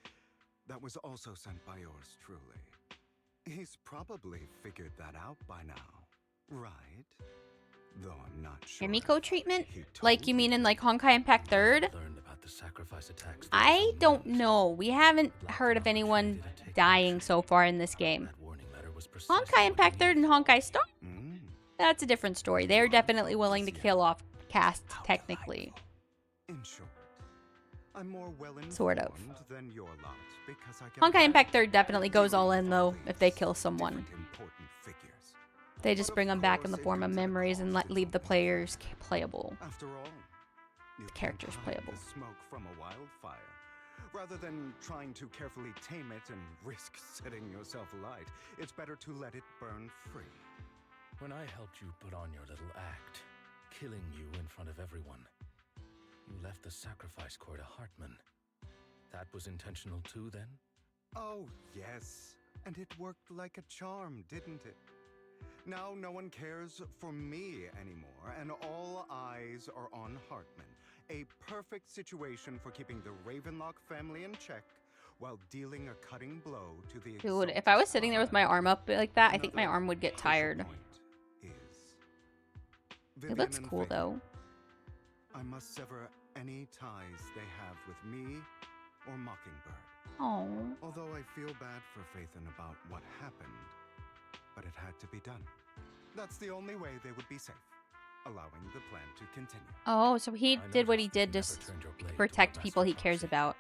that was also sent by yours truly. He's probably figured that out by now, right? Though I'm not sure. Himiko treatment? Like, you mean in like Honkai Impact 3rd? I don't know. We haven't heard of anyone dying so far in this game. Honkai Impact 3rd and Honkai Star? That's a different story. They're definitely willing to kill off cast, technically. In short, I'm more well-informed Sort of. than your lot because I get Honkai Impact 3rd definitely goes all in, though, if they kill someone. important figures. They just bring them back in the form of memories and leave the players playable. After all, you The characters can't hide playable. the smoke from a wildfire. Rather than trying to carefully tame it and risk setting yourself alight, it's better to let it burn free. When I helped you put on your little act, killing you in front of everyone, you left the sacrifice core to Hartman. That was intentional too, then? Oh, yes. And it worked like a charm, didn't it? Now no one cares for me anymore, and all eyes are on Hartman. A perfect situation for keeping the Ravenlock family in check while dealing a cutting blow to the Dude, if I was sitting there with my arm up like that, I think my arm would get tired. It looks Vivian and cool, Faith. though. I must sever any ties they have with me or Mockingbird. Oh. Although I feel bad for Phaethon about what happened, but it had to be done. That's the only way they would be safe, allowing the plan to continue. Oh, so he did what he did to protect people he cares about.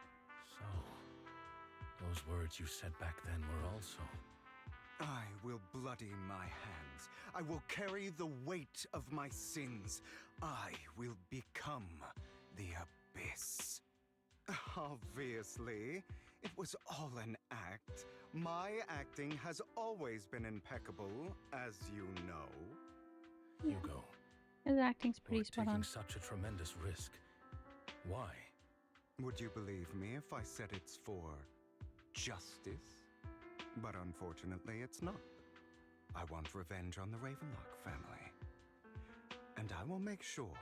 So, those words you said back then were also... I will bloody my hands. I will carry the weight of my sins. I will become the Abyss. Obviously, it was all an act. My acting has always been impeccable, as you know. Hugo, His acting's pretty you're spot taking on. such a tremendous risk. Why? Would you believe me if I said it's for justice? But unfortunately, it's not. I want revenge on the Ravenlock family. And I will make sure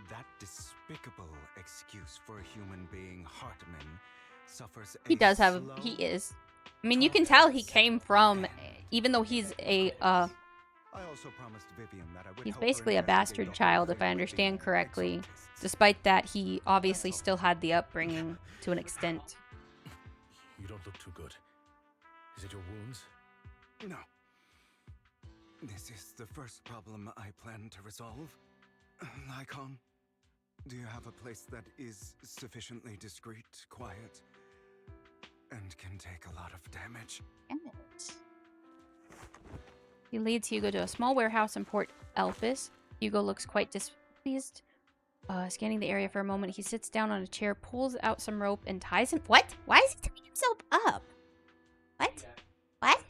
that despicable excuse for a human being, Hartman, suffers a He does have, slow... he is. I mean, you can tell he came from, even though he's a, I also promised Vivian that I would he's help her basically a investigate bastard the whole child, thing if I with understand the correctly. exaltists. Despite that, he obviously still had the upbringing to an extent. You don't look too good. Is it your wounds? No. This is the first problem I plan to resolve. Lycon, do you have a place that is sufficiently discreet, quiet, and can take a lot of damage? Damn it. He leads Hugo to a small warehouse in Port Elpis. Hugo looks quite displeased. Scanning the area for a moment, he sits down on a chair, pulls out some rope, and ties him. What? Why is he tying himself up? What? What?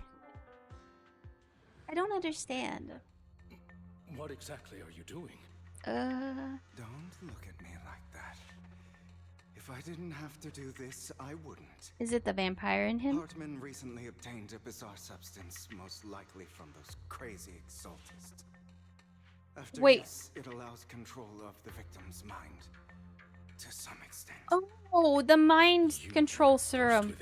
I don't understand. What exactly are you doing? Don't look at me like that. If I didn't have to do this, I wouldn't. Is it the vampire in him? Hartman recently obtained a bizarre substance, most likely from those crazy exaltists. After Wait. use, it allows control of the victim's mind. To some extent. Oh, the mind control serum.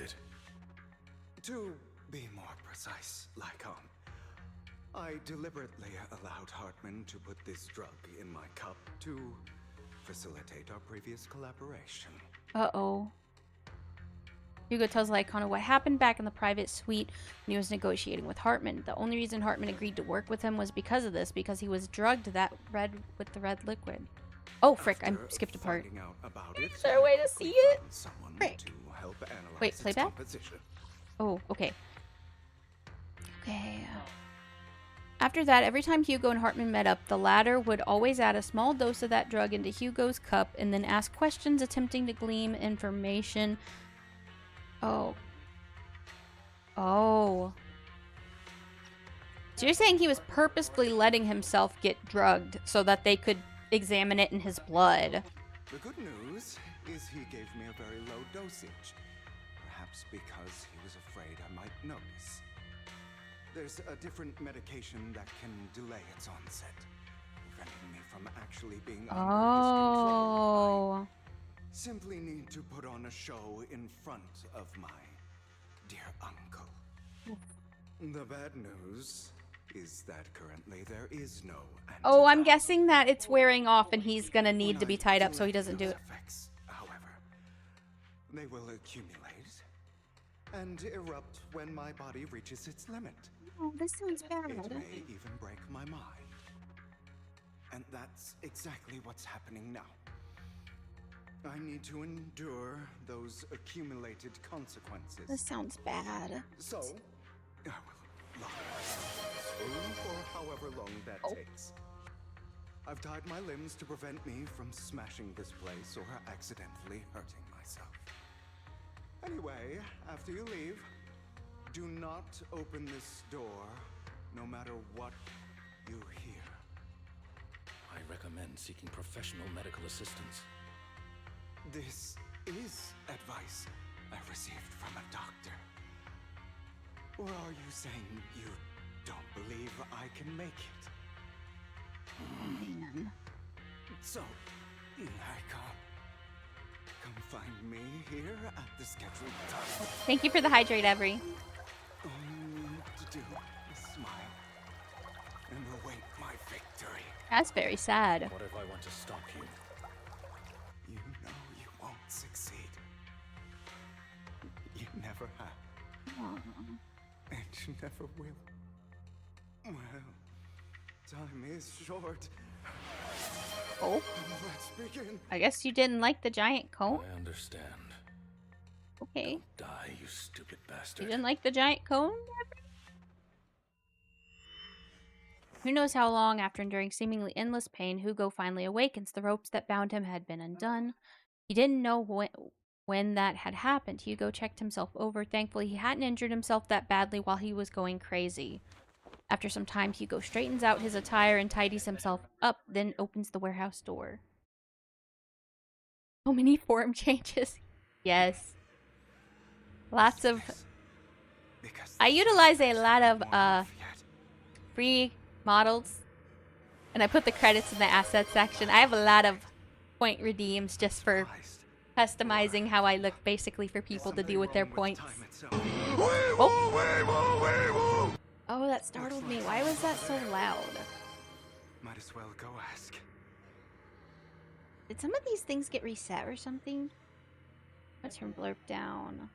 To be more precise, Lycon, I deliberately allowed Hartman to put this drug in my cup to facilitate our previous collaboration. Uh-oh. Hugo tells Lycon what happened back in the private suite when he was negotiating with Hartman. The only reason Hartman agreed to work with him was because of this, because he was drugged with the red liquid. Oh, frick, I skipped a part. Is there a way to see it? Frick. Wait, playback? Oh, okay. Okay. After that, every time Hugo and Hartman met up, the latter would always add a small dose of that drug into Hugo's cup and then ask questions attempting to glean information. Oh. Oh. So you're saying he was purposefully letting himself get drugged so that they could examine it in his blood. The good news is he gave me a very low dosage. Perhaps because he was afraid I might notice. There's a different medication that can delay its onset, preventing me from actually being under his control. I simply need to put on a show in front of my dear uncle. The bad news is that currently there is no antidote. Oh, I'm guessing that it's wearing off and he's gonna need to be tied up so he doesn't do it. Effects, however, they will accumulate and erupt when my body reaches its limit. Oh, this sounds bad. It may even break my mind. And that's exactly what's happening now. I need to endure those accumulated consequences. This sounds bad. So, I will lock myself in this room for however long that takes. I've tied my limbs to prevent me from smashing this place or accidentally hurting myself. Anyway, after you leave, do not open this door, no matter what you hear. I recommend seeking professional medical assistance. This is advice I received from a doctor. Or are you saying you don't believe I can make it? Man. So, Lycon, come find me here at the scheduled time. Thank you for the hydrate, Every. All you need to do is smile and await my victory. That's very sad. What if I want to stop you? You know you won't succeed. It never will. Well, time is short. Oh. Let's begin. I guess you didn't like the giant cone? I understand. Okay. Don't die, you stupid bastard. You didn't like the giant cone? Who knows how long after enduring seemingly endless pain, Hugo finally awakens. The ropes that bound him had been undone. He didn't know when that had happened. Hugo checked himself over. Thankfully, he hadn't injured himself that badly while he was going crazy. After some time, Hugo straightens out his attire and tidies himself up, then opens the warehouse door. So many form changes. Yes. Lots of... I utilize a lot of free models, and I put the credits in the assets section. I have a lot of point redeems just for customizing how I look, basically for people to do with their points. Oh, oh, that startled me. Why was that so loud? Might as well go ask. Did some of these things get reset or something? Let's turn blurb down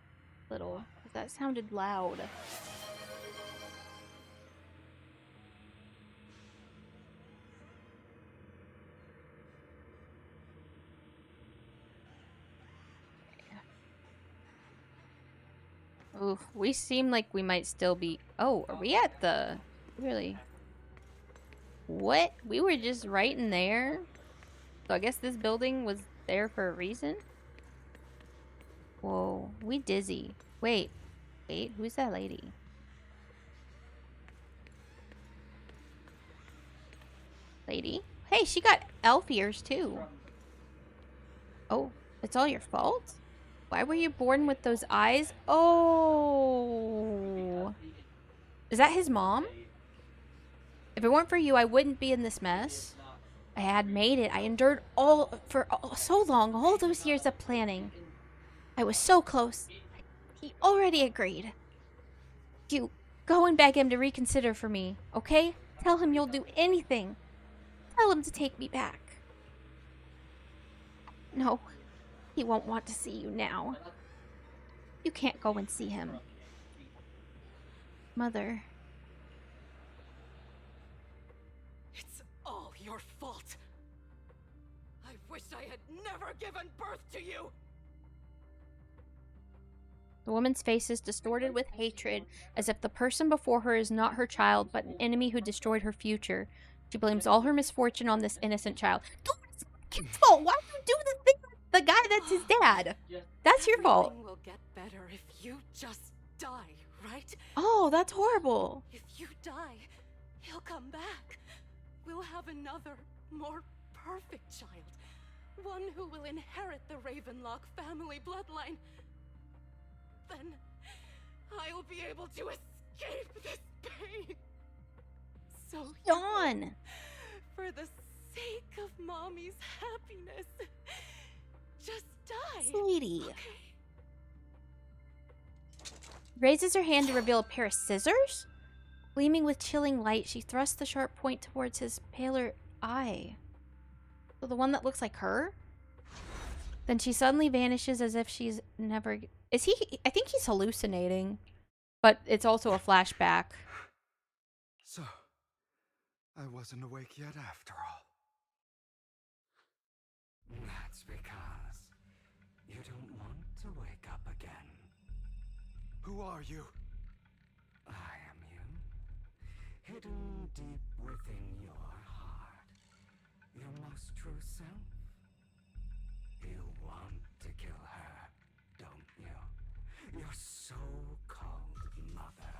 a little. That sounded loud. Ooh, we seem like we might still be... Oh, are we at the... Really? What? We were just right in there? So I guess this building was there for a reason? Whoa, we dizzy. Wait, who's that lady? Lady? Hey, she got elf ears too. Oh, it's all your fault? Why were you born with those eyes? Oh. Is that his mom? If it weren't for you, I wouldn't be in this mess. I had made it. I endured for so long, all those years of planning. I was so close. He already agreed. You go and beg him to reconsider for me, okay? Tell him you'll do anything. Tell him to take me back. No, he won't want to see you now. You can't go and see him. Mother. It's all your fault. I wish I had never given birth to you. The woman's face is distorted with hatred, as if the person before her is not her child, but an enemy who destroyed her future. She blames all her misfortune on this innocent child. It's your fault. Why would you do the thing with the guy that's his dad? That's your fault. Everything will get better if you just die, right? Oh, that's horrible. If you die, he'll come back. We'll have another, more perfect child. One who will inherit the Ravenlock family bloodline. Then I'll be able to escape this pain. So Dawn, for the sake of Mommy's happiness, just die. Sweetie. Okay. Raises her hand to reveal a pair of scissors. Gleaming with chilling light, she thrusts the sharp point towards his paler eye. So the one that looks like her? Then she suddenly vanishes as if she's never... Is he... I think he's hallucinating. But it's also a flashback. So, I wasn't awake yet after all. That's because you don't want to wake up again. Who are you? I am you. Hidden deep within your heart. Your most true self. You want to kill her, don't you? Your so-called mother.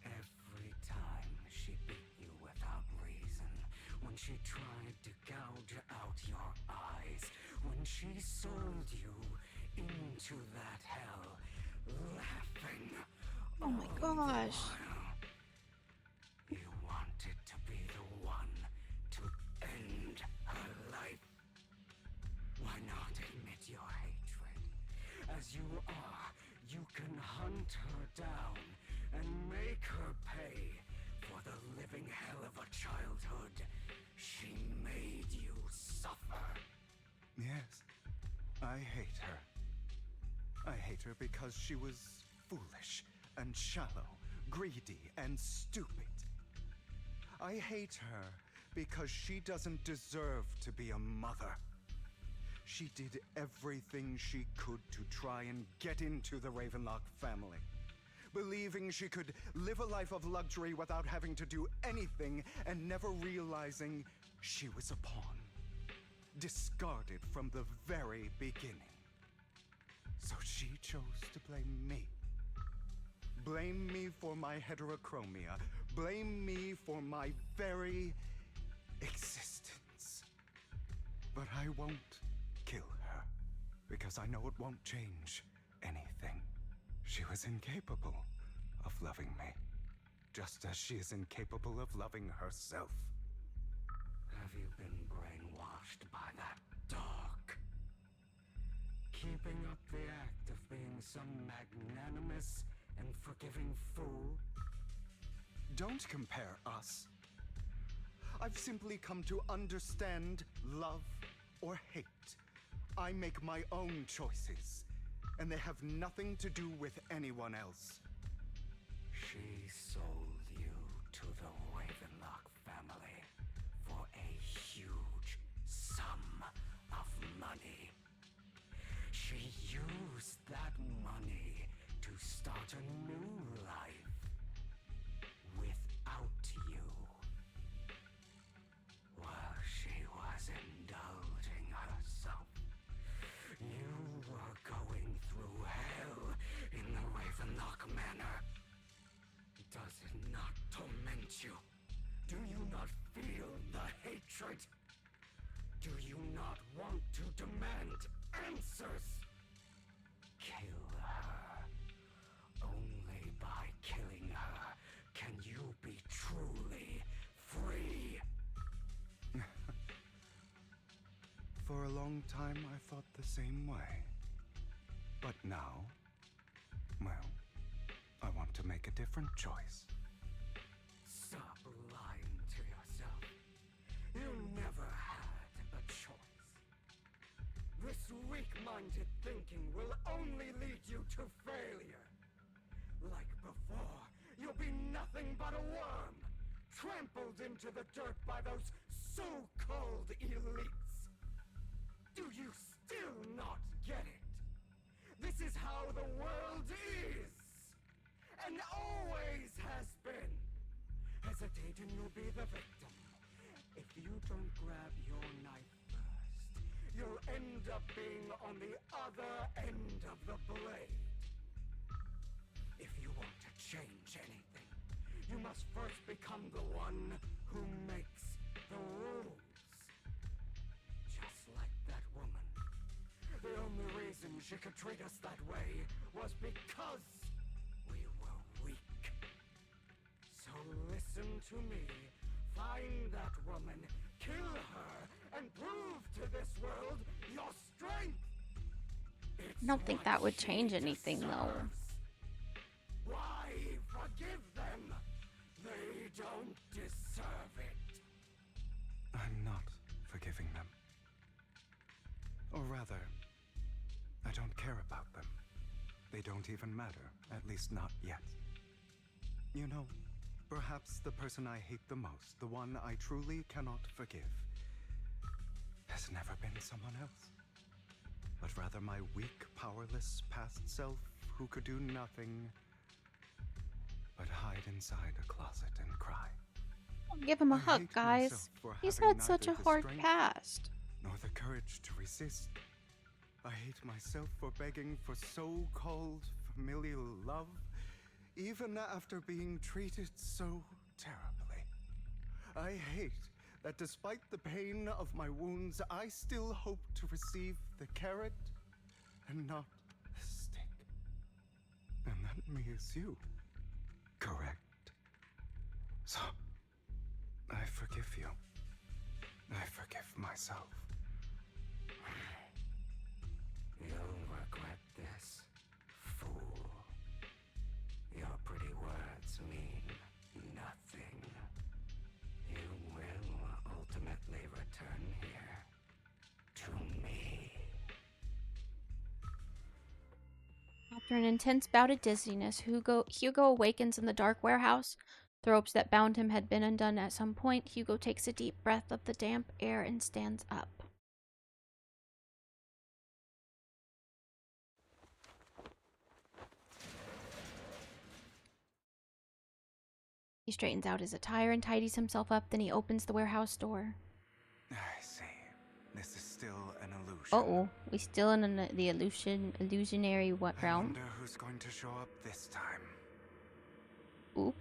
Every time she beat you without reason, when she tried to gouge out your eyes, when she sold you into that hell, laughing. Oh my gosh. You wanted to be the one to end her life. Why not admit your hatred? As you are, you can hunt her down and make her pay for the living hell of a childhood she made you suffer. Yes, I hate her. I hate her because she was foolish and shallow, greedy and stupid. I hate her because she doesn't deserve to be a mother. She did everything she could to try and get into the Ravenlock family, believing she could live a life of luxury without having to do anything and never realizing she was a pawn, discarded from the very beginning. So she chose to blame me. Blame me for my heterochromia. Blame me for my very existence. But I won't kill her, because I know it won't change anything. She was incapable of loving me, just as she is incapable of loving herself. Have you been brainwashed by that dog? Keeping up the act of being some magnanimous and forgiving fool? Don't compare us. I've simply come to understand love or hate. I make my own choices, and they have nothing to do with anyone else. She sold you to the Ravenlock family for a huge sum of money. She used that money to start a new life without you. While she was indulging herself, you were going through hell in the Ravenlock Manor. Does it not torment you? Do you not feel the hatred? Do you not want to demand answers? Kill her. Only by killing her can you be truly free. For a long time, I thought the same way. But now, well, I want to make a different choice. Stop lying to yourself. You never had a choice. This weak-minded thinking will only lead you to failure. Like before, you'll be nothing but a worm, trampled into the dirt by those so-called elites. Do you still not get it? This is how the world is, and always has been. Hesitate and you'll be the victim. If you don't grab your knife first, you'll end up being on the other end of the blade. If you want to change anything, you must first become the one who makes the rules. Just like that woman. The only reason she could treat us that way was because we were weak. So listen to me. Find that woman, kill her, and prove to this world your strength. I don't think that would change anything, though. Why forgive them? They don't deserve it. I'm not forgiving them. Or rather, I don't care about them. They don't even matter, at least not yet. You know, perhaps the person I hate the most, the one I truly cannot forgive, has never been someone else, but rather my weak, powerless past self who could do nothing but hide inside a closet and cry. Give him a I hug, hate guys. myself for He's having had such a neither the hard strength past. nor the courage to resist. I hate myself for begging for so-called familial love, even after being treated so terribly. I hate that despite the pain of my wounds, I still hope to receive the carrot and not the stick. And that means you, correct? So, I forgive you. I forgive myself. You'll regret this, fool. Your pretty words mean nothing. You will ultimately return here to me. How After an intense bout of dizziness, Hugo awakens in the dark warehouse. The ropes that bound him had been undone at some point. Hugo takes a deep breath of the damp air and stands up. He straightens out his attire and tidies himself up, then he opens the warehouse door. I see. This is still an illusion. Uh-oh. We still in the illusionary what I realm? wonder who's going to show up this time. Oop.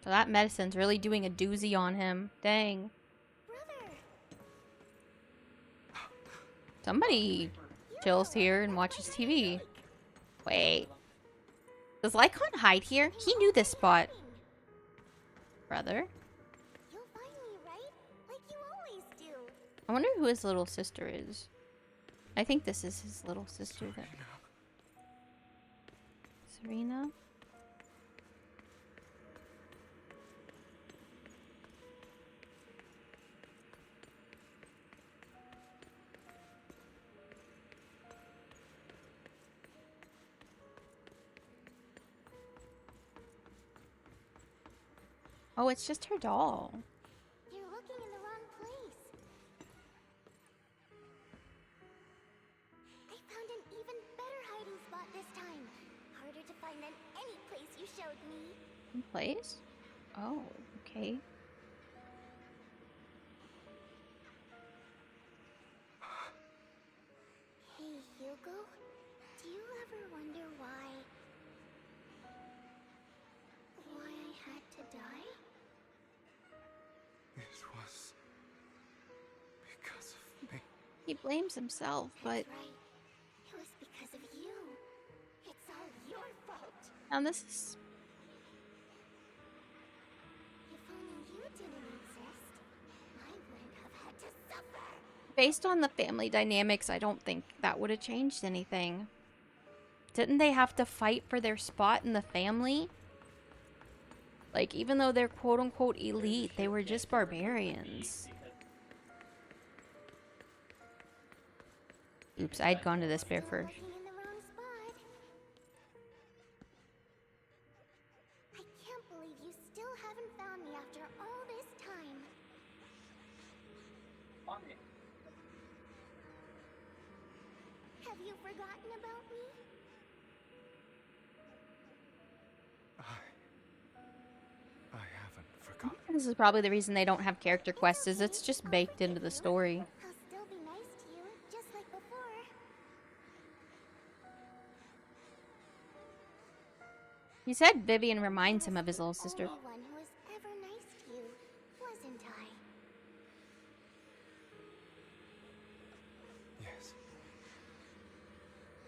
So that medicine's really doing a doozy on him. Dang. Somebody chills here and watches TV. Wait. Does Lycon hide here? He knew this spot. Brother? You'll find me, right? Like you always do. I wonder who his little sister is. I think this is his little sister. Serena? Oh, it's just her doll. You're looking in the wrong place. I found an even better hiding spot this time. Harder to find than any place you showed me. Place? Oh, okay. Hey, Hugo. Do you ever wonder why I had to die? It was because of me. He blames himself, but... That's right. It was because of you. It's all your fault. Now this is... If only you didn't exist, I wouldn't have had to suffer. Based on the family dynamics, I don't think that would have changed anything. Didn't they have to fight for their spot in the family? Like, even though they're quote-unquote elite, they were just barbarians. Oops, I'd gone to this bear first. Looking in the wrong spot. I can't believe you still haven't found me after all this time. Have you forgotten about me? I haven't forgotten. This is probably the reason they don't have character quests, is it's just baked into the story. I'll still be nice to you, just like before. He said Vivian reminds him of his little sister. Only one who was ever nice to you, wasn't I? Yes.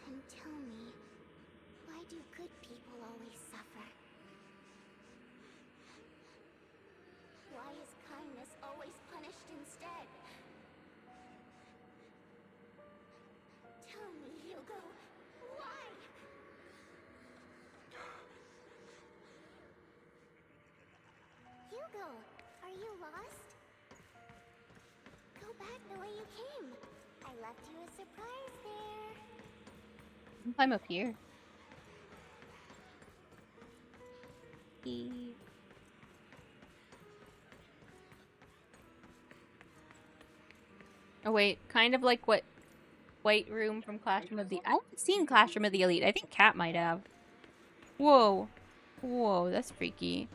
Then tell me, why do good people always suffer? Why is kindness always punished instead? Tell me, Hugo, why? Hugo, are you lost? Go back the way you came. I left you a surprise there. I'm up here. He... Oh wait, kind of like what White Room from Classroom of the... I haven't seen Classroom of the Elite. I think Kat might have. Whoa. Whoa, that's freaky.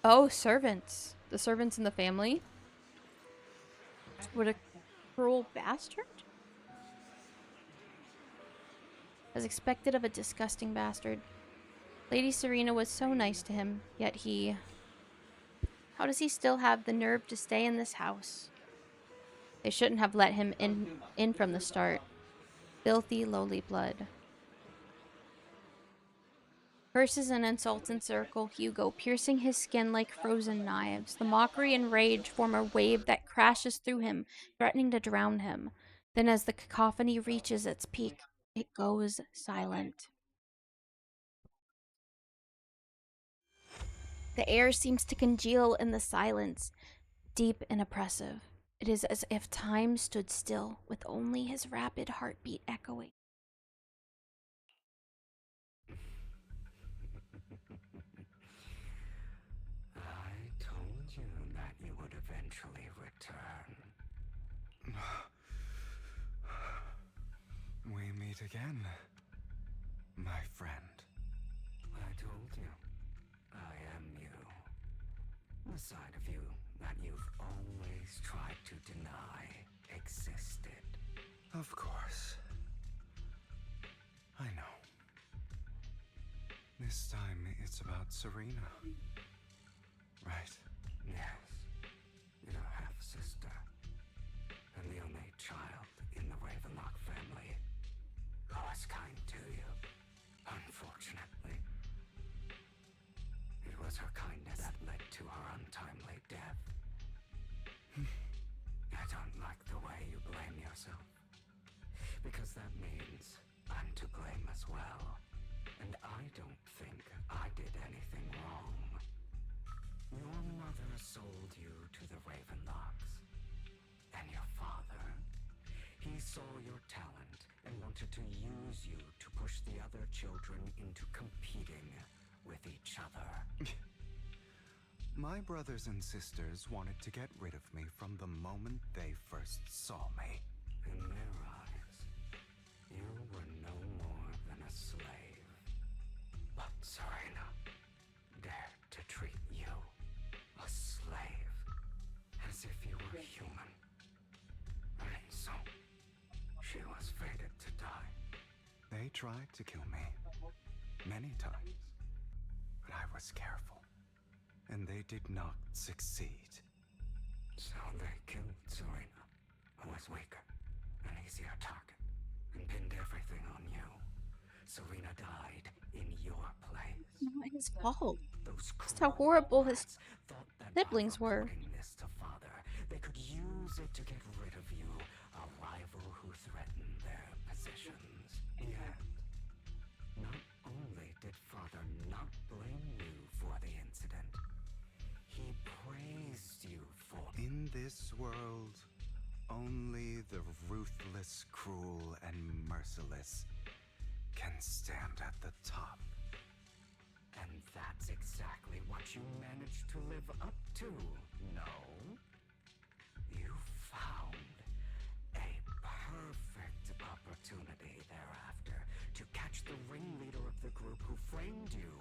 Oh, servants. The servants in the family? What a cruel bastard. As expected of a disgusting bastard. Lady Serena was so nice to him, yet he... How does he still have the nerve to stay in this house? They shouldn't have let him in from the start. Filthy, lowly blood. Curses and insults encircle Hugo, piercing his skin like frozen knives. The mockery and rage form a wave that crashes through him, threatening to drown him. Then as the cacophony reaches its peak, it goes silent. The air seems to congeal in the silence, deep and oppressive. It is as if time stood still, with only his rapid heartbeat echoing. eventually return. We meet again, my friend. I told you, I am you. The side of you that you've always tried to deny existed. Of course. I know. This time it's about Serena. Right? Yes. Your half-sister. And the only child in the Ravenlock family who was kind to you. Unfortunately. It was her kindness that led to her untimely death. I don't like the way you blame yourself. Because that means I'm to blame as well. And I don't think I did anything wrong. Your mother sold you to the Ravenlocks. And your father, he saw your talent and wanted to use you to push the other children into competing with each other. My brothers and sisters wanted to get rid of me from the moment they first saw me. In their eyes, you were no more than a slave. But Serena dared to treat you, a slave, as if you were human. And so, she was fated to die. They tried to kill me many times, but I was careful, and they did not succeed. So they killed Serena, who was weaker, an easier target, and pinned everything on you. Serena died in your place. Not his fault. Those Just how horrible his thought that siblings by were. reporting this to father, they could use it to get rid of you, a rival who threatened their positions. Yet, not only did father not blame you for the incident, he praised you for In this world, only the ruthless, cruel, and merciless can stand at the top. And that's exactly what you managed to live up to, no? You found a perfect opportunity thereafter to catch the ringleader of the group who framed you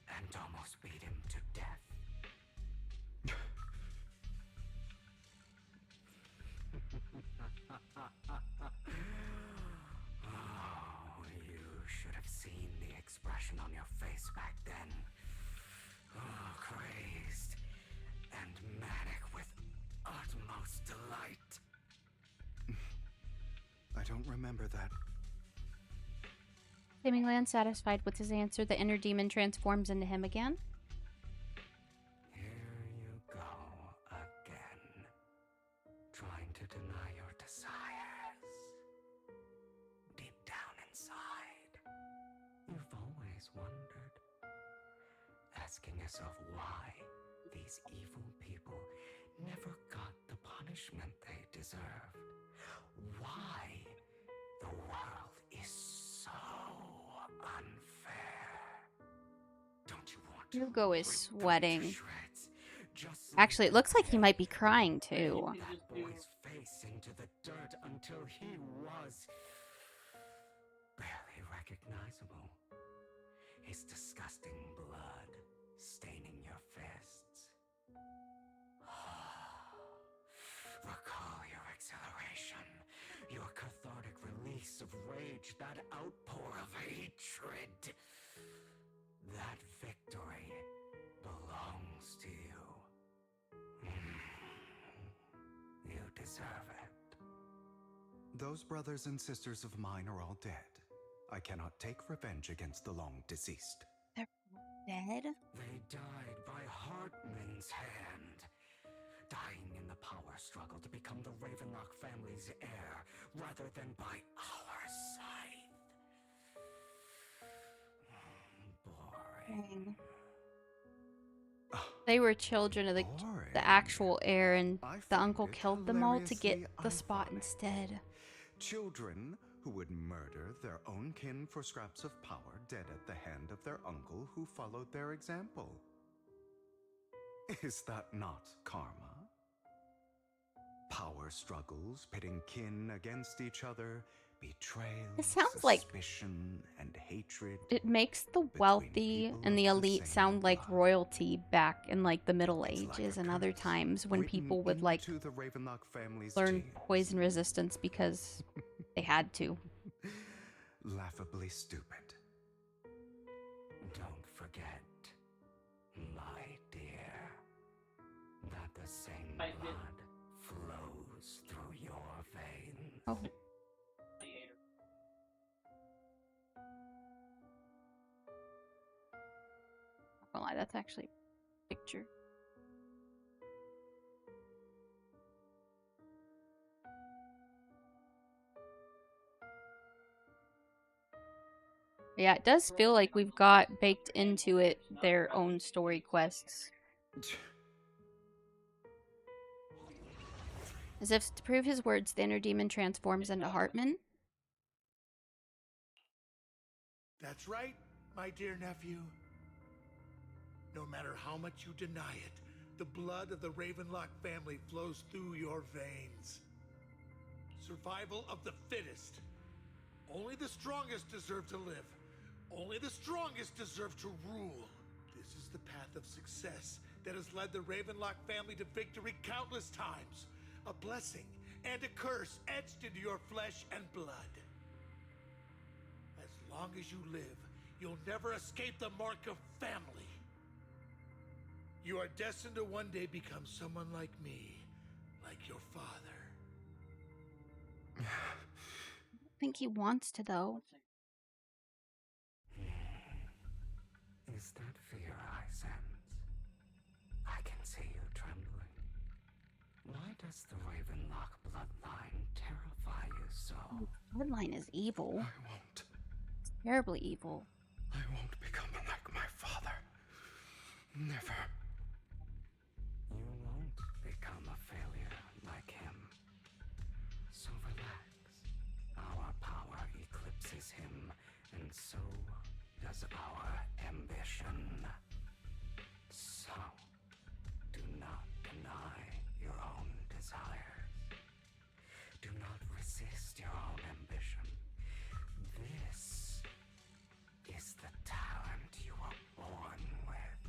and almost beat him to death. Oh, you should have seen the expression on your face back then. Oh, crazed and manic with utmost delight. I don't remember that. Seemingly unsatisfied with his answer, the inner demon transforms into him again. Here you go again, trying to deny your desires. Deep down inside, you've always wondered, asking yourself why these evil people never got the punishment they deserved. Why the world is so unfair. Don't you want Hugo is sweating. just Actually, it looks like he might be crying too. that boy's face into the dirt until he was barely recognizable? His disgusting blood staining your fists. Recall your exhilaration, your cathartic release of rage, that outpour of hatred. That victory belongs to you. You deserve it. Those brothers and sisters of mine are all dead. I cannot take revenge against the long deceased. They're dead? They died by Hartman's hand. Dying in the power struggle to become the Ravenlock family's heir, rather than by our scythe. Boring. They were children of the actual heir, and the uncle killed them all to get the spot instead. Children who would murder their own kin for scraps of power, dead at the hand of their uncle who followed their example. Is that not karma? Power struggles, pitting kin against each other, betrayal, It sounds like suspicion, and hatred. it makes the wealthy and the elite sound like royalty back in like the Middle Ages and other times when people would like into the Ravenlock family's learn genes. poison resistance because they had to. Laughably stupid. Don't forget, my dear, that the same blood flows through your veins. Oh. Not gonna lie, that's actually a picture. Yeah, it does feel like we've got baked into it their own story quests. As if to prove his words, the inner demon transforms into Hartman. That's right, my dear nephew. No matter how much you deny it, the blood of the Ravenlock family flows through your veins. Survival of the fittest. Only the strongest deserve to live. Only the strongest deserve to rule. This is the path of success that has led the Ravenlock family to victory countless times. A blessing and a curse etched into your flesh and blood. As long as you live, you'll never escape the mark of family. You are destined to one day become someone like me, like your father. I don't think he wants to, though. Is that fear I sense? I can see you trembling. Why does the Ravenlock bloodline terrify you so? Bloodline is evil. I won't. It's terribly evil. I won't become like my father. Never. You won't become a failure like him. So relax. Our power eclipses him, and so does our ambition. So, do not deny your own desires. Do not resist your own ambition. This is the talent you were born with.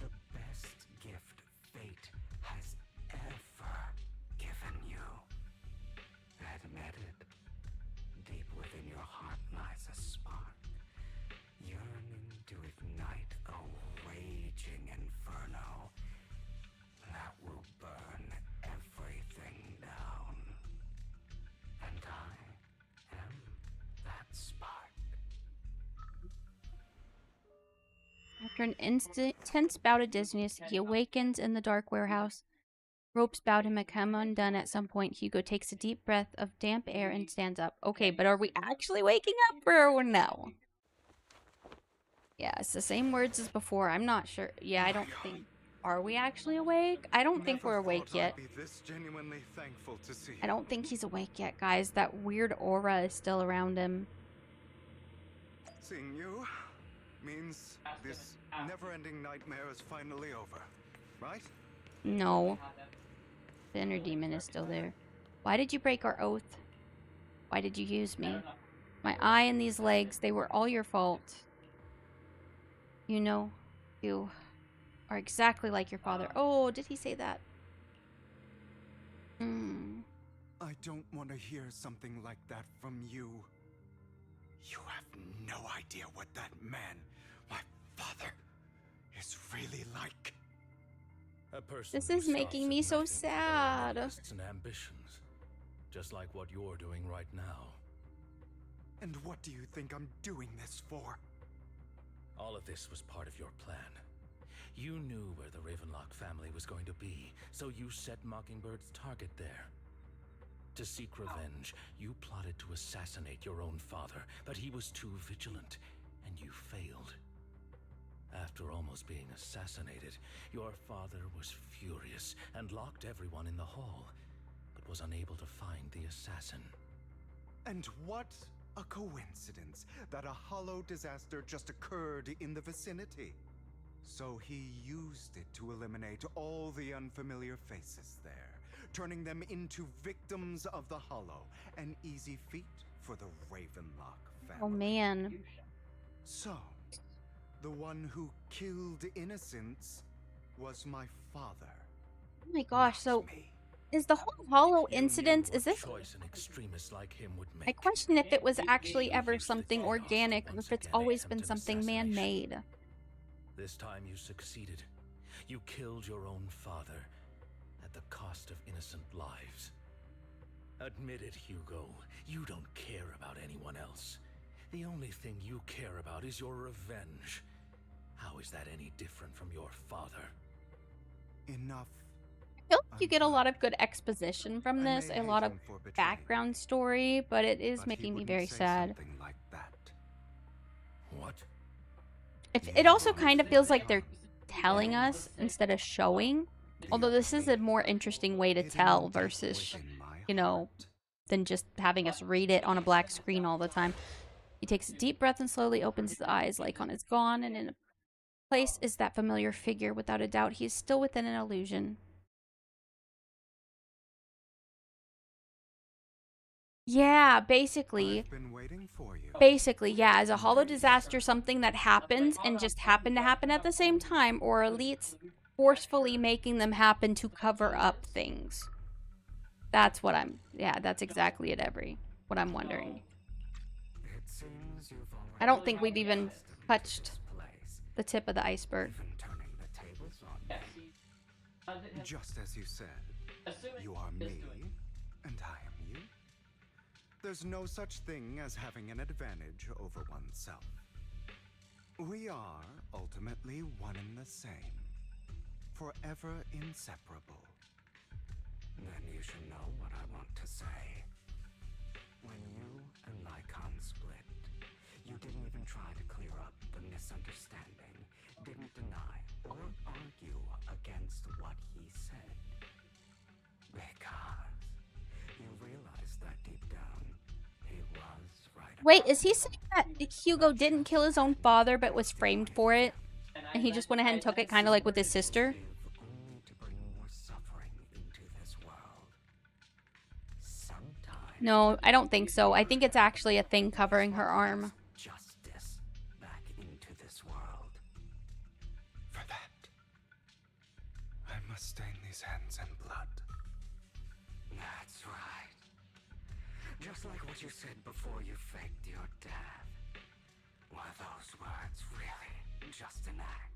The best gift fate has ever given you. Admit it. Deep within your heart lies a spark, yearning to ignite a raging inferno that will burn everything down. And I am that spark. After an intense bout of dizziness, he awakens in the dark warehouse. Ropes bound him and come undone at some point. Hugo takes a deep breath of damp air and stands up. Okay, but are we actually waking up or no? Yeah, it's the same words as before. I'm not sure. Yeah, I don't think... Are we actually awake? I don't think we're awake yet. I'd be this genuinely thankful to see. I don't think he's awake yet, guys. That weird aura is still around him. Seeing you means this never-ending nightmare is finally over, right? No. The inner demon is still there. Why did you break our oath? Why did you use me? My eye and these legs, they were all your fault. You know, you are exactly like your father. Oh, did he say that? I don't want to hear something like that from you. You have no idea what that man, my father, is really like. A person This who is making stops me at so nothing for their own sad. interests and ambitions, just like what you're doing right now. And what do you think I'm doing this for? All of this was part of your plan. You knew where the Ravenlock family was going to be, so you set Mockingbird's target there. To seek revenge, you plotted to assassinate your own father, but he was too vigilant, and you failed. After almost being assassinated, your father was furious and locked everyone in the hall, but was unable to find the assassin. And what a coincidence that a hollow disaster just occurred in the vicinity. So he used it to eliminate all the unfamiliar faces there, turning them into victims of the Hollow. An easy feat for the Ravenlock family. Oh man. So, the one who killed innocents was my father. Oh my gosh, so is the whole Hollow incident, is this... Choice an extremist like him would I make. question if it was actually ever something organic or if it's always been something man-made. This time you succeeded. You killed your own father at the cost of innocent lives. Admit it, Hugo. You don't care about anyone else. The only thing you care about is your revenge. How is that any different from your father? Enough. I feel like you get a lot of good exposition from this, a lot of background story, but it is making me very sad. Like that. What? It also kind of feels like they're telling us instead of showing, although this is a more interesting way to tell versus, you know, than just having us read it on a black screen all the time. He takes a deep breath and slowly opens his eyes. Lycon is gone, and in a place is that familiar figure. Without a doubt, he is still within an illusion. Yeah, basically. I've been waiting for you. Basically, yeah, as a hollow disaster, something that happens and just happened to happen at the same time, or elites forcefully making them happen to cover up things. That's what I'm... Yeah, that's exactly it, what I'm wondering. I don't think we've even touched the tip of the iceberg. Just as you said, you are me, and I am you. There's no such thing as having an advantage over oneself. We are ultimately one and the same, forever inseparable. Then you should know what I want to say. When you and Lycon split, you didn't even try to clear up the misunderstanding, didn't deny or argue against what he said. Because you realized that deep down, he was right. Wait, is he saying that Hugo didn't kill his own father but was framed for it? And he just went ahead and took it, kind of like with his sister? No, I don't think so. I think it's actually a thing covering her arm. Justice back into this world. For that, I must stain these hands in blood. That's right. Just like what you said before you faked your death. Were those words really just an act?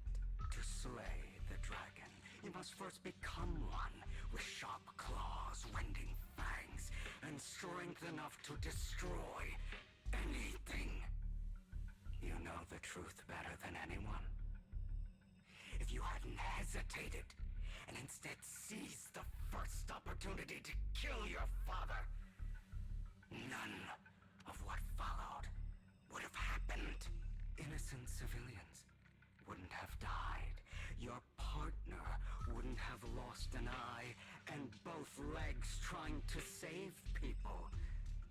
To slay the dragon, you must first become one with sharp claws, rending fangs, and strength enough to destroy anything. You know the truth better than anyone. If you hadn't hesitated and instead seized the first opportunity to kill your father, none of what followed would have happened. Innocent civilians wouldn't have died. Your partner wouldn't have lost an eye and both legs trying to save people.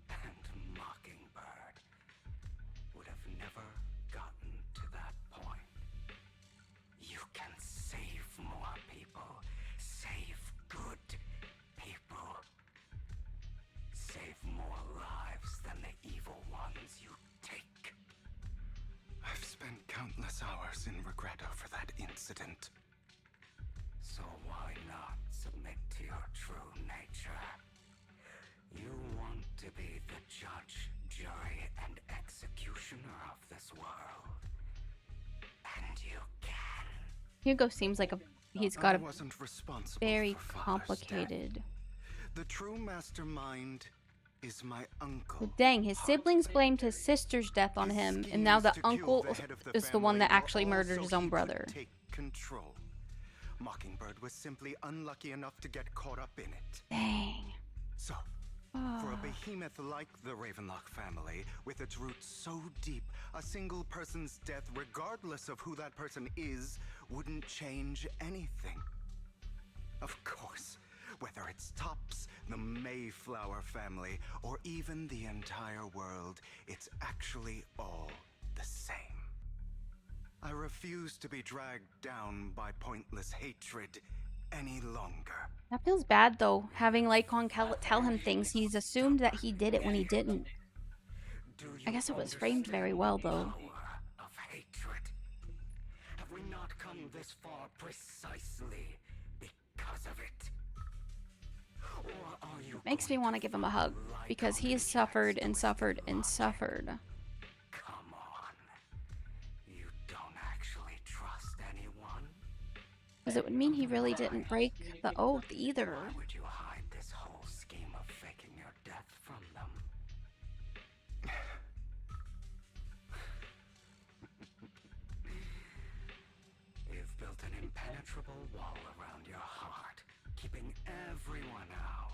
And Mockingbird would have never gotten to that point. You can save more people. Save good people. Save more lives than the evil ones you take. I've spent countless hours in regret over that incident. So why not submit to your true nature? You want to be the judge, jury, and executioner of this world. And you can. Hugo seems like he's got a wasn't responsible very for Father's complicated... death. The true mastermind is my uncle. But dang, his siblings blamed his sister's death on him, and now the uncle is the one that actually murdered his own brother. Take control. Mockingbird was simply unlucky enough to get caught up in it. Dang. So, for a behemoth like the Ravenlock family, with its roots so deep, a single person's death, regardless of who that person is, wouldn't change anything. Of course, whether it's Tops, the Mayflower family, or even the entire world, it's actually all the same. I refuse to be dragged down by pointless hatred any longer. That feels bad though, having Lycon tell him things. He's assumed that he did it when he didn't. I guess it was framed very well though. Of hatred. Have we not come this far precisely because of it? Or are you Makes me want to give him a hug because he's suffered and suffered and suffered. Come on. You don't actually trust anyone? Because it would mean he really didn't break the oath either. Why would you hide this whole scheme of faking your death from them? You've built an impenetrable wall around your heart, keeping everyone out.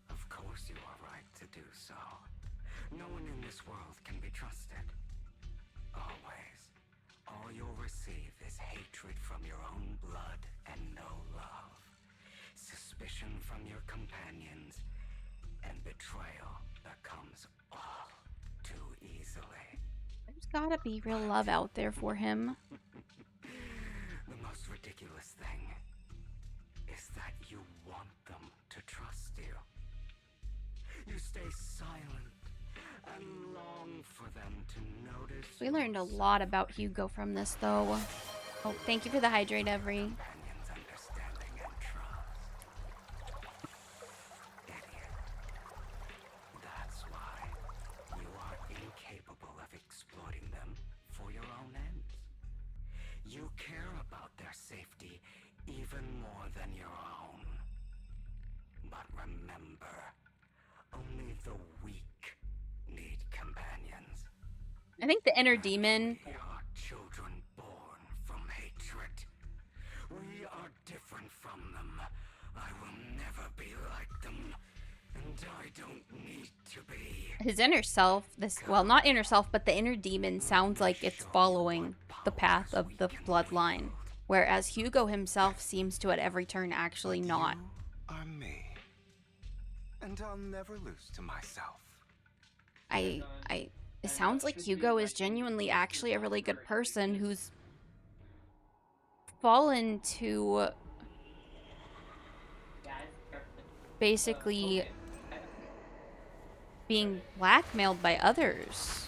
Of course you are right to do so. No one in this world can be trusted. Always. All you'll receive is hatred from your own blood and no love. Suspicion from your companions, and betrayal that comes all too easily. There's gotta be real love out there for him. The most ridiculous thing is that you want them to trust you. You stay silent and long for them to notice. We learned a lot about Hugo from this though. Oh, thank you for the hydrate, Every. Companions' understanding and trust. Idiot. That's why you are incapable of exploiting them for your own ends. You care about their safety even more than your own. But remember, only the weak need companions. I think the inner demon. We are children born from hatred. We are different from them. I will never be like them, and I don't need to be. His inner self, well, not inner self, but the inner demon sounds like it's following the path of the bloodline. Whereas Hugo himself seems to at every turn actually not. You are me. And I'll never lose to myself. It sounds like Hugo is genuinely actually a really good person who's fallen to basically being blackmailed by others.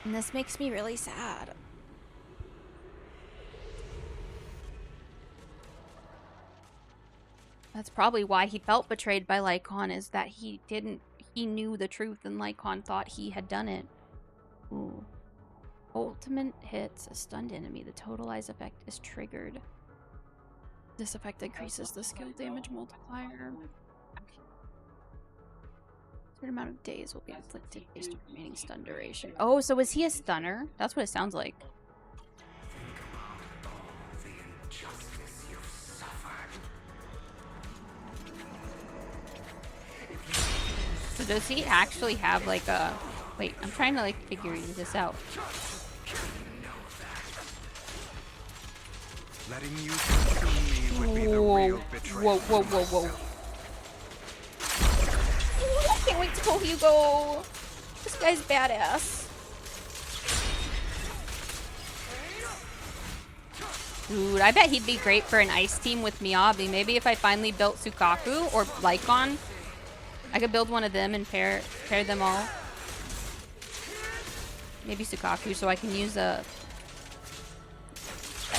And this makes me really sad. That's probably why he felt betrayed by Lycon, is that he knew the truth and Lycon thought he had done it. Ooh. Ultimate hits a stunned enemy. The totalize effect is triggered. This effect increases the skill damage multiplier. A certain amount of days will be inflicted based on remaining stun duration. Oh, so is he a stunner? That's what it sounds like. Think about all the injustice you've suffered. So does he actually have like a... Wait, I'm trying to like figure this out. Letting you consume me would be the real betrayal. Whoa. Ooh, I can't wait to go Hugo. This guy's badass. Dude, I bet he'd be great for an ice team with Miyabi. Maybe if I finally built Sukaku or Lycon, I could build one of them and pair them all. Maybe Sukaku, so I can use a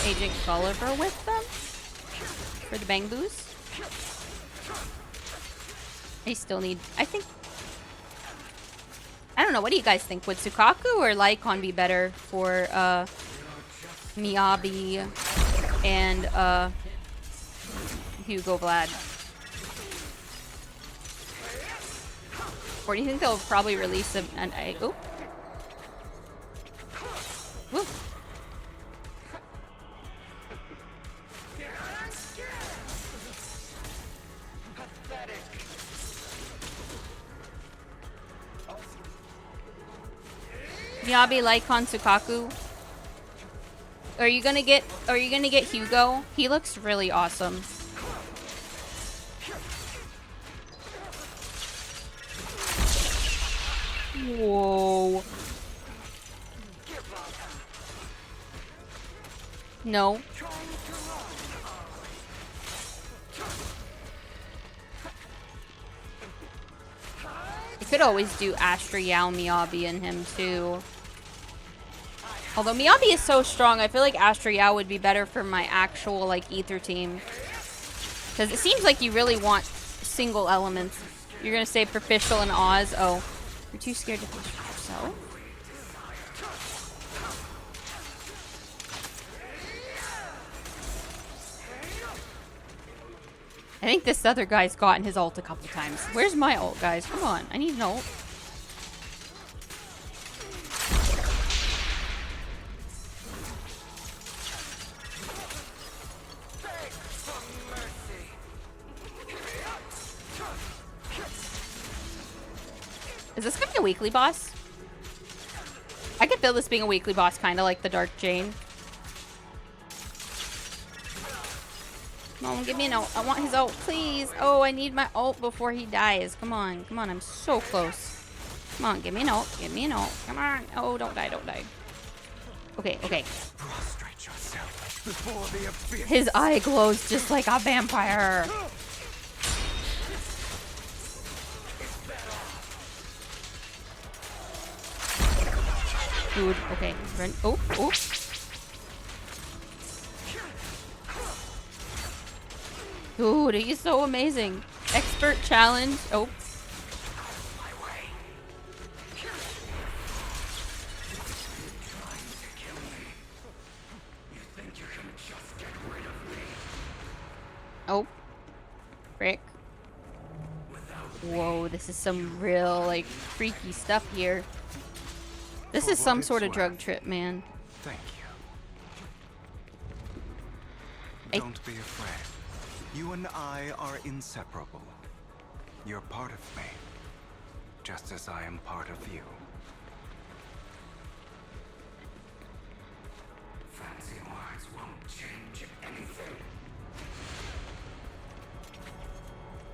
Agent Gulliver with them for the bang boost. I still need, I don't know, what do you guys think? Would Sukaku or Lycon be better for Miyabi and Hugo Vlad? Or do you think they'll probably release an oh. Woo. Miyabi, Lycon, Sukaku. Are you gonna get Hugo? He looks really awesome. Whoa. No. You could always do Astra, Yao, Miyabi, and him too. Although Miyabi is so strong, I feel like Astra Yao would be better for my actual, like, Ether team. Because it seems like you really want single elements. You're gonna say Proficial and Oz. Oh, you're too scared to push yourself? I think this other guy's gotten his ult a couple times. Where's my ult, guys? Come on, I need an ult. Is this gonna be a weekly boss? I could feel this being a weekly boss, kind of like the Dark Jane. Come on, give me an ult. I want his ult, please. Oh, I need my ult before he dies. Come on, come on. I'm so close. Come on, give me an ult. Give me an ult. Come on. Oh, don't die, don't die. Okay, okay. Prostrate yourself before the abyss. His eye glows just like a vampire. Dude, okay. Run. Oh, oh. Dude, he's so amazing. Expert challenge. Oh. Oh. Frick. Whoa, this is some real, like, freaky stuff here. This is some sort of drug trip, man. Thank you. Don't be afraid. You and I are inseparable. You're part of me, just as I am part of you. Fancy words won't change anything.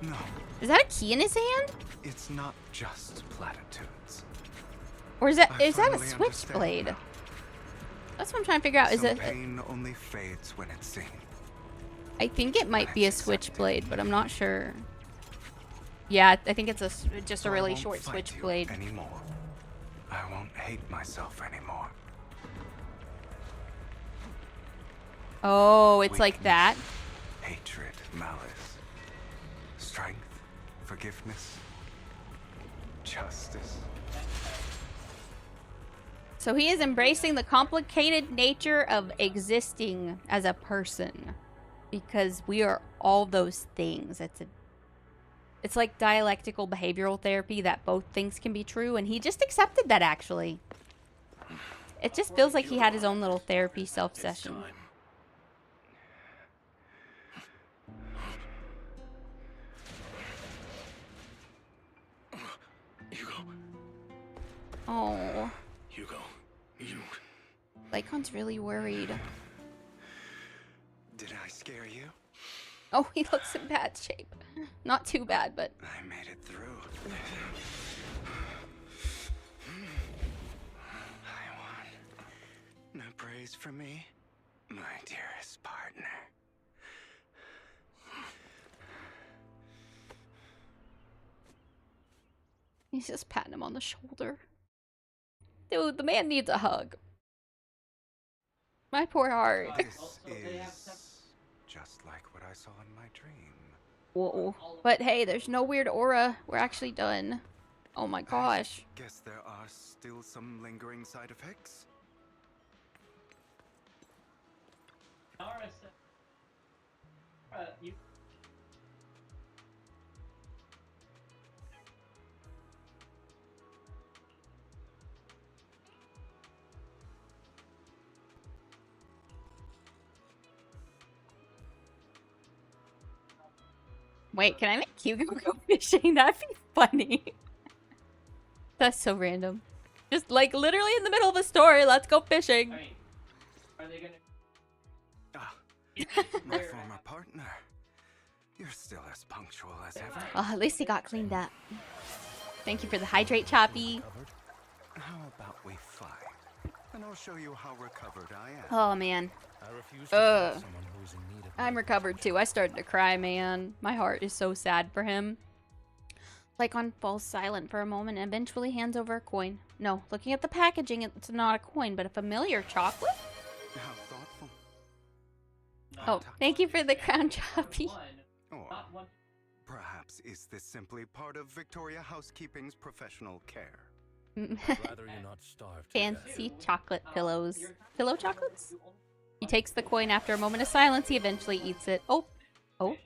No. Is that a key in his hand? It's not just platitudes. Or is that a switchblade? That's what I'm trying to figure out. Is it? Pain only fades when it's seen. I think it might be a switchblade, but I'm not sure. Yeah, I think it's just a really short switchblade. Anymore. I won't hate myself anymore. Oh, it's like that. Hatred, malice, strength, forgiveness, justice. So he is embracing the complicated nature of existing as a person, because we are all those things. It's like dialectical behavioral therapy, that both things can be true, and he just accepted that, actually. It just feels like he had his own little therapy self-session. Hugo. Oh. Hugo, you... Lycon's really worried. Did I scare you? Oh, he looks in bad shape. Not too bad, but... I made it through. I won. No praise for me, my dearest partner. He's just patting him on the shoulder. Dude, the man needs a hug. My poor heart. This is just like what I saw in my dream. Whoa. But hey, there's no weird aura. We're actually done. Oh my gosh. I guess there are still some lingering side effects. Wait, can I make Hugo go fishing? That'd be funny. That's so random. Just like literally in the middle of a story, let's go fishing. Are they gonna... My former partner. You're still as punctual as ever. Oh, at least he got cleaned up. Thank you for the hydrate, Choppy. How about we fight? And I'll show you how recovered I am. Oh man. I'm recovered too. I started to cry, man. My heart is so sad for him. Lycon falls silent for a moment and eventually hands over a coin. No, looking at the packaging, it's not a coin, but a familiar chocolate? How thoughtful. Oh, thank you for the crown, Choppy. Or perhaps is this simply part of Victoria Housekeeping's professional care? I'd rather you not starve to Fancy death. chocolate pillows. Pillow chocolates? He takes the coin after a moment of silence. He eventually eats it. Oh. Oh.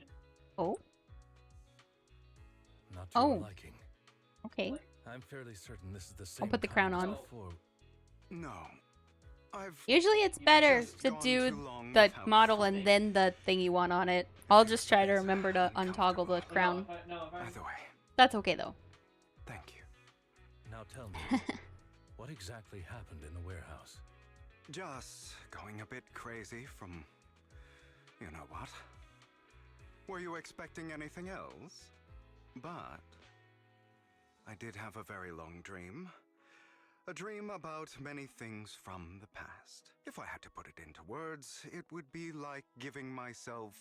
Oh. Not to your liking. Okay. I'm fairly certain this is the same. I'll put the crown kind as on. before. No. Usually it's better to do the model and then the thing you want on it. I'll just try to remember to untoggle the crown. Either way. That's okay though. Thank you. Now tell me, what exactly happened in the warehouse? Just going a bit crazy from... you know what? Were you expecting anything else? But... I did have a very long dream. A dream about many things from the past. If I had to put it into words, it would be like giving myself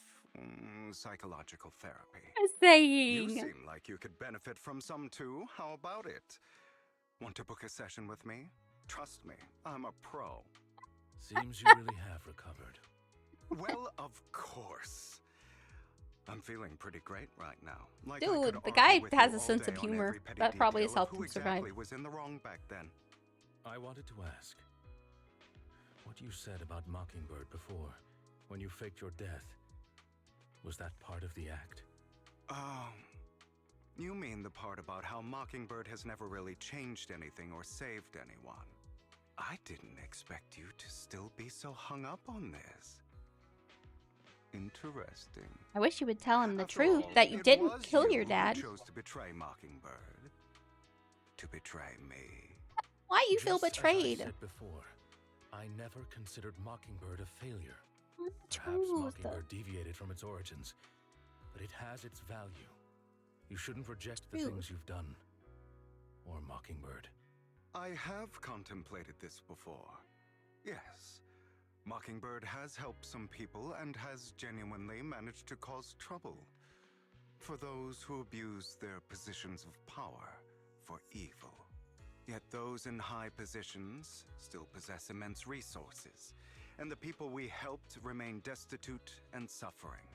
psychological therapy. You seem like you could benefit from some too. How about it? Want to book a session with me? Trust me, I'm a pro. Seems you really have recovered. Well, of course. I'm feeling pretty great right now. Like Dude, the guy has a sense of humor. That probably has helped him survive. Who exactly was in the wrong back then? I wanted to ask, what you said about Mockingbird before, when you faked your death, was that part of the act? Oh, you mean the part about how Mockingbird has never really changed anything or saved anyone. I didn't expect you to still be so hung up on this. Interesting. I wish you would tell him the truth, that you didn't kill your dad. You chose to betray Mockingbird. To betray me. Why you feel Just betrayed? As I said before, I never considered Mockingbird a failure. Perhaps Truth. Mockingbird deviated from its origins, but it has its value. You shouldn't reject the things you've done. Or Mockingbird. I have contemplated this before. Yes. Mockingbird has helped some people and has genuinely managed to cause trouble. For those who abuse their positions of power for evil. Yet those in high positions still possess immense resources, and the people we helped remain destitute and suffering,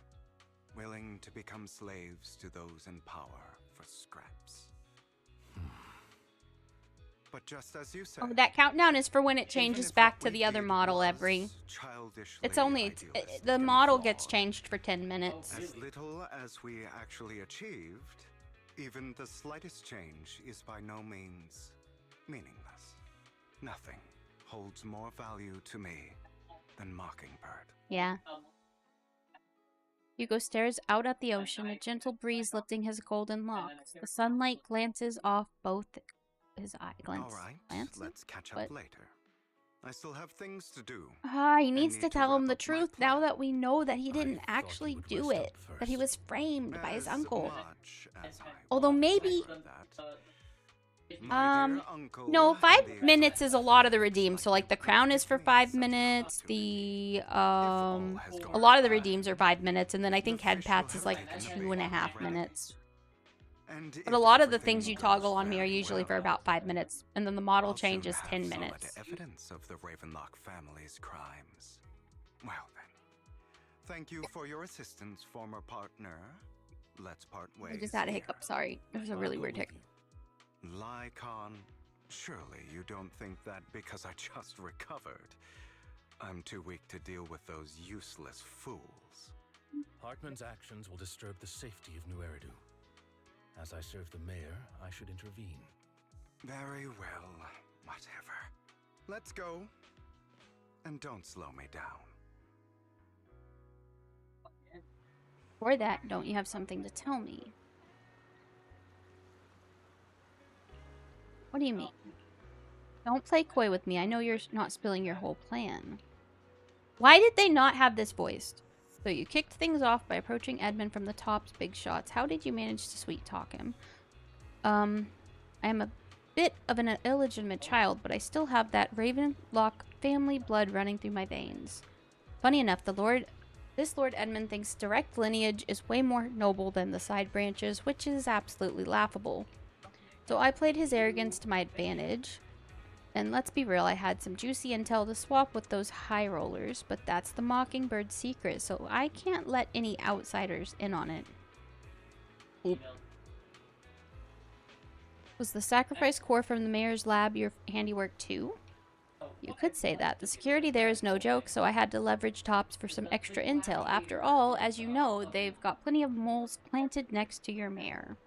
willing to become slaves to those in power for scraps. But just as you said, Oh, that countdown is for when it changes back to the other model every... It's only... the model gets changed for 10 minutes. As little as we actually achieved, even the slightest change is by no means meaningless. Nothing holds more value to me than Mockingbird. Yeah. Hugo stares out at the ocean, a gentle breeze lifting his golden locks. The sunlight glances off both his eye. All right, let's catch up later. I still have things to do. He needs to tell him the truth now that we know that he didn't actually do it. That he was framed by his uncle. Although maybe... no, 5 minutes is a lot of the redeems. So like the crown is for 5 minutes. The a lot of the redeems are 5 minutes, and then I think head pats is like 2.5 minutes. But a lot of the things you toggle on me are usually for about 5 minutes, and then the model change is 10 minutes. Evidence of the Ravenlock family's crimes. Well then, thank you for your assistance, former partner. Let's part ways. I just had a hiccup. Sorry, it was a really weird hiccup. Lycon, surely you don't think that because I just recovered, I'm too weak to deal with those useless fools. Hartman's actions will disturb the safety of New Eridu. As I serve the mayor, I should intervene. Very well, whatever. Let's go. And don't slow me down. For that, don't you have something to tell me? What do you mean? Don't play coy with me. I know you're not spilling your whole plan. Why did they not have this voiced? So you kicked things off by approaching Edmund from the top's big shots. How did you manage to sweet talk him? I am a bit of an illegitimate child, but I still have that Ravenlock family blood running through my veins. Funny enough, this This Lord Edmund thinks direct lineage is way more noble than the side branches, which is absolutely laughable. So I played his arrogance to my advantage. And let's be real, I had some juicy intel to swap with those high rollers, but that's the Mockingbird's secret, so I can't let any outsiders in on it. Oop. Was the sacrifice core from the mayor's lab your handiwork too? You could say that. The security there is no joke, so I had to leverage Tops for some extra intel. After all, as you know, they've got plenty of moles planted next to your mayor.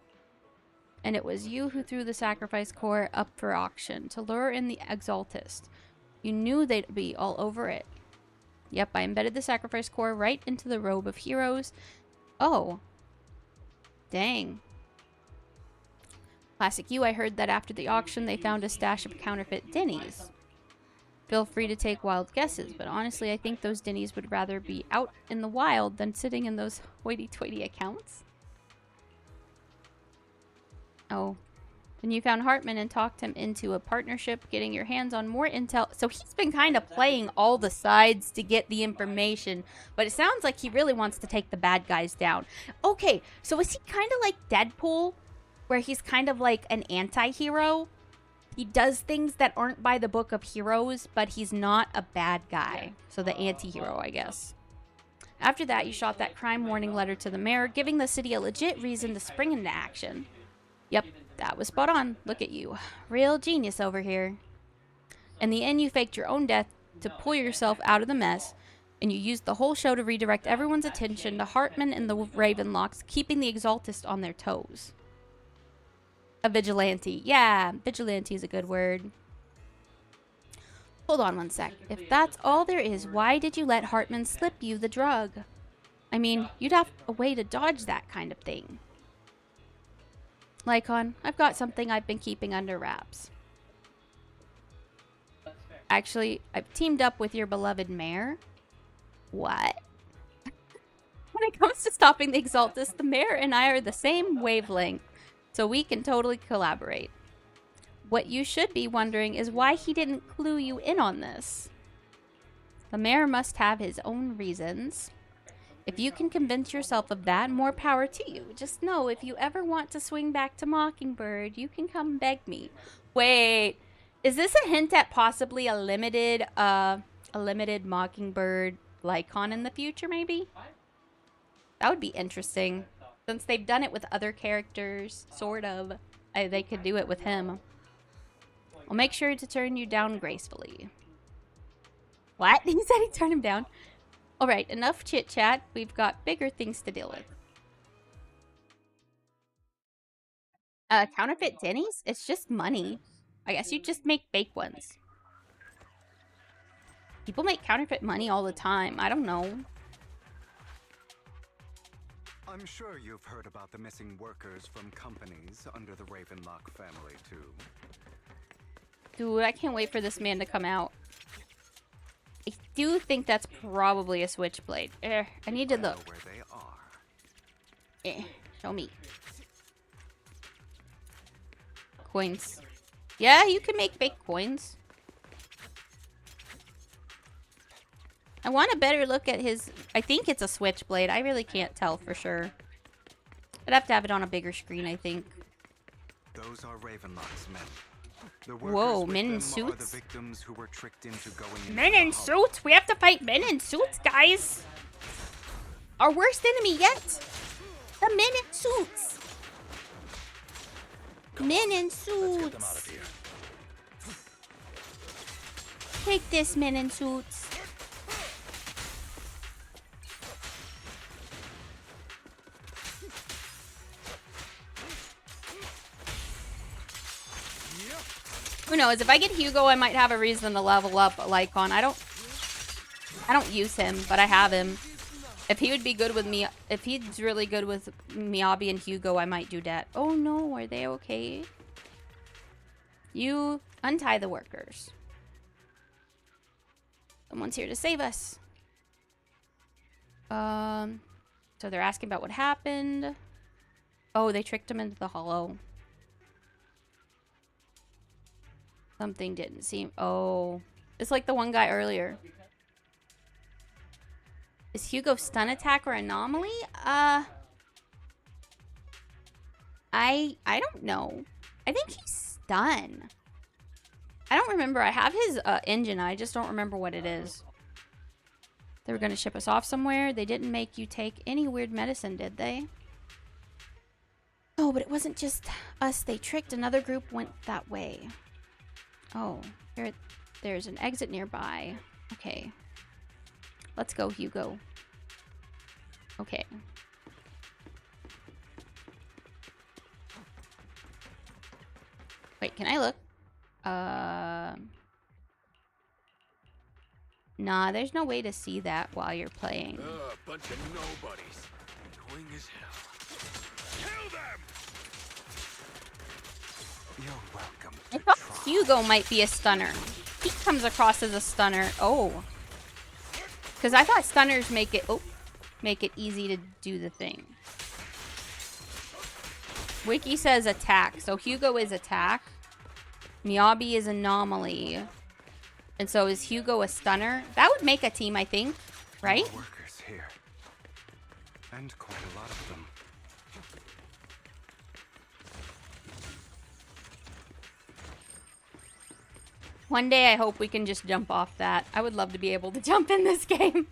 And it was you who threw the sacrifice core up for auction to lure in the Exaltist. You knew they'd be all over it. Yep, I embedded the sacrifice core right into the robe of heroes. Oh. Dang. Classic you, I heard that after the auction they found a stash of counterfeit Denny's. Feel free to take wild guesses, but honestly I think those Denny's would rather be out in the wild than sitting in those hoity-toity accounts. Oh. Then you found Hartman and talked him into a partnership, getting your hands on more intel. So he's been kind of playing all the sides to get the information, but it sounds like he really wants to take the bad guys down. Okay, so is he kind of like Deadpool, where he's kind of like an anti-hero? He does things that aren't by the book of heroes, but he's not a bad guy. So the anti-hero, I guess. After that, you shot that crime warning letter to the mayor, giving the city a legit reason to spring into action. Yep, that was spot on. Look at you. Real genius over here. In the end, you faked your own death to pull yourself out of the mess, and you used the whole show to redirect everyone's attention to Hartman and the Ravenlocks, keeping the Exaltist on their toes. A vigilante. Yeah, vigilante is a good word. Hold on one sec. If that's all there is, why did you let Hartman slip you the drug? I mean, you'd have a way to dodge that kind of thing. Lycon, I've got something I've been keeping under wraps. Actually, I've teamed up with your beloved mayor. What? When it comes to stopping the Exaltist, the mayor and I are the same wavelength, so we can totally collaborate. What you should be wondering is why he didn't clue you in on this. The mayor must have his own reasons. If you can convince yourself of that, more power to you. Just know, if you ever want to swing back to Mockingbird, you can come beg me. Wait, is this a hint at possibly a limited Mockingbird Lycon in the future, maybe? That would be interesting. Since they've done it with other characters, sort of, they could do it with him. I'll make sure to turn you down gracefully. What? He said he'd turn him down. Alright, enough chit-chat. We've got bigger things to deal with. Counterfeit Denny's? It's just money. I guess you just make fake ones. People make counterfeit money all the time. I don't know. I'm sure you've heard about the missing workers from companies under the Ravenlock family, too. Dude, I can't wait for this man to come out. I do think that's probably a switchblade. I need to look. Where they are. Show me. Coins. Yeah, you can make fake coins. I want a better look at his... I think it's a switchblade. I really can't tell for sure. I'd have to have it on a bigger screen, I think. Those are Ravenlock's men. Whoa, men in suits? The victims who were tricked into going Men in suits? We have to fight men in suits, guys! Our worst enemy yet! The men in suits! Men in suits! Take this, men in suits. Who knows? If I get Hugo, I might have a reason to level up Lycon. I don't use him, but I have him. If he would be good with me, if he's really good with Miyabi and Hugo, I might do that. Oh no, are they okay? You untie the workers. Someone's here to save us. So they're asking about what happened. Oh, they tricked him into the hollow. Something didn't seem... Oh. It's like the one guy earlier. Is Hugo stun attack or anomaly? I don't know. I think he's stun. I don't remember. I have his engine. I just don't remember what it is. They were going to ship us off somewhere. They didn't make you take any weird medicine, did they? Oh, but it wasn't just us they tricked. Another group went that way. Oh, there's an exit nearby. Okay. Let's go, Hugo. Okay. Wait, can I look? Nah, there's no way to see that while you're playing. Bunch of nobodies. Annoying as hell. Kill them! You're welcome. I thought Hugo might be a stunner. He comes across as a stunner. Oh. Because I thought stunners make it easy to do the thing. Wiki says attack. So Hugo is attack. Miyabi is anomaly. And so is Hugo a stunner? That would make a team, I think. Right? More workers here. And quite a lot of them. One day I hope we can just jump off that. I would love to be able to jump in this game.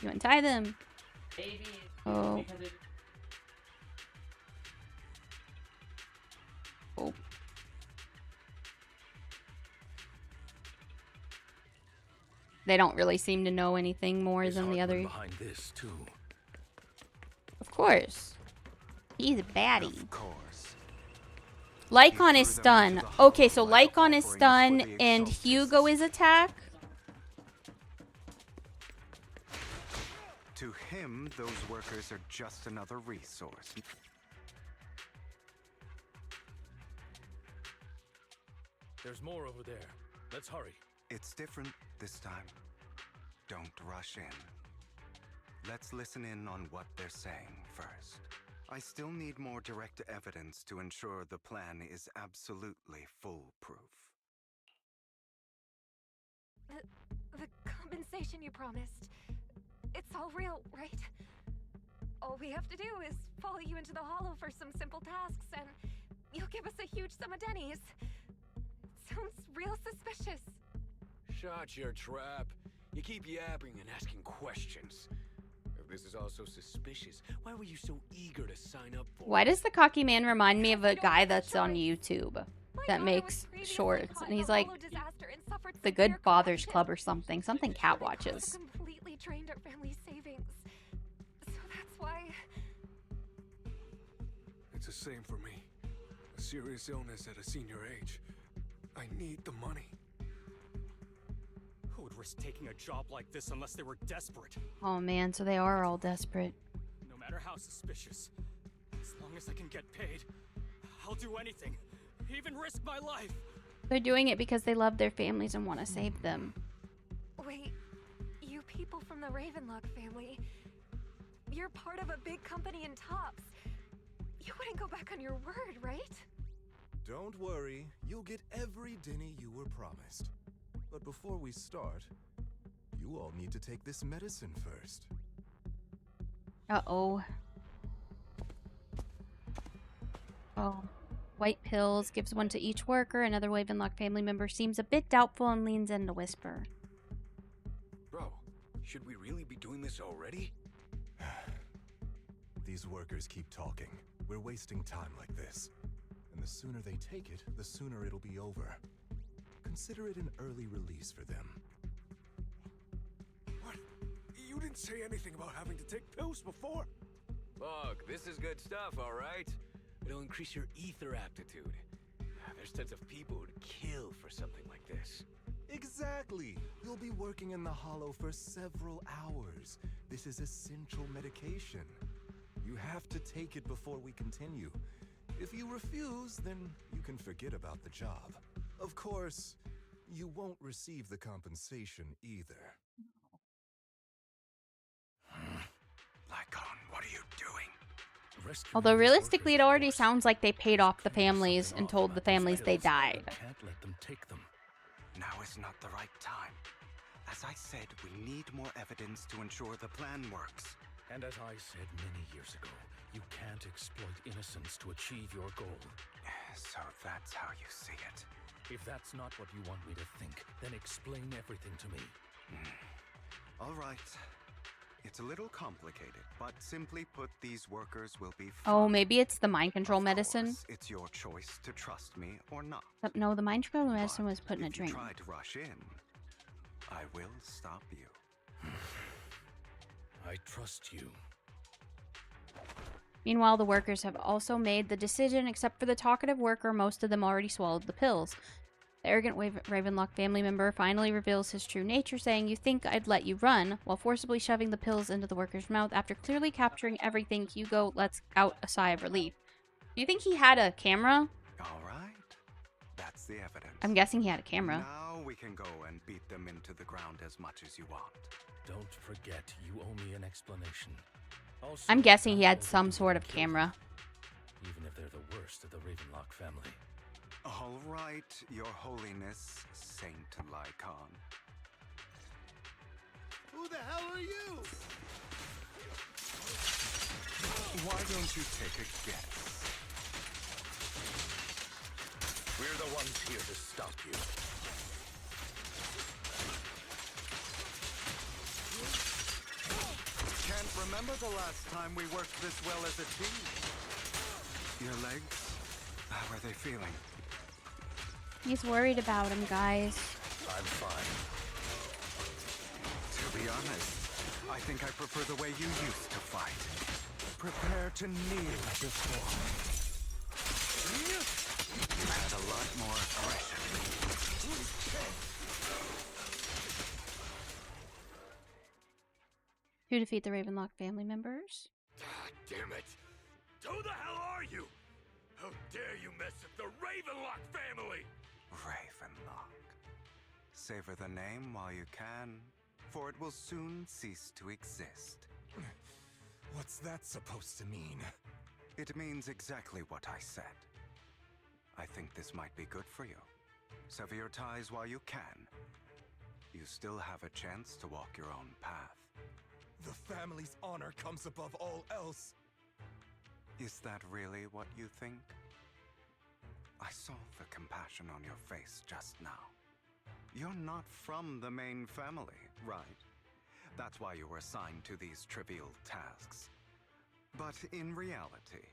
You untie them. Oh. Oh. They don't really seem to know anything more than the other. Behind this too. Of course. He's a baddie. Of course. Lycon is stun. Okay, so Lycon is stun and Hugo is attack. To him, those workers are just another resource. There's more over there. Let's hurry. It's different this time. Don't rush in. Let's listen in on what they're saying first. I still need more direct evidence to ensure the plan is absolutely foolproof. The compensation you promised. It's all real, right? All we have to do is follow you into the hollow for some simple tasks, and you'll give us a huge sum of dennies. Sounds real suspicious. Shut your trap. You keep yapping and asking questions. If this is all so suspicious, why were you so eager to sign up for it? Why does the cocky man remind me of a guy that's on YouTube that makes shorts? And he's like, the Good Fathers Club or something. Something Cat watches. Completely drained our family savings. So that's why... It's the same for me. A serious illness at a senior age. I need the money. Who would risk taking a job like this unless they were desperate? Oh man, so they are all desperate. No matter how suspicious, as long as I can get paid, I'll do anything, even risk my life. They're doing it because they love their families and want to save them. Wait, you people from the Ravenlock family, you're part of a big company in Tops. You wouldn't go back on your word, right? Don't worry, you'll get every denny you were promised. But before we start, you all need to take this medicine first. Uh-oh. Oh. White pills, gives one to each worker. Another Ravenlock family member seems a bit doubtful and leans in to whisper. Bro, should we really be doing this already? These workers keep talking. We're wasting time like this. And the sooner they take it, the sooner it'll be over. Consider it an early release for them. What? You didn't say anything about having to take pills before. Look, this is good stuff, all right? It'll increase your ether aptitude. There's tons of people who'd kill for something like this. Exactly! You'll be working in the Hollow for several hours. This is essential medication. You have to take it before we continue. If you refuse, then you can forget about the job. Of course, you won't receive the compensation either. Lycon, what are you doing? Although realistically, it already sounds like they paid off the families and told the families they died. Can't let them take them. Now is not the right time. As I said, we need more evidence to ensure the plan works. And as I said many years ago, you can't exploit innocence to achieve your goal. So that's how you see it. If that's not what you want me to think, then explain everything to me. All right. It's a little complicated, but simply put, these workers will be Oh, maybe it's the mind control medicine. It's your choice to trust me or not. No, the mind control medicine was put in a drink. If you try to rush in, I will stop you. I trust you. Meanwhile, the workers have also made the decision, except for the talkative worker, most of them already swallowed the pills. The arrogant Ravenlock family member finally reveals his true nature, saying, "You think I'd let you run," while forcibly shoving the pills into the worker's mouth. After clearly capturing everything, Hugo lets out a sigh of relief. Do you think he had a camera? All right. That's the evidence. I'm guessing he had a camera. Now we can go and beat them into the ground as much as you want. Don't forget, you owe me an explanation. Also, I'm guessing he had some sort of camera. Even if they're the worst of the Ravenlock family. All right, Your Holiness, Saint Lycon. Who the hell are you? Why don't you take a guess? We're the ones here to stop you. Can't remember the last time we worked this well as a team. Your legs? How are they feeling? He's worried about him, guys. I'm fine. To be honest, I think I prefer the way you used to fight. Prepare to kneel before me. You had a lot more aggression. To defeat the Ravenlock family members. God damn it! Who the hell are you? How dare you mess with the Ravenlock family? Ravenlock. Savor the name while you can, for it will soon cease to exist. What's that supposed to mean? It means exactly what I said. I think this might be good for you. Sever your ties while you can. You still have a chance to walk your own path. The family's honor comes above all else. Is that really what you think? I saw the compassion on your face just now. You're not from the main family, right? That's why you were assigned to these trivial tasks. But in reality,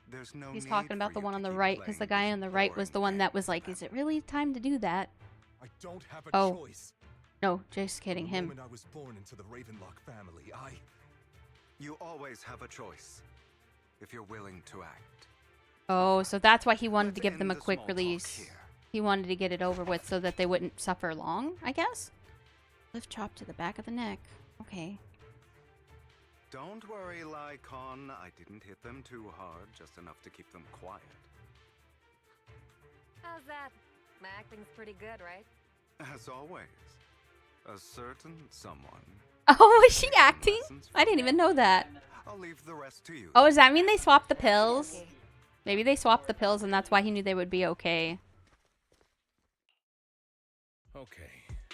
there's no He's need talking about for the you one to on the keep right, because the playing guy on the right was the one that was like, "Is it really time to do that?" I don't have a Oh. choice. No, just kidding. The Him. moment I was born into the Ravenlock family, You always have a choice, if you're willing to act. Oh, so that's why he wanted to give them a end the quick small talk release. here. He wanted to get it over with so that they wouldn't suffer long, I guess? Lift chop to the back of the neck. Okay. Don't worry, Lycon. I didn't hit them too hard, just enough to keep them quiet. How's that? My acting's pretty good, right? As always, a certain someone. Oh, was she acting? I didn't even know that. I'll leave the rest to you. Oh, does that mean they swapped the pills? Maybe they swapped the pills and that's why he knew they would be okay. Okay,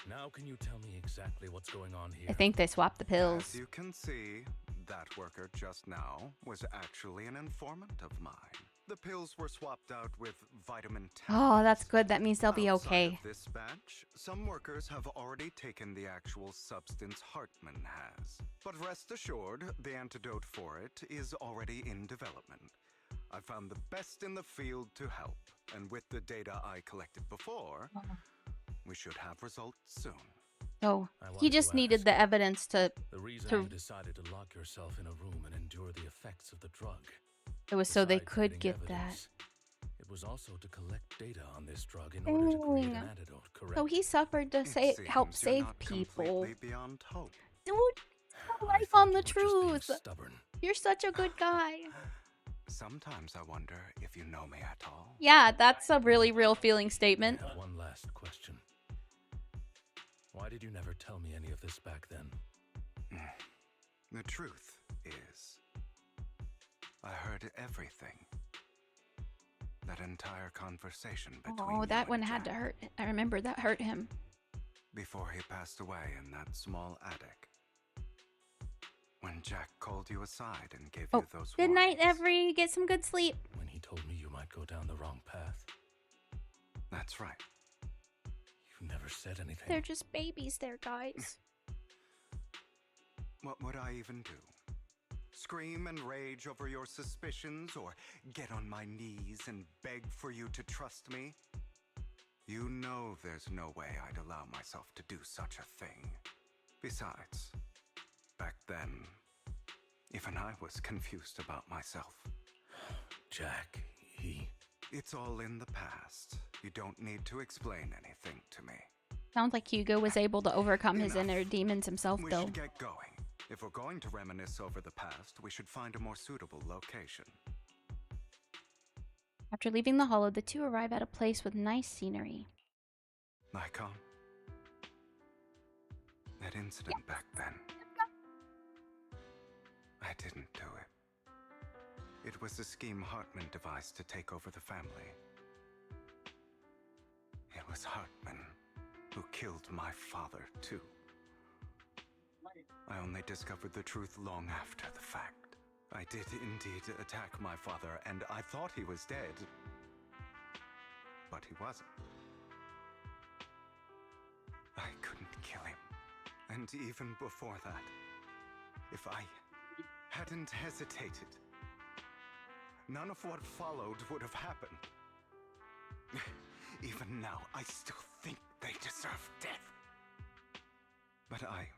now can you tell me exactly what's going on here? I think they swapped the pills. As you can see, that worker just now was actually an informant of mine. The pills were swapped out with vitamin Oh, that's good. That means they'll be Outside okay. of this batch, some workers have already taken the actual substance Hartman has. But rest assured, the antidote for it is already in development. I found the best in the field to help, and with the data I collected before, we should have results soon. So I he wanted just to needed ask, the evidence to. The reason to you decided to lock yourself in a room and endure the effects of the drug. it was so they Besides could getting get that. evidence, it was also to collect data on this drug in order to create an antidote, correct? So he suffered to help seems you're save not people. completely beyond hope. Dude, tell life on the you were truth. just being stubborn. You're such a good guy. Sometimes I wonder if you know me at all. Yeah, that's a really real feeling statement. I have one last question. Why did you never tell me any of this back then? The truth is, I heard everything. That entire conversation between Oh, you that and one had to Jack. hurt. I remember that hurt him. Before he passed away in that small attic. When Jack called you aside and gave you those Good night, warnings. Every. Get some good sleep. When he told me you might go down the wrong path. That's right. You never said anything. They're just babies there, guys. What would I even do? Scream and rage over your suspicions, or get on my knees and beg for you to trust me? You know there's no way I'd allow myself to do such a thing. Besides, back then, even I was confused about myself. Jack, he... It's all in the past. You don't need to explain anything to me. Sounds like Hugo was able to overcome his inner demons himself, We though. should get going. If we're going to reminisce over the past, we should find a more suitable location. After leaving the hollow, the two arrive at a place with nice scenery. Nikon? That incident back then. I didn't do it. It was a scheme Hartman devised to take over the family. It was Hartman who killed my father, too. I only discovered the truth long after the fact. I did indeed attack my father, and I thought he was dead. But he wasn't. I couldn't kill him. And even before that, if I hadn't hesitated, none of what followed would have happened. Even now, I still think they deserve death. But I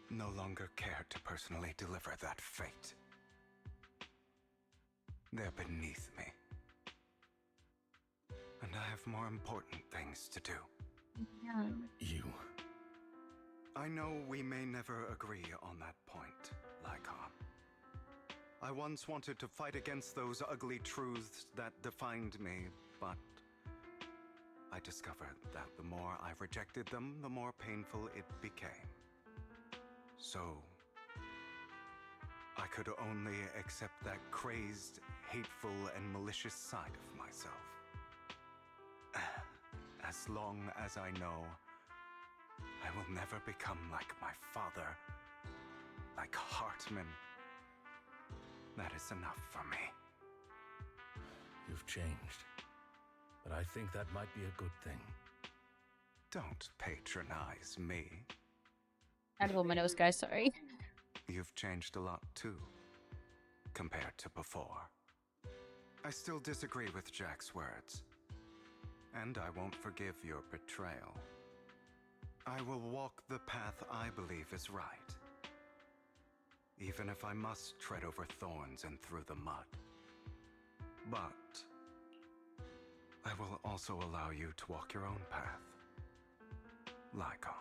no longer care to personally deliver that fate. They're beneath me. And I have more important things to do. Yeah. You... I know we may never agree on that point, Lycon. I once wanted to fight against those ugly truths that defined me, but I discovered that the more I rejected them, the more painful it became. So, I could only accept that crazed, hateful, and malicious side of myself. As long as I know I will never become like my father, like Hartman, that is enough for me. You've changed. But I think that might be a good thing. Don't patronize me. I had to hold my nose, guys. Sorry. You've changed a lot, too, compared to before. I still disagree with Jack's words. And I won't forgive your betrayal. I will walk the path I believe is right. Even if I must tread over thorns and through the mud. But I will also allow you to walk your own path. Lycon.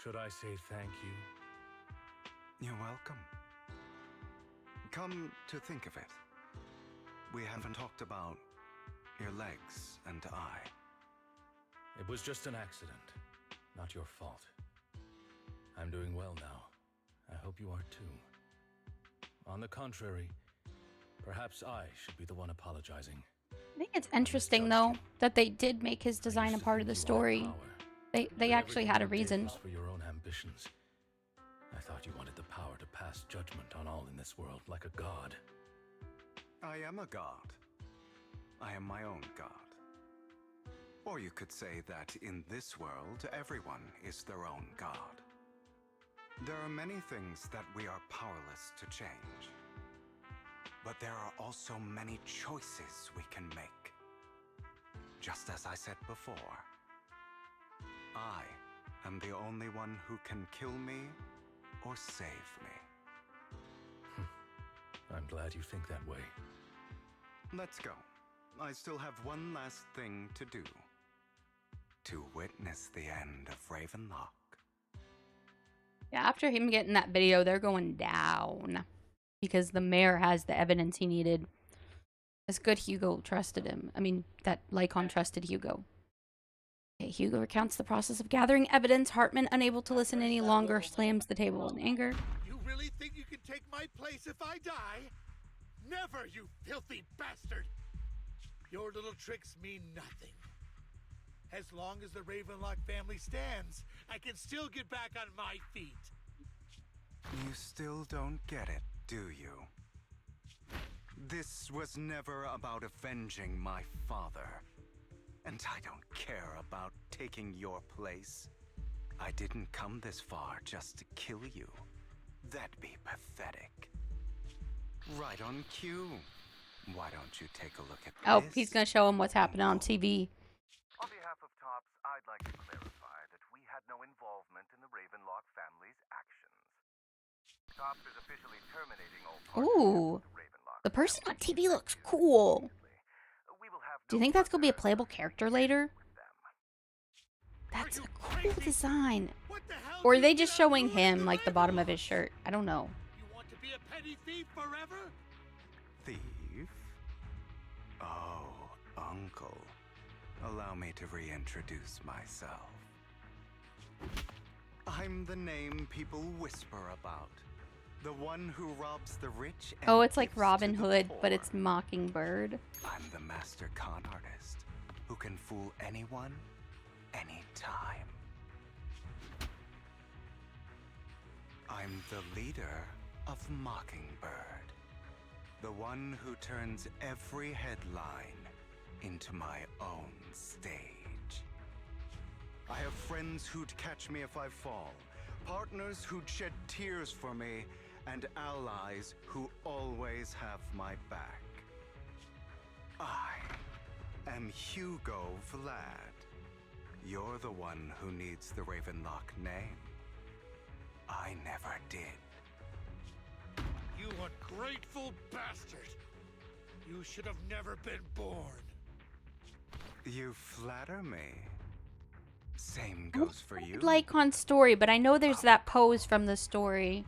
Should I say thank you? You're welcome. Come to think of it, we haven't talked about your legs and eye. It was just an accident, not your fault. I'm doing well now. I hope you are too. On the contrary, perhaps I should be the one apologizing. I think it's interesting, though, that they did make his design a part of the story. They actually had a reason. For your own ambitions. I thought you wanted the power to pass judgment on all in this world like a god. I am a god. I am my own god. Or you could say that in this world, everyone is their own god. There are many things that we are powerless to change. But there are also many choices we can make. Just as I said before, I am the only one who can kill me or save me. I'm glad you think that way. Let's go. I still have one last thing to do. To witness the end of Ravenlock. Yeah, after him getting that video, they're going down. Because the mayor has the evidence he needed. It's good Hugo trusted him. I mean, that Lycon trusted Hugo. Okay, Hugo recounts the process of gathering evidence. Hartman, unable to listen any longer, slams the table in anger. You really think you can take my place if I die? Never, you filthy bastard! Your little tricks mean nothing. As long as the Ravenlock family stands, I can still get back on my feet. You still don't get it, do you? This was never about avenging my father. And I don't care about taking your place. I didn't come this far just to kill you. That'd be pathetic. Right on cue. Why don't you take a look at this? Oh, he's gonna show him what's happening on TV. On behalf of TOPS, I'd like to clarify that we had no involvement in the Ravenlock family's actions. TOPS is officially terminating all Ooh, the person on TV looks cool. Do you think that's gonna be a playable character later? That's a cool design. Or are they just showing him like the bottom of his shirt? I don't know. You want to be a petty thief forever? Thief? Oh, Uncle. Allow me to reintroduce myself. I'm the name people whisper about. The one who robs the rich and Oh, it's like gives Robin to the Hood, poor. but it's Mockingbird. I'm the master con artist who can fool anyone, anytime. I'm the leader of Mockingbird. The one who turns every headline into my own stage. I have friends who'd catch me if I fall, partners who'd shed tears for me, and allies who always have my back. I am Hugo Vlad. You're the one who needs the Ravenlock name. I never did. You ungrateful bastard! You should have never been born. You flatter me. Same goes for you. Lycon's story, but I know there's that pose from the story.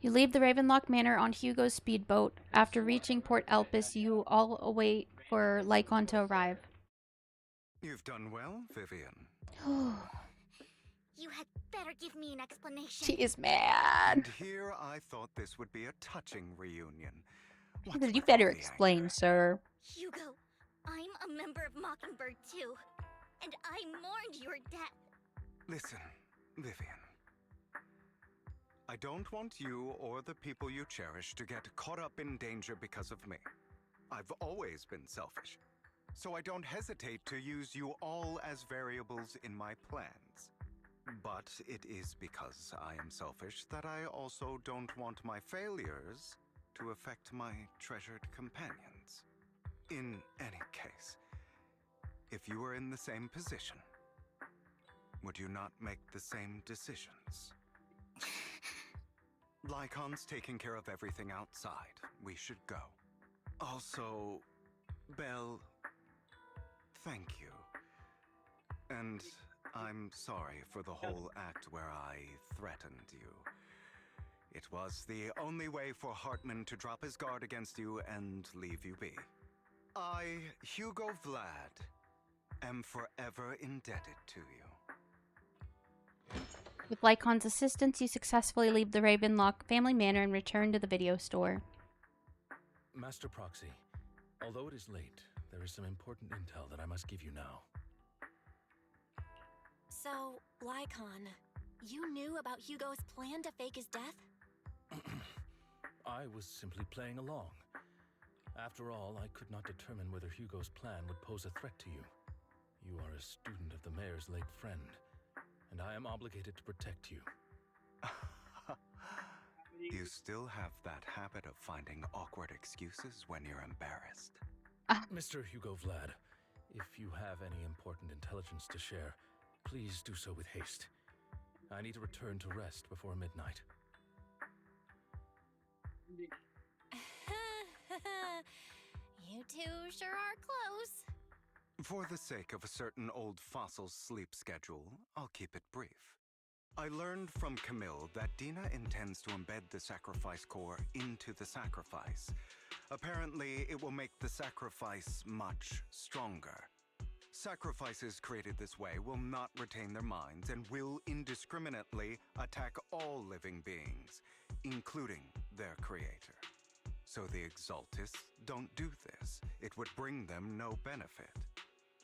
You leave the Ravenlock Manor on Hugo's speedboat. After reaching Port Elpis, you all await for Lycon to arrive. You've done well, Vivian. You had better give me an explanation. She is mad. And here I thought this would be a touching reunion. You better explain, sir. Hugo, I'm a member of Mockingbird too, and I mourned your death. Listen, Vivian. I don't want you or the people you cherish to get caught up in danger because of me. I've always been selfish, so I don't hesitate to use you all as variables in my plans. But it is because I am selfish that I also don't want my failures to affect my treasured companions. In any case, if you were in the same position, would you not make the same decisions? Lycon's taking care of everything outside. We should go. Also, Belle, thank you. And I'm sorry for the whole act where I threatened you. It was the only way for Hartman to drop his guard against you and leave you be. I, Hugo Vlad, am forever indebted to you. With Lycon's assistance, you successfully leave the Ravenlock family manor and return to the video store. Master Proxy, although it is late, there is some important intel that I must give you now. So, Lycon, you knew about Hugo's plan to fake his death? I was simply playing along. After all, I could not determine whether Hugo's plan would pose a threat to you. You are a student of the mayor's late friend, and I am obligated to protect you. You still have that habit of finding awkward excuses when you're embarrassed. Mr. Hugo Vlad, if you have any important intelligence to share, please do so with haste. I need to return to rest before midnight. You two sure are close. For the sake of a certain old fossil's sleep schedule, I'll keep it brief. I learned from Camille that Dina intends to embed the sacrifice core into the sacrifice. Apparently, it will make the sacrifice much stronger. Sacrifices created this way will not retain their minds and will indiscriminately attack all living beings, including their creator. So the Exaltists don't do this. It would bring them no benefit.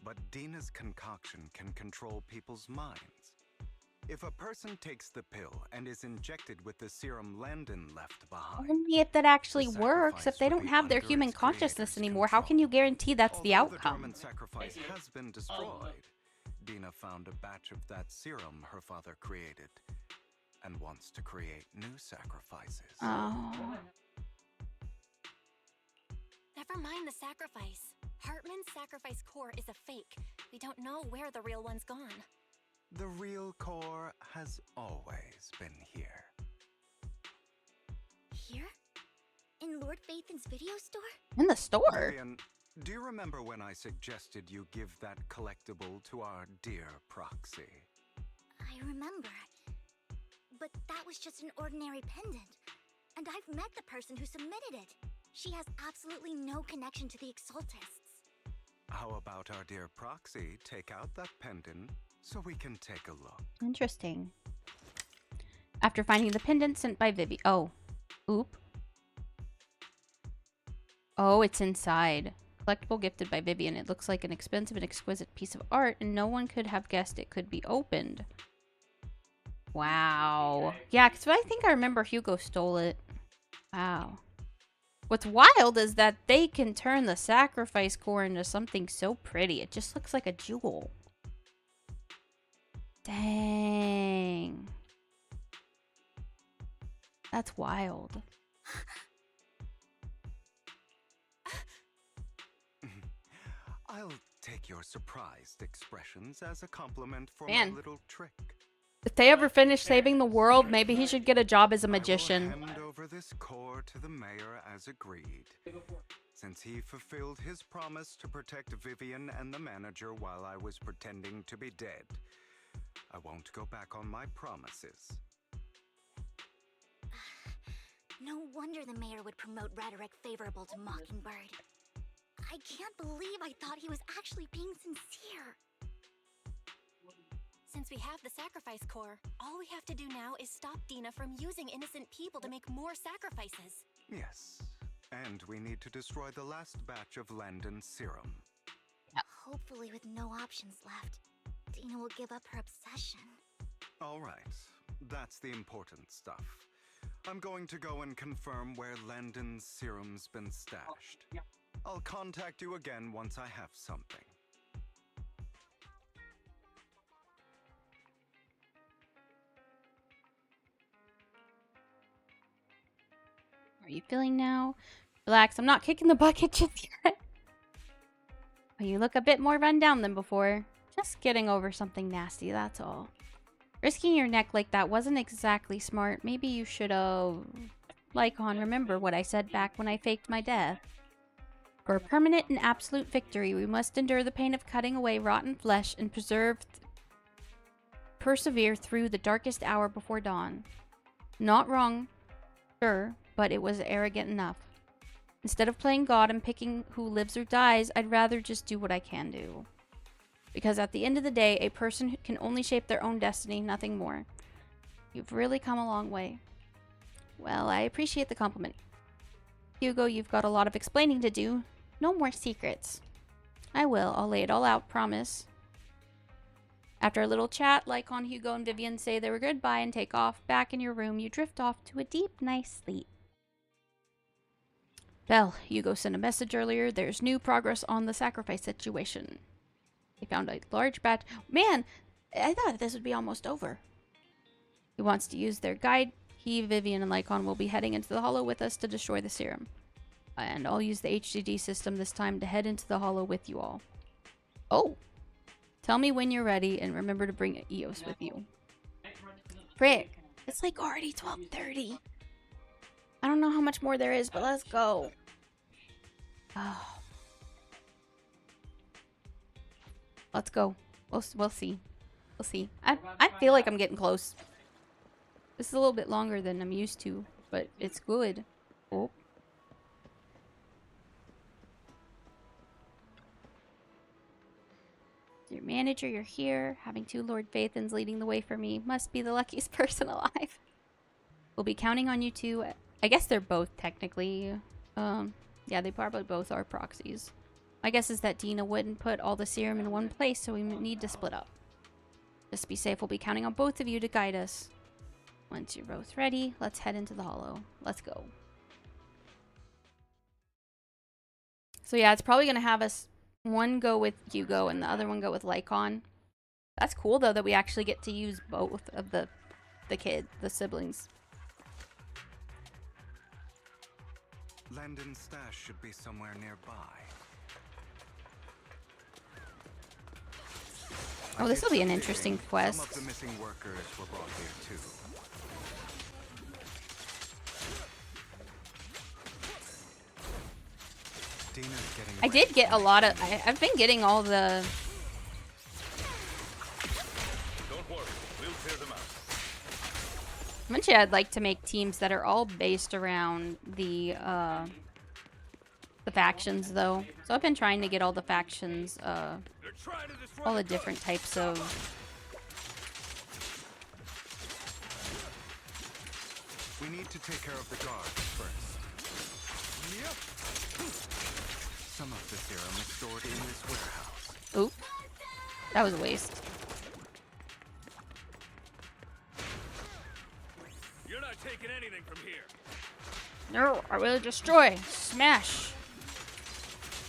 But Dina's concoction can control people's minds. If a person takes the pill and is injected with the serum Landon left behind, Only if that actually works. If they don't have their human consciousness anymore, how can you guarantee that's the although outcome? the dormant sacrifice has been destroyed, Dina found a batch of that serum her father created and wants to create new sacrifices. Oh. Never mind the sacrifice. Hartman's sacrifice core is a fake. We don't know where the real one's gone. The real core has always been here. Here? In Lord Phaethon's video store? In the store? Vivian, do you remember when I suggested you give that collectible to our dear proxy? I remember. But that was just an ordinary pendant. And I've met the person who submitted it. She has absolutely no connection to the Exaltists. How about our dear proxy take out that pendant so we can take a look? Interesting. After finding the pendant sent by Vivi. Oh. Oop. Oh, it's inside. Collectible gifted by Vivian. It looks like an expensive and exquisite piece of art, and no one could have guessed it could be opened. Wow. Yeah, because I think I remember Hugo stole it. Wow. What's wild is that they can turn the sacrifice core into something so pretty. It just looks like a jewel. Dang. That's wild. I'll take your surprised expressions as a compliment for Man. my little trick. If they ever finish saving the world, maybe he should get a job as a magician. I will hand over this core to the mayor as agreed. Since he fulfilled his promise to protect Vivian and the manager while I was pretending to be dead, I won't go back on my promises. No wonder the mayor would promote rhetoric favorable to Mockingbird. I can't believe I thought he was actually being sincere. Since we have the sacrifice core, all we have to do now is stop Dina from using innocent people to make more sacrifices. Yes, and we need to destroy the last batch of Landon's serum. Hopefully with no options left, Dina will give up her obsession. All right, that's the important stuff. I'm going to go and confirm where Landon's serum's been stashed. I'll contact you again once I have something. How are you feeling now? Relax, I'm not kicking the bucket just yet. Oh, you look a bit more run down than before. Just getting over something nasty, that's all. Risking your neck like that wasn't exactly smart. Maybe you should have... Lycon, remember what I said back when I faked my death. For a permanent and absolute victory, we must endure the pain of cutting away rotten flesh and persevere through the darkest hour before dawn. Not wrong, sure, but it was arrogant enough. Instead of playing God and picking who lives or dies, I'd rather just do what I can do. Because at the end of the day, a person can only shape their own destiny, nothing more. You've really come a long way. Well, I appreciate the compliment. Hugo, you've got a lot of explaining to do. No more secrets. I will. I'll lay it all out, promise. After a little chat, Lycon, Hugo, and Vivian say their goodbye and take off. Back in your room, you drift off to a deep, nice sleep. Belle, Hugo sent a message earlier. There's new progress on the sacrifice situation. They found a large batch. Man, I thought this would be almost over. He wants to use their guide. He, Vivian, and Lycon will be heading into the Hollow with us to destroy the serum. And I'll use the HDD system this time to head into the Hollow with you all. Oh! Tell me when you're ready, and remember to bring Eos with you. Frick! It's like already 12:30. I don't know how much more there is, but let's go. Oh. Let's go. We'll see. We'll see. I feel like I'm getting close. This is a little bit longer than I'm used to, but it's good. Oh. manager, you're here. Having 2 Lord Phaethons leading the way for me must be the luckiest person alive. We'll be counting on you two. I guess they're both technically... yeah, they probably both are proxies. My guess is that Dina wouldn't put all the serum in one place, so we need to split up. Just be safe, we'll be counting on both of you to guide us. Once you're both ready, let's head into the Hollow. Let's go. So yeah, it's probably going to have us one go with Hugo and the other one go with Lycon. That's cool, though, that we actually get to use both of the siblings. Landon's stash should be somewhere nearby. Oh, this will be an interesting quest. Some of the missing workers were brought here too. Dina's getting I did get a lot of... I've been getting all the... Don't worry, we'll clear them out. Eventually, I'd like to make teams that are all based around the factions, though. So I've been trying to get all the factions, all the different types of... We need to take care of the guards first. Some of the serum is stored in this warehouse. Oop. That was a waste. You're not taking anything from here. No, I will destroy. Smash.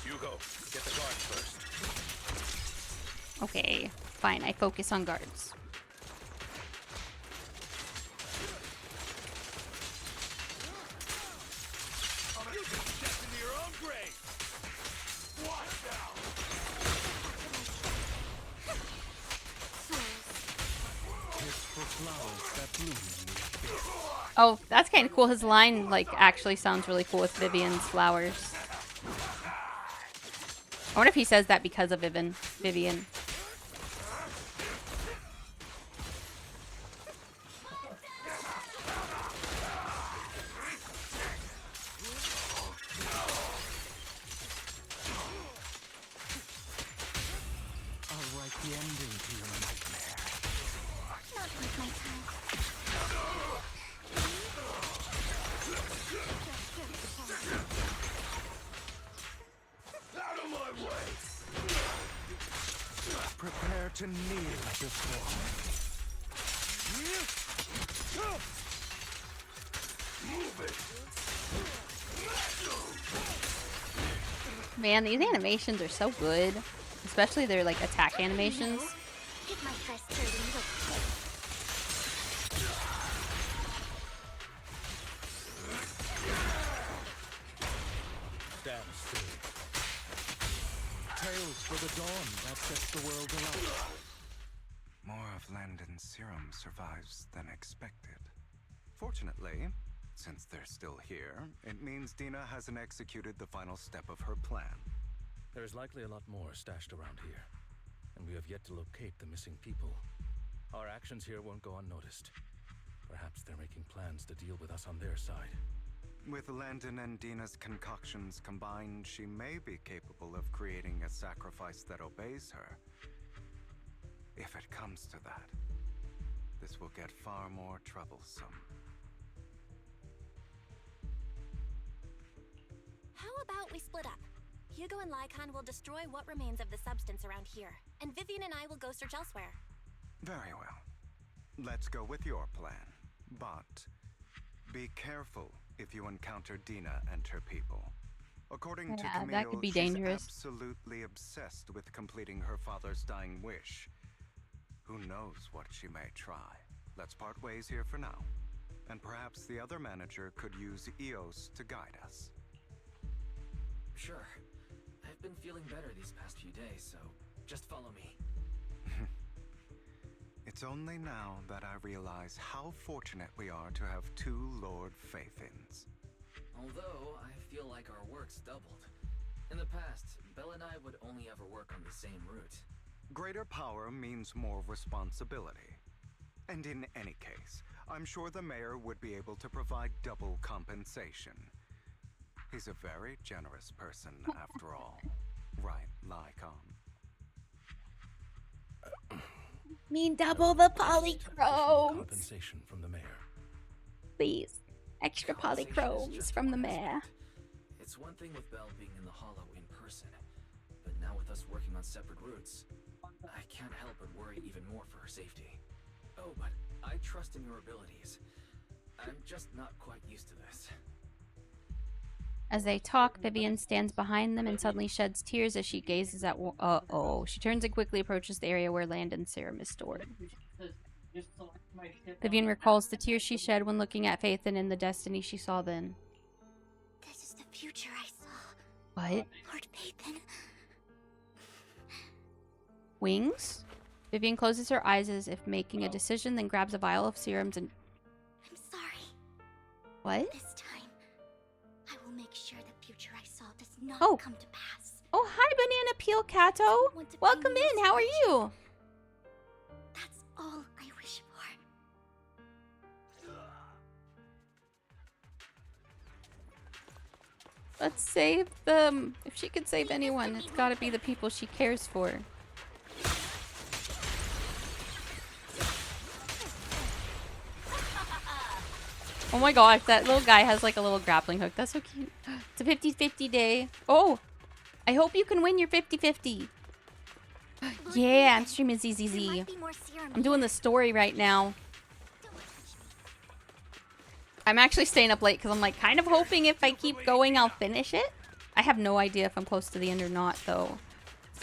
Hugo, get the guards first. Okay, fine. I focus on guards. You just stepped into your own grave. Watch out. It's for flowers that bloom in the abyss. Oh, that's kind of cool. His line, like, actually sounds really cool with Vivian's flowers. I wonder if he says that because of Vivian. I'll write the ending to your nightmare. Not with my tongue. Out of my way. Prepare to kneel before Move it. Man, these animations are so good. Especially their, like, attack animations. Take my first turn and look. Stand still. tales for the dawn that sets the world alight. More of Landon's serum survives than expected. Fortunately, since they're still here, it means Dina hasn't executed the final step of her plan. There is likely a lot more stashed around here, and we have yet to locate the missing people. Our actions here won't go unnoticed. Perhaps they're making plans to deal with us on their side. With Landon and Dina's concoctions combined, she may be capable of creating a sacrifice that obeys her. If it comes to that, this will get far more troublesome. How about we split up? Hugo and Lycon will destroy what remains of the substance around here, and Vivian and I will go search elsewhere. Very well. Let's go with your plan. But be careful if you encounter Dina and her people. According to Camille, that could be she's dangerous. absolutely obsessed with completing her father's dying wish. Who knows what she may try? Let's part ways here for now. And perhaps the other manager could use EOS to guide us. Sure. I've been feeling better these past few days, so just follow me. It's only now that I realize how fortunate we are to have two Lord Phaethons. Although, I feel like our work's doubled. In the past, Belle and I would only ever work on the same route. Greater power means more responsibility. And in any case, I'm sure the mayor would be able to provide double compensation. He's a very generous person, after all. Right, Lycon? Mean double the polychromes. Compensation from the mayor. Please. Extra polychromes from the mayor. It's one thing with Belle being in the Hollow in person, but now with us working on separate routes, I can't help but worry even more for her safety. Oh, but I trust in your abilities. I'm just not quite used to this. As they talk, Vivian stands behind them and suddenly sheds tears as she gazes at... Uh-oh. She turns and quickly approaches the area where Landon's serum is stored. Vivian recalls the tears she shed when looking at Phaethon and the destiny she saw then. This is the future I saw. What? Lord Phaethon. Wings? Vivian closes her eyes as if making a decision, then grabs a vial of serums and... I'm sorry. What? This time, I will make sure the future I saw does not come to pass. Oh, hi, Banana Peel Cato. Welcome in. How are you? That's all I wish for. Let's save them. If she could save anyone, it's gotta be the people she cares for. Oh my gosh, that little guy has like a little grappling hook. That's so cute. It's a 50-50 day. Oh, I hope you can win your 50-50. Yeah, I'm streaming ZZZ. I'm doing the story right now. I'm actually staying up late because I'm like kind of hoping if I keep going, I'll finish it. I have no idea if I'm close to the end or not, though.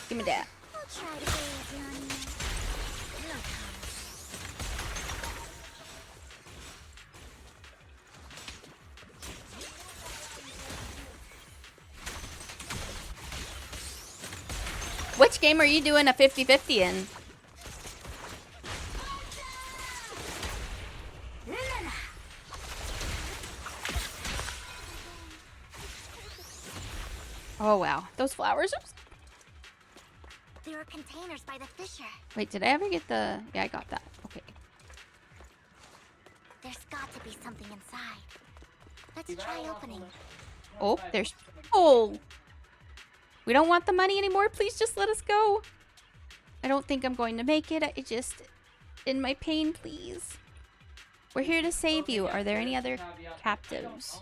Give me that. I'll try to go easy on you. Which game are you doing a 50-50 in? Oh wow, those flowers are... There are containers by the fissure. Wait, did I ever get the... Yeah, I got that. Okay. There's got to be something inside. Let's try opening. Oh, there's... Oh! We don't want the money anymore. Please just let us go. I don't think I'm going to make it. I just... In my pain, please. We're here to save you. Are there any other captives?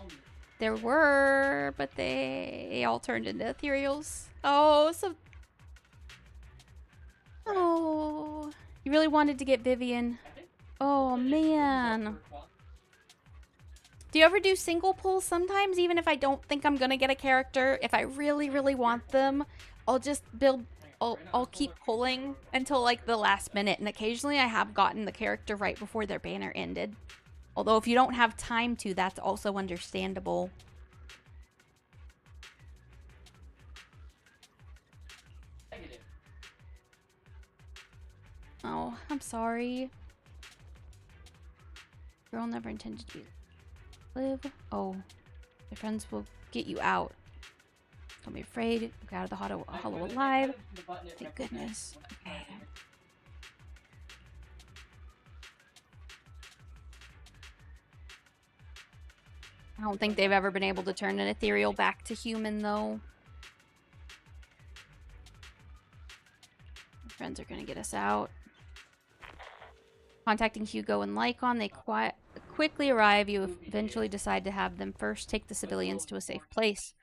There were, but they all turned into ethereals. Oh, so... Oh. You really wanted to get Vivian. Oh, man. Do you ever do single pulls sometimes? Even if I don't think I'm gonna get a character, if I really, really want them, I'll just build... I'll keep pulling until like the last minute. And occasionally I have gotten the character right before their banner ended. Although if you don't have time to, that's also understandable. Oh, I'm sorry. Girl never intended to live. Oh, your friends will get you out. Don't be afraid. You got out of the hollow alive. Thank goodness. Okay. I don't think they've ever been able to turn an ethereal back to human, though. My friends are going to get us out. Contacting Hugo and Lycon, they quickly arrive. You eventually decide to have them first take the civilians to a safe place.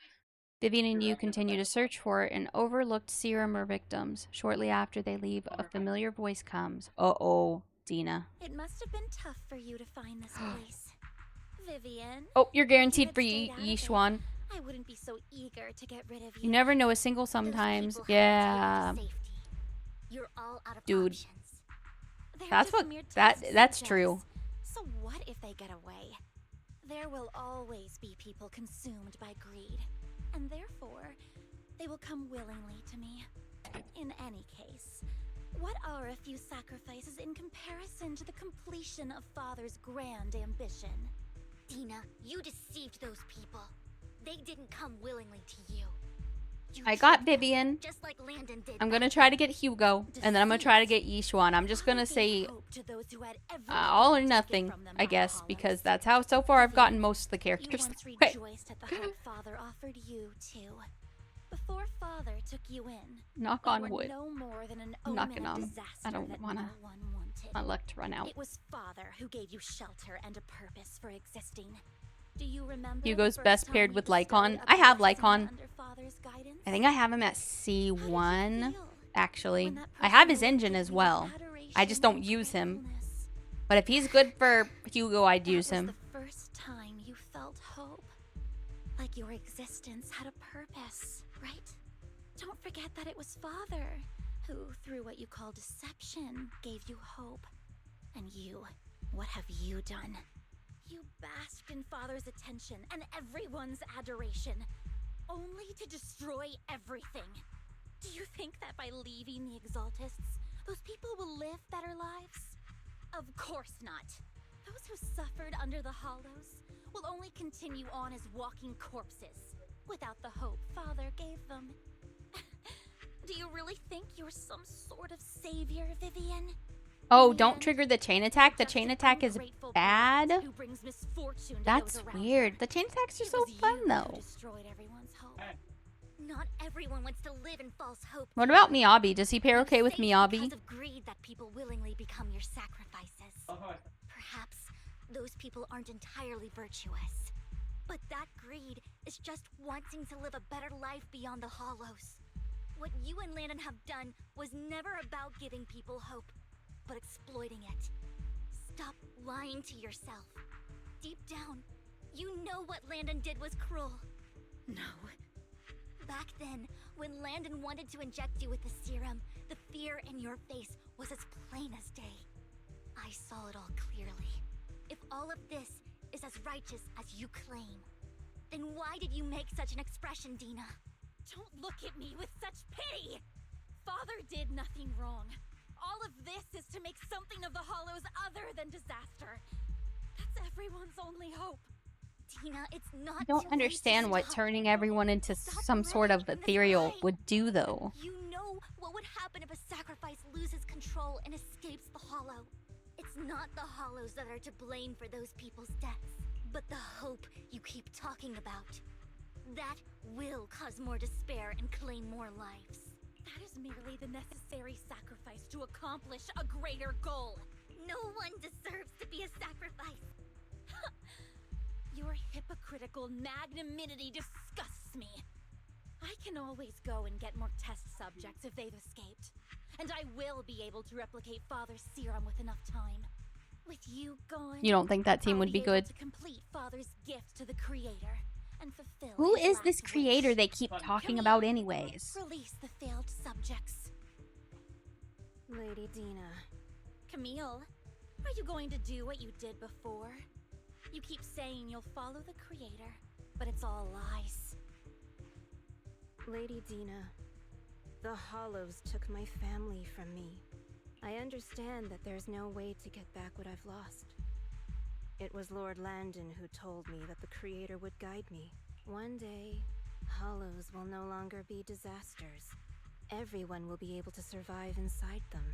Vivian and you continue to search for an overlooked serum or victims. Shortly after they leave, a familiar voice comes. Uh-oh, Dina. It must have been tough for you to find this place. Vivian. Oh, you're guaranteed for Yishuan. I wouldn't be so eager to get rid of you. You never know a single sometimes. Yeah. You're all out of dude. options. That's what that's true. So what if they get away? There will always be people consumed by greed, and therefore they will come willingly to me. In any case, what are a few sacrifices in comparison to the completion of Father's grand ambition? Dina, you deceived those people. They didn't come willingly to you. I got Vivian. Just like Landon did. I'm gonna try to get Hugo, and then I'm gonna try to get Yishuan. I'm just gonna say all or nothing, I guess, because that's how so far I've gotten most of the characters. You once rejoiced at the hope Father offered you too. Before Father took you in, Knock you on were wood. no more than an I'm omen knocking of on. disaster I don't that wanna. no one wanted. My luck to run out. It was Father who gave you shelter and a purpose for existing. Do you remember Hugo's the first best time paired you with bestowed Lycon. a I have blessing Lycon. under Father's guidance? I think I have him at C1, actually. When that I have person his engine looked at as you well. with I just adoration don't and use him. gratefulness? But if he's good for Hugo, I'd use That was him. the first time you felt hope. Like your existence had a purpose, right? Don't forget that it was Father who, through what you call deception, gave you hope. And you, what have you done? You basked in Father's attention and everyone's adoration, only to destroy everything. Do you think that by leaving the Exaltists, those people will live better lives? Of course not. Those who suffered under the Hollows will only continue on as walking corpses, without the hope Father gave them. Do you really think you're some sort of savior, Vivian? Oh, don't trigger the chain attack. The chain attack is bad. Who brings misfortune to That's those around weird. The chain attacks are so fun, though. destroyed everyone's hope. Not everyone wants to live in false hope. What about Miyabi? Does he pair okay with It's Miyabi? because of greed that people willingly become your sacrifices. Perhaps those people aren't entirely virtuous. But that greed is just wanting to live a better life beyond the Hollows. What you and Landon have done was never about giving people hope, but exploiting it. Stop lying to yourself. Deep down, you know what Landon did was cruel. No. Back then, when Landon wanted to inject you with the serum, the fear in your face was as plain as day. I saw it all clearly. If all of this is as righteous as you claim, then why did you make such an expression, Dina? Don't look at me with such pity! Father did nothing wrong. All of this is to make something of the Hollows other than disaster. That's everyone's only hope. Dina, it's not I don't understand what turning everyone into some sort of ethereal would do, though. You know what would happen if a sacrifice loses control and escapes the Hollow. It's not the Hollows that are to blame for those people's deaths, but the hope you keep talking about. That will cause more despair and claim more lives. That is merely the necessary sacrifice to accomplish a greater goal. No one deserves to be a sacrifice. Your hypocritical magnanimity disgusts me. I can always go and get more test subjects if they've escaped. And I will be able to replicate Father's serum with enough time. With you gone, You don't think that team I'll would be able good? to complete Father's gift to the Creator and fulfill Who his is this last creator wish. they keep talking about anyways? Release the failed subjects. Lady Dina. Camille, are you going to do what you did before? You keep saying you'll follow the Creator, but it's all lies. Lady Dina, the Hollows took my family from me. I understand that there's no way to get back what I've lost. It was Lord Landon who told me that the Creator would guide me. One day, Hollows will no longer be disasters. Everyone will be able to survive inside them.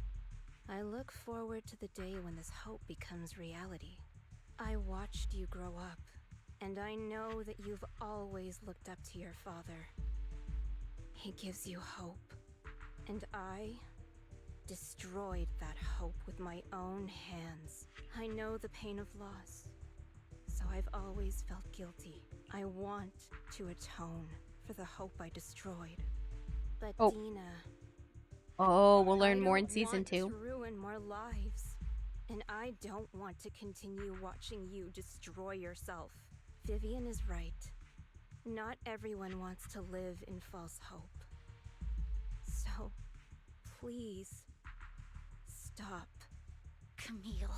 I look forward to the day when this hope becomes reality. I watched you grow up, and I know that you've always looked up to your father. He gives you hope, and I destroyed that hope with my own hands. I know the pain of loss, so I've always felt guilty. I want to atone for the hope I destroyed. But Oh. Dina, Oh, we'll learn I more in don't season want 2. to ruin more lives, and I don't want to continue watching you destroy yourself. Vivian is right. Not everyone wants to live in false hope. So, please, stop. Camille,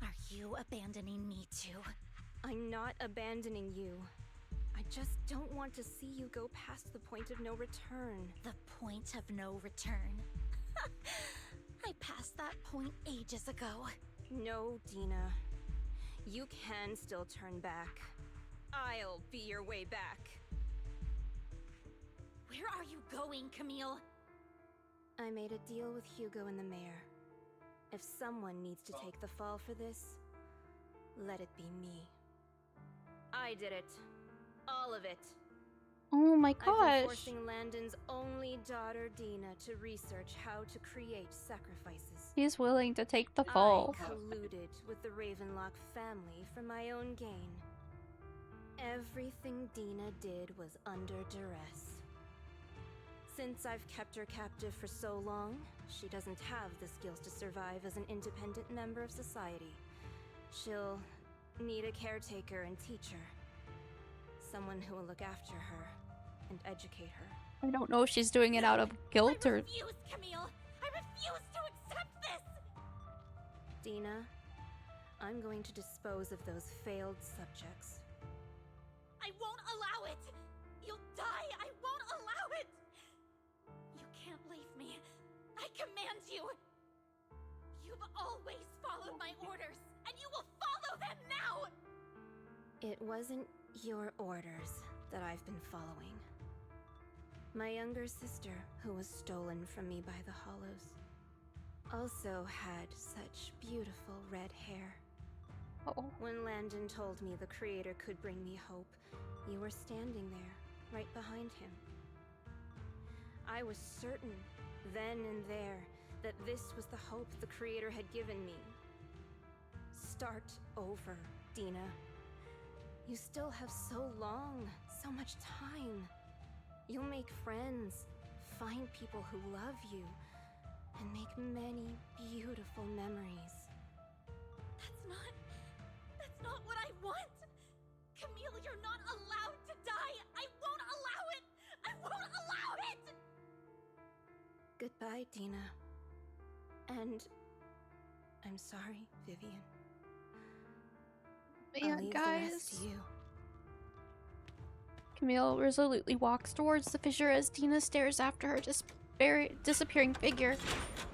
are you abandoning me too? I'm not abandoning you. I just don't want to see you go past the point of no return. The point of no return? I passed that point ages ago. No, Dina. You can still turn back. I'll be your way back. Where are you going, Camille? I made a deal with Hugo and the mayor. If someone needs to take the fall for this, let it be me. I did it. All of it. Oh my I've been gosh. forcing Landon's only daughter, Dina, to research how to create sacrifices. He's willing to take the fall. I colluded with the Ravenlock family for my own gain. Everything Dina did was under duress. Since I've kept her captive for so long, she doesn't have the skills to survive as an independent member of society. She'll need a caretaker and teacher. Someone who will look after her and educate her. I don't know if she's doing it out of guilt or... Refuse, Camille! I refuse to accept this! Dina, I'm going to dispose of those failed subjects. I won't allow it! You'll die! I won't allow it! You can't leave me. I command you! You've always followed my orders, and you will follow them now! It wasn't your orders that I've been following. My younger sister, who was stolen from me by the Hollows, also had such beautiful red hair. When Landon told me the Creator could bring me hope, you were standing there, right behind him. I was certain, then and there, that this was the hope the Creator had given me. Start over, Dina. You still have so long, so much time. You'll make friends, find people who love you, and make many beautiful memories. That's not what I want! Camille, you're not allowed to die! I won't allow it! I won't allow it! Goodbye, Dina. And I'm sorry, Vivian. I'll Man, leave guys. the rest to you. Camille resolutely walks towards the fissure as Dina stares after her disappearing figure.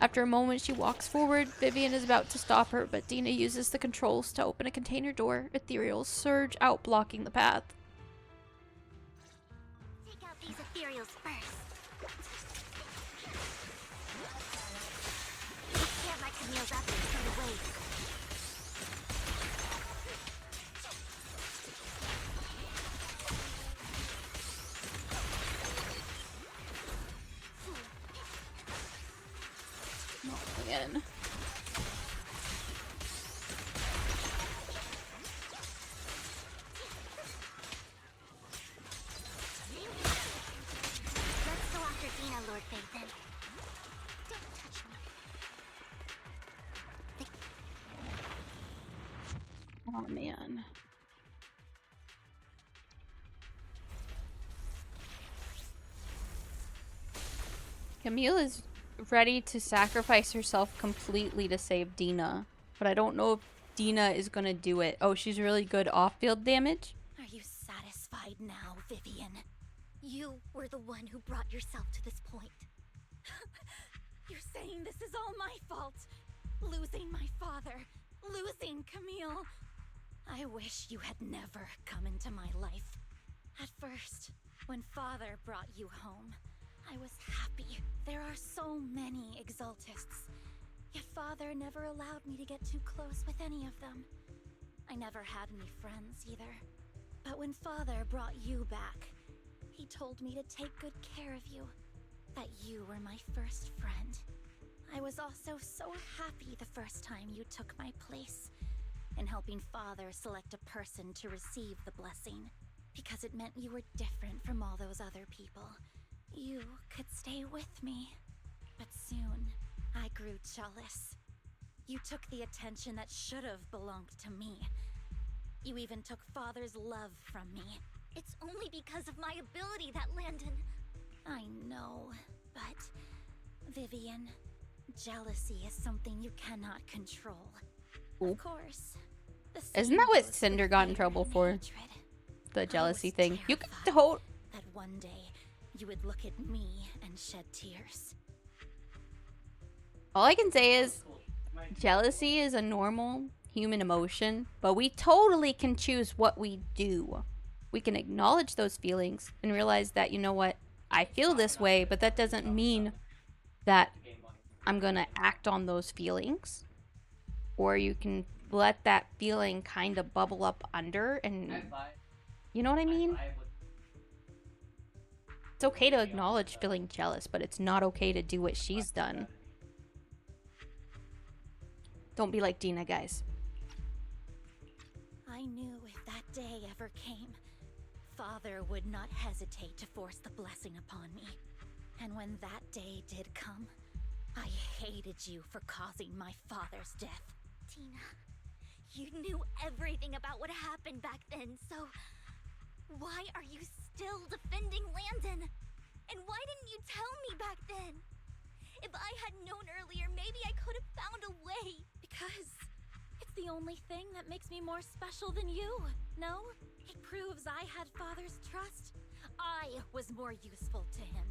After a moment, she walks forward. Vivian is about to stop her, but Dina uses the controls to open a container door. Ethereals surge out, blocking the path. Take out these ethereals first. You can't let Camille's efforts go to waste. Again. Let's go after Dina, Lord Phaethon. Don't touch me. Oh man. Camille is ready to sacrifice herself completely to save Dina. But I don't know if Dina is gonna do it. Oh, she's really good off-field damage? Are you satisfied now, Vivian? You were the one who brought yourself to this point. You're saying this is all my fault. Losing my father. Losing Camille. I wish you had never come into my life. At first, when Father brought you home, I was happy. There are so many Exaltists. Yet Father never allowed me to get too close with any of them. I never had any friends either. But when Father brought you back, he told me to take good care of you. That you were my first friend. I was also so happy the first time you took my place in helping Father select a person to receive the blessing. Because it meant you were different from all those other people. You could stay with me. But soon, I grew jealous. You took the attention that should have belonged to me. You even took Father's love from me. It's only because of my ability that Landon... I know, but... Vivian, jealousy is something you cannot control. Of course. Isn't that what Cinder got in trouble for? The jealousy thing. You could hold... That one day, you would look at me and shed tears. All I can say is, jealousy is a normal human emotion, but we totally can choose what we do. We can acknowledge those feelings and realize that, you know what, I feel this way, but that doesn't mean that I'm gonna act on those feelings. Or you can let that feeling kind of bubble up under and, you know what I mean? It's okay to acknowledge feeling jealous, but it's not okay to do what she's done. Don't be like Dina, guys. I knew if that day ever came, Father would not hesitate to force the blessing upon me. And when that day did come, I hated you for causing my father's death. Tina, you knew everything about what happened back then, so why are you still defending Landon? And why didn't you tell me back then? If I had known earlier, maybe I could have found a way. Because it's the only thing that makes me more special than you, no? It proves I had Father's trust. I was more useful to him.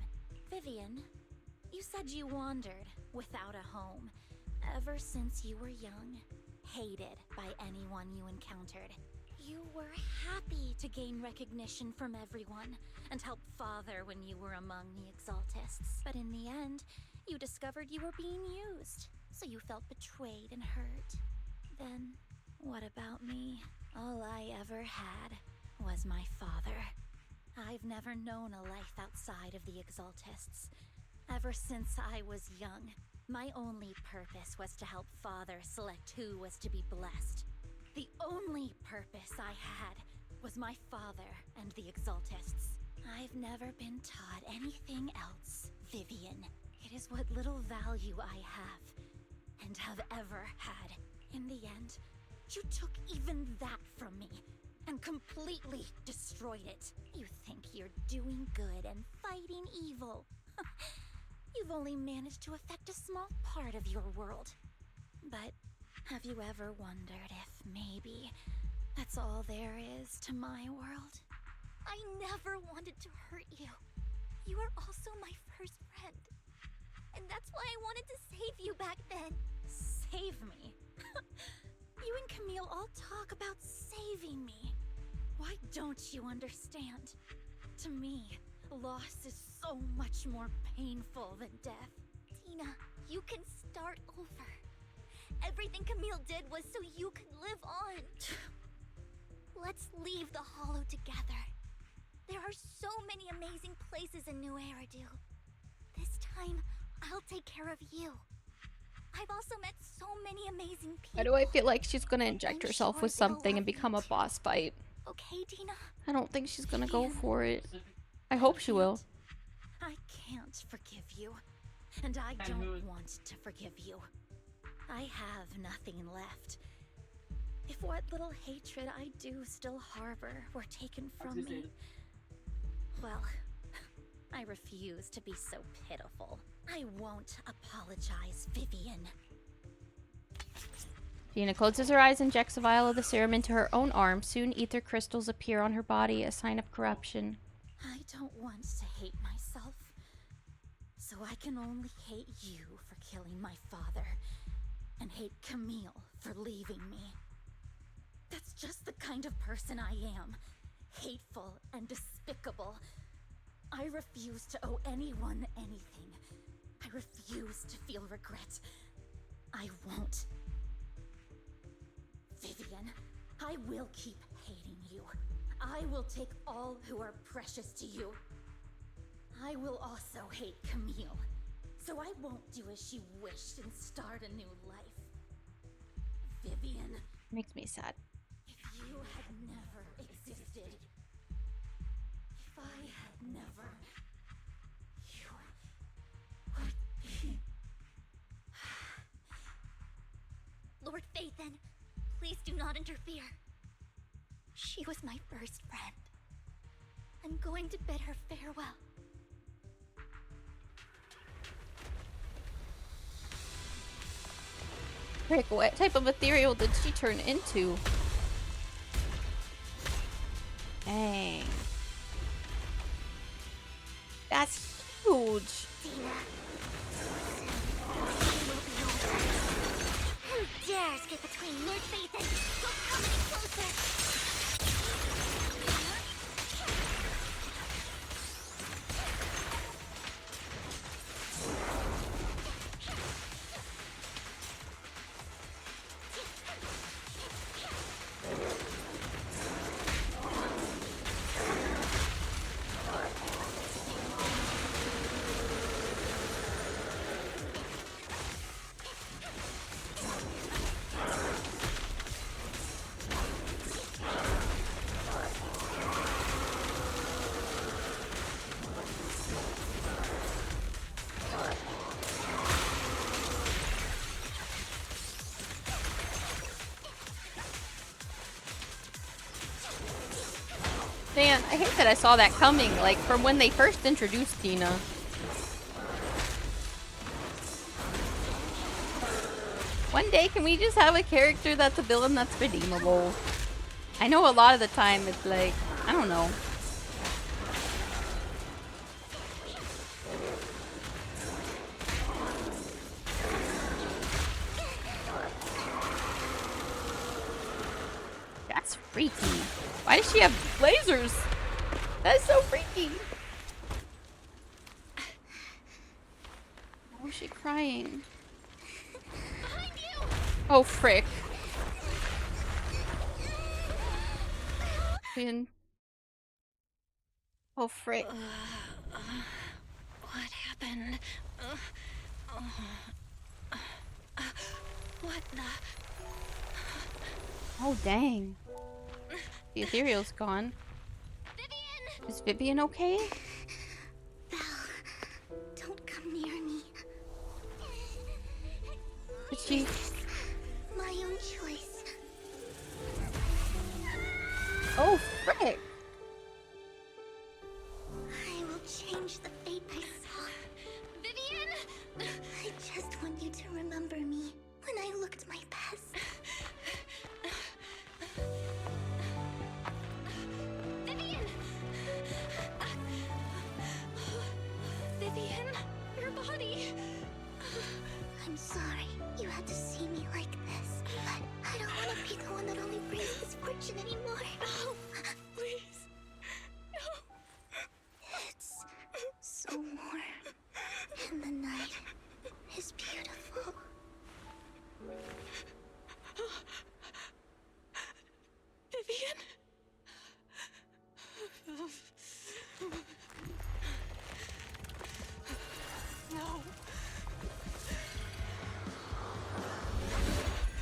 Vivian, you said you wandered without a home ever since you were young, hated by anyone you encountered. You were happy to gain recognition from everyone and help Father when you were among the Exaltists. But in the end, you discovered you were being used, so you felt betrayed and hurt. Then, what about me? All I ever had was my father. I've never known a life outside of the Exaltists. Ever since I was young, my only purpose was to help Father select who was to be blessed. The only purpose I had was my father and the Exaltists. I've never been taught anything else, Vivian. It is what little value I have, and have ever had. In the end, you took even that from me, and completely destroyed it. You think you're doing good and fighting evil. You've only managed to affect a small part of your world. But have you ever wondered if maybe that's all there is to my world? I never wanted to hurt you. You were also my first friend. And that's why I wanted to save you back then. Save me? You and Camille all talk about saving me. Why don't you understand? To me, loss is so much more painful than death. Tina, you can start over. Everything Camille did was so you could live on. Let's leave the Hollow together. There are so many amazing places in New Eridu. This time, I'll take care of you. I've also met so many amazing people. Why do I feel like she's gonna inject I'm herself sure with they'll something and love you become a too. boss fight? Okay, Tina? I don't think she's gonna go for it. I hope she will. I can't forgive you. And I don't want to forgive you. I have nothing left. If what little hatred I do still harbor were taken from me, well, I refuse to be so pitiful. I won't apologize, Vivian. Gina closes her eyes and injects a vial of the serum into her own arm. Soon ether crystals appear on her body, a sign of corruption. I don't want to hate myself. So I can only hate you for killing my father, and hate Camille for leaving me. That's just the kind of person I am. Hateful and despicable. I refuse to owe anyone anything. I refuse to feel regret. I won't. Vivian, I will keep hating you. I will take all who are precious to you. I will also hate Camille, so I won't do as she wished and start a new life. Vivian. Makes me sad. If you had never existed, if I had never, you would be. Lord Phaethon, please do not interfere. She was my first friend. I'm going to bid her farewell. Frick, what type of ethereal did she turn into? Dang. That's huge. Who dares get between Lord Phaethon? Don't come any closer! Man, I hate that I saw that coming, like, from when they first introduced Tina. One day, can we just have a character that's a villain that's redeemable? I know a lot of the time it's like, I don't know. That's freaky. Why does she have lasers? That's so freaky. Why is she crying? Oh, frick. Oh, frick. What happened? What the? Oh, dang. The ethereal's gone. Vivian! Is Vivian okay? Belle, don't come near me. Did she? This is my own choice. Oh, frick. I will change the fate I saw. Vivian! I just want you to remember me when I looked my best. Vivian! Vivian, your body. I'm sorry you had to see me like this, but I don't want to be the one that only brings misfortune anymore. No, please. No. It's so warm, and the night is beautiful. Vivian? No.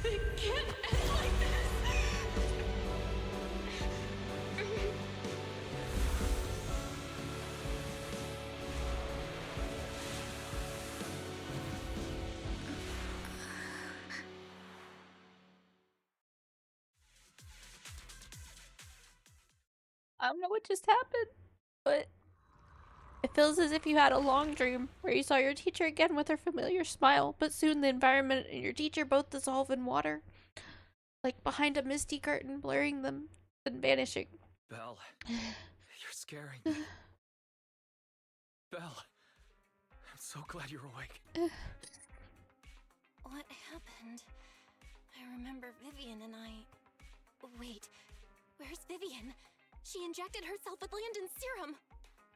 It can't end like this. I don't know what just happened, but it feels as if you had a long dream where you saw your teacher again with her familiar smile, but soon the environment and your teacher both dissolve in water, like behind a misty curtain, blurring them and vanishing. Belle, you're scaring me. Belle, I'm so glad you're awake. What happened? I remember Vivian and I... Wait, where's Vivian? She injected herself with Landon's serum.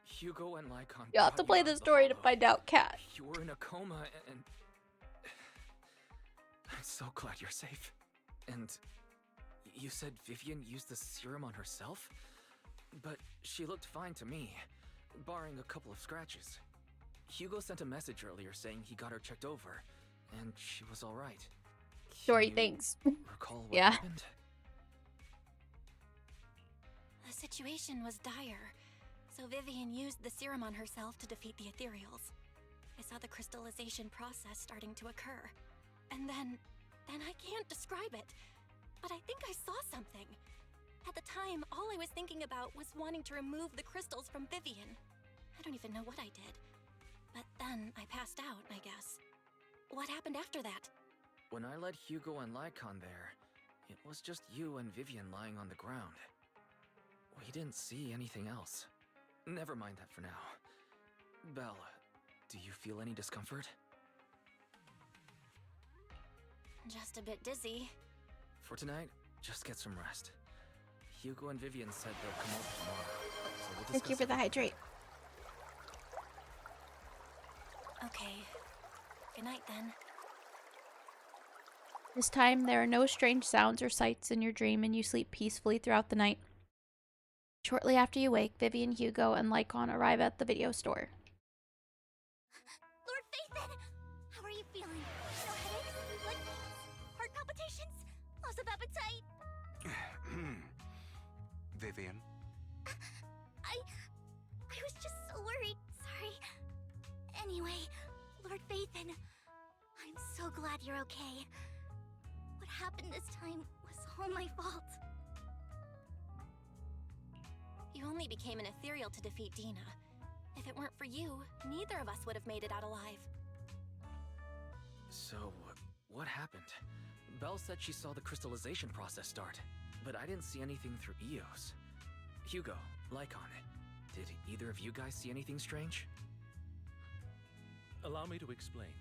Hugo and Lycon. You'll have to play the story to find out, Cat. You were in a coma and... I'm so glad you're safe. And you said Vivian used the serum on herself? But she looked fine to me, barring a couple of scratches. Hugo sent a message earlier saying he got her checked over, and she was alright. Story, thanks. Recall what Yeah. happened? The situation was dire, so Vivian used the serum on herself to defeat the ethereals. I saw the crystallization process starting to occur. And then I can't describe it, but I think I saw something. At the time, all I was thinking about was wanting to remove the crystals from Vivian. I don't even know what I did. But then I passed out, I guess. What happened after that? When I led Hugo and Lycon there, it was just you and Vivian lying on the ground. We didn't see anything else. Never mind that for now. Belle, do you feel any discomfort? Just a bit dizzy. For tonight, just get some rest. Hugo and Vivian said they'll come over tomorrow, so we'll Thank you discuss for the everything hydrate. Okay. Good night then. This time, there are no strange sounds or sights in your dream, and you sleep peacefully throughout the night. Shortly after you wake, Vivian, Hugo, and Lycon arrive at the video store. Lord Phaethon! How are you feeling? No headaches? Leg pains? Heart palpitations? Loss of appetite? Vivian? I was just so worried. Sorry. Anyway, Lord Phaethon, I'm so glad you're okay. What happened this time was all my fault. You only became an ethereal to defeat Dina. If it weren't for you, neither of us would have made it out alive. So, what happened? Belle said she saw the crystallization process start, but I didn't see anything through Eos. Hugo, Lycon, did either of you guys see anything strange? Allow me to explain.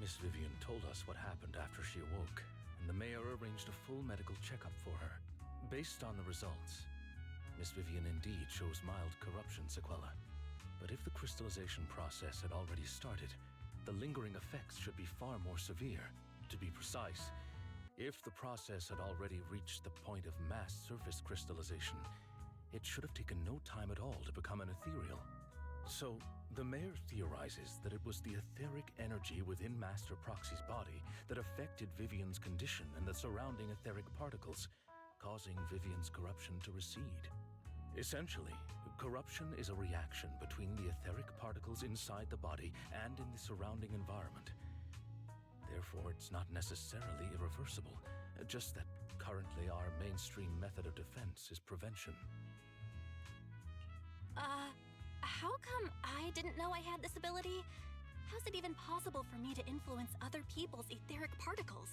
Miss Vivian told us what happened after she awoke, and the mayor arranged a full medical checkup for her. Based on the results, Miss Vivian indeed shows mild corruption sequela. But if the crystallization process had already started, the lingering effects should be far more severe. To be precise, if the process had already reached the point of mass surface crystallization, it should have taken no time at all to become an ethereal. So, the mayor theorizes that it was the etheric energy within Master Proxy's body that affected Vivian's condition and the surrounding etheric particles, causing Vivian's corruption to recede. Essentially, corruption is a reaction between the etheric particles inside the body and in the surrounding environment. Therefore, it's not necessarily irreversible, just that currently our mainstream method of defense is prevention. How come I didn't know I had this ability? How's it even possible for me to influence other people's etheric particles?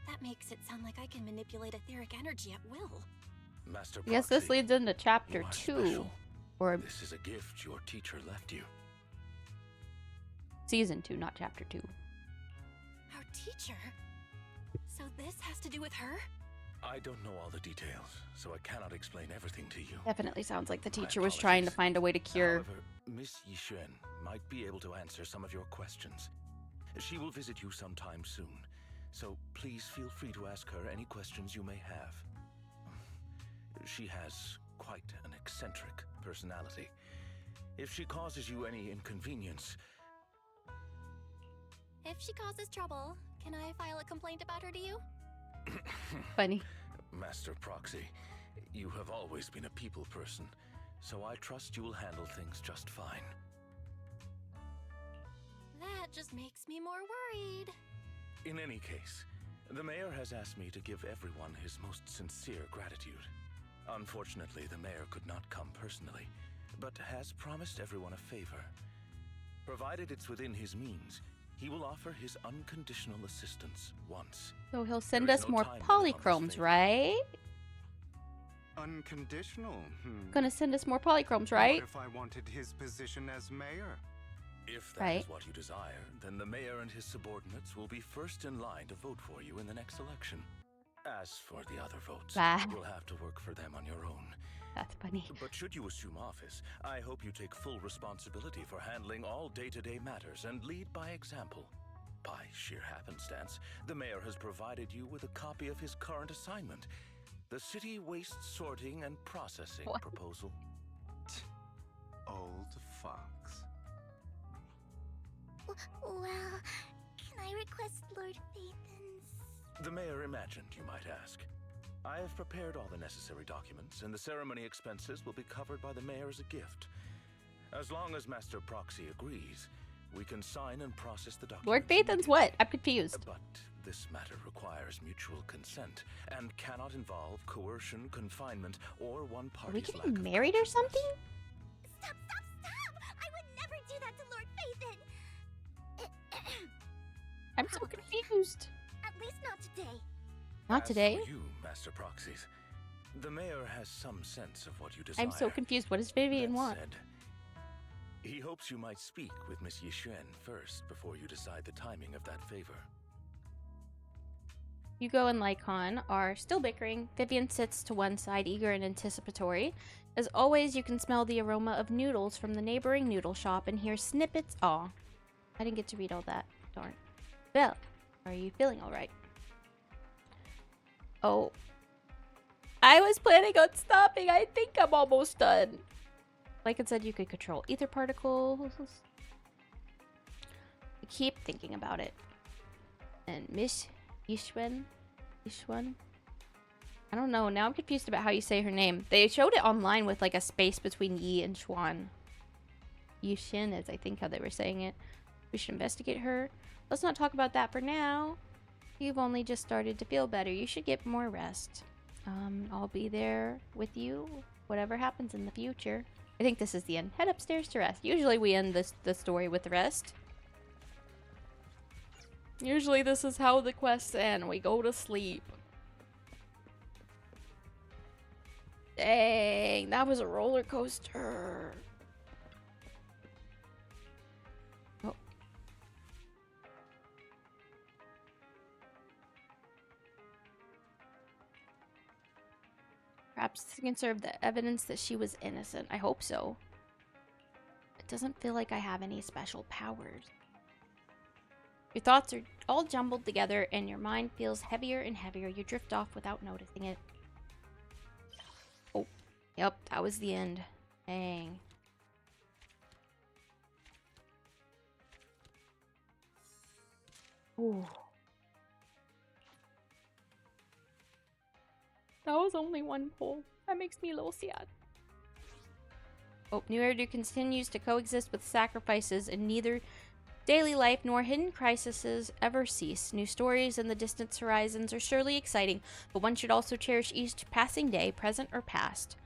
That makes it sound like I can manipulate etheric energy at will. Master I guess this Proxy, leads into chapter you are 2. special. Or This is a gift your teacher left you. season 2, not chapter 2. Our teacher? So this has to do with her? I don't know all the details, so I cannot explain everything to you. Definitely sounds like the teacher was trying to find a way to cure. However, Miss Yixuan might be able to answer some of your questions. She will visit you sometime soon, so please feel free to ask her any questions you may have. She has quite an eccentric personality. If she causes you any inconvenience... If she causes trouble, can I file a complaint about her to you? Funny. Master Proxy, you have always been a people person, so I trust you will handle things just fine. That just makes me more worried. In any case, the mayor has asked me to give everyone his most sincere gratitude. Unfortunately, the mayor could not come personally, but has promised everyone a favor. Provided it's within his means, he will offer his unconditional assistance once. So he'll send There is us no more time limit on this polychromes, right? Unconditional? Gonna send us more polychromes, right? What if I wanted his position as mayor? If that is what you desire, then the mayor and his subordinates will be first in line to vote for you in the next election. As for the other votes, you'll have to work for them on your own. That's funny. But should you assume office, I hope you take full responsibility for handling all day-to-day matters and lead by example. By sheer happenstance, the mayor has provided you with a copy of his current assignment, the City Waste Sorting and Processing proposal. Old fox. Well, can I request Lord Phaethon's? The mayor imagined you might ask. I have prepared all the necessary documents, and the ceremony expenses will be covered by the mayor as a gift. As long as Master Proxy agrees, we can sign and process the documents. Lord Phaethon's what? I'm confused. But this matter requires mutual consent and cannot involve coercion, confinement, or one Are we party's lack getting of married or something? Stop! I would never do that to Lord Phaethon! I'm so confused. At least not today. Not today? As for you, Master Proxies, the mayor has some sense of what you desire. I'm so confused. What does Vivian want? Said, he hopes you might speak with Miss Yixuan first before you decide the timing of that favor. Hugo and Lycon are still bickering. Vivian sits to one side, eager and anticipatory. As always, you can smell the aroma of noodles from the neighboring noodle shop and hear snippets. Aw, I didn't get to read all that. Darn. Belle, are you feeling all right? Oh. I was planning on stopping. I think I'm almost done. Like it said, you could control ether particles. I keep thinking about it. And Miss Yixuan? I don't know. Now I'm confused about how you say her name. They showed it online with like a space between Yi and Xuan. Yixin is, I think, how they were saying it. We should investigate her. Let's not talk about that for now. You've only just started to feel better. You should get more rest. I'll be there with you, whatever happens in the future. I think this is the end. Head upstairs to rest. Usually we end the story with rest. Usually this is how the quests end. We go to sleep. Dang, that was a roller coaster. Oh. Perhaps this can serve the evidence that she was innocent. I hope so. It doesn't feel like I have any special powers. Your thoughts are all jumbled together and your mind feels heavier and heavier. You drift off without noticing it. Oh, yep, that was the end. Dang. Ooh. That was only one pull. That makes me a little sad. Oh, New Eridu continues to coexist with sacrifices, and neither daily life nor hidden crises ever cease. New stories in the distant horizons are surely exciting, but one should also cherish each passing day, present or past.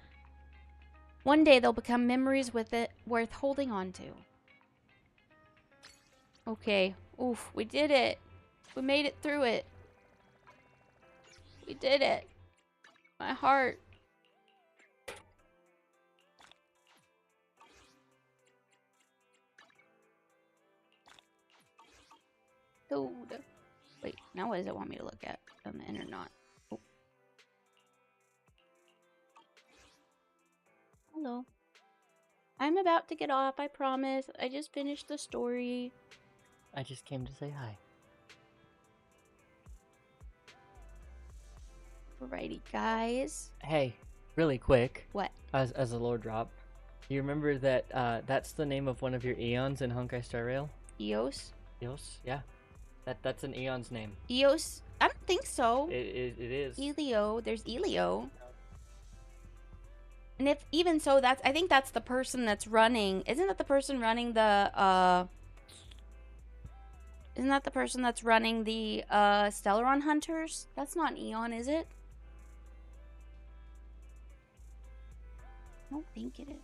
One day they'll become memories with it worth holding on to. Okay. Oof, we did it. We made it through it. We did it. My heart. Dude. Wait, now what does it want me to look at? On the end or not? Oh. Hello. I'm about to get off, I promise. I just finished the story. I just came to say hi. Alrighty, guys. Hey, really quick. What? As a lore drop, you remember that that's the name of one of your eons in Honkai Star Rail? Eos? Eos, yeah. That's an eon's name. Eos? I don't think so. It is. Elio. There's Elio. And if even so, I think that's the person that's running. Isn't that the person running the Isn't that the person that's running the Stellaron Hunters? That's not an Eon, is it? I don't think it is.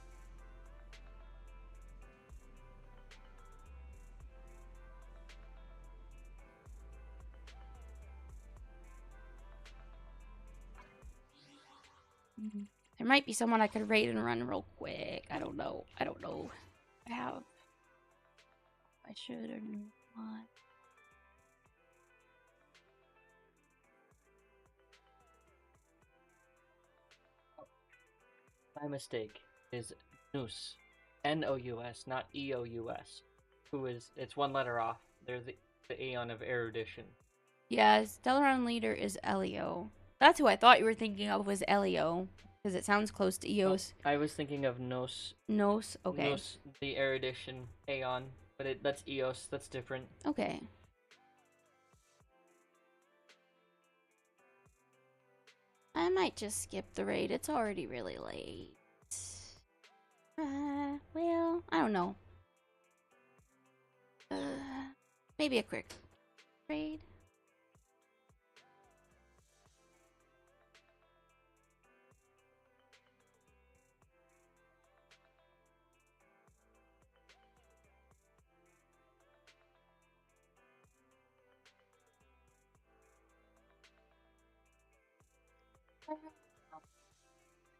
There might be someone I could raid and run real quick. I don't know. I have. I should or not. My mistake is Nous. N-O-U-S, not E-O-U-S. It's one letter off. They're the Aeon of erudition. Yeah, Stellaron leader is Elio. That's who I thought you were thinking of was Elio. Because it sounds close to Eos. I was thinking of Nous. Nous, okay. Nous, the erudition Aeon. But that's Eos, that's different. Okay. I might just skip the raid. It's already really late. Well, I don't know. Maybe a quick raid.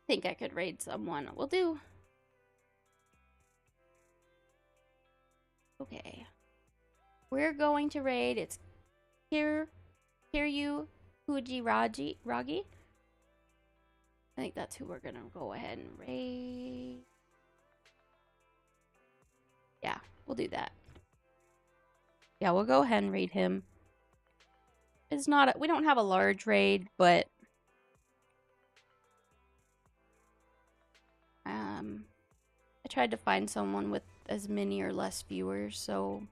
I think I could raid someone. We'll do. Okay. We're going to raid. It's Kiryu Ragi. I think that's who we're gonna go ahead and raid. Yeah, we'll do that. Yeah, we'll go ahead and raid him. It's not we don't have a large raid, but I tried to find someone with as many or less viewers, so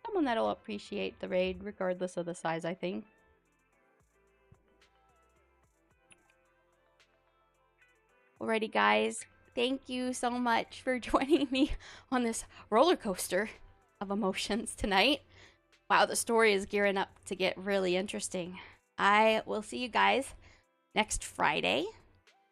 someone that'll appreciate the raid regardless of the size, I think. Alrighty, guys. Thank you so much for joining me on this roller coaster of emotions tonight. Wow, the story is gearing up to get really interesting. I will see you guys next Friday.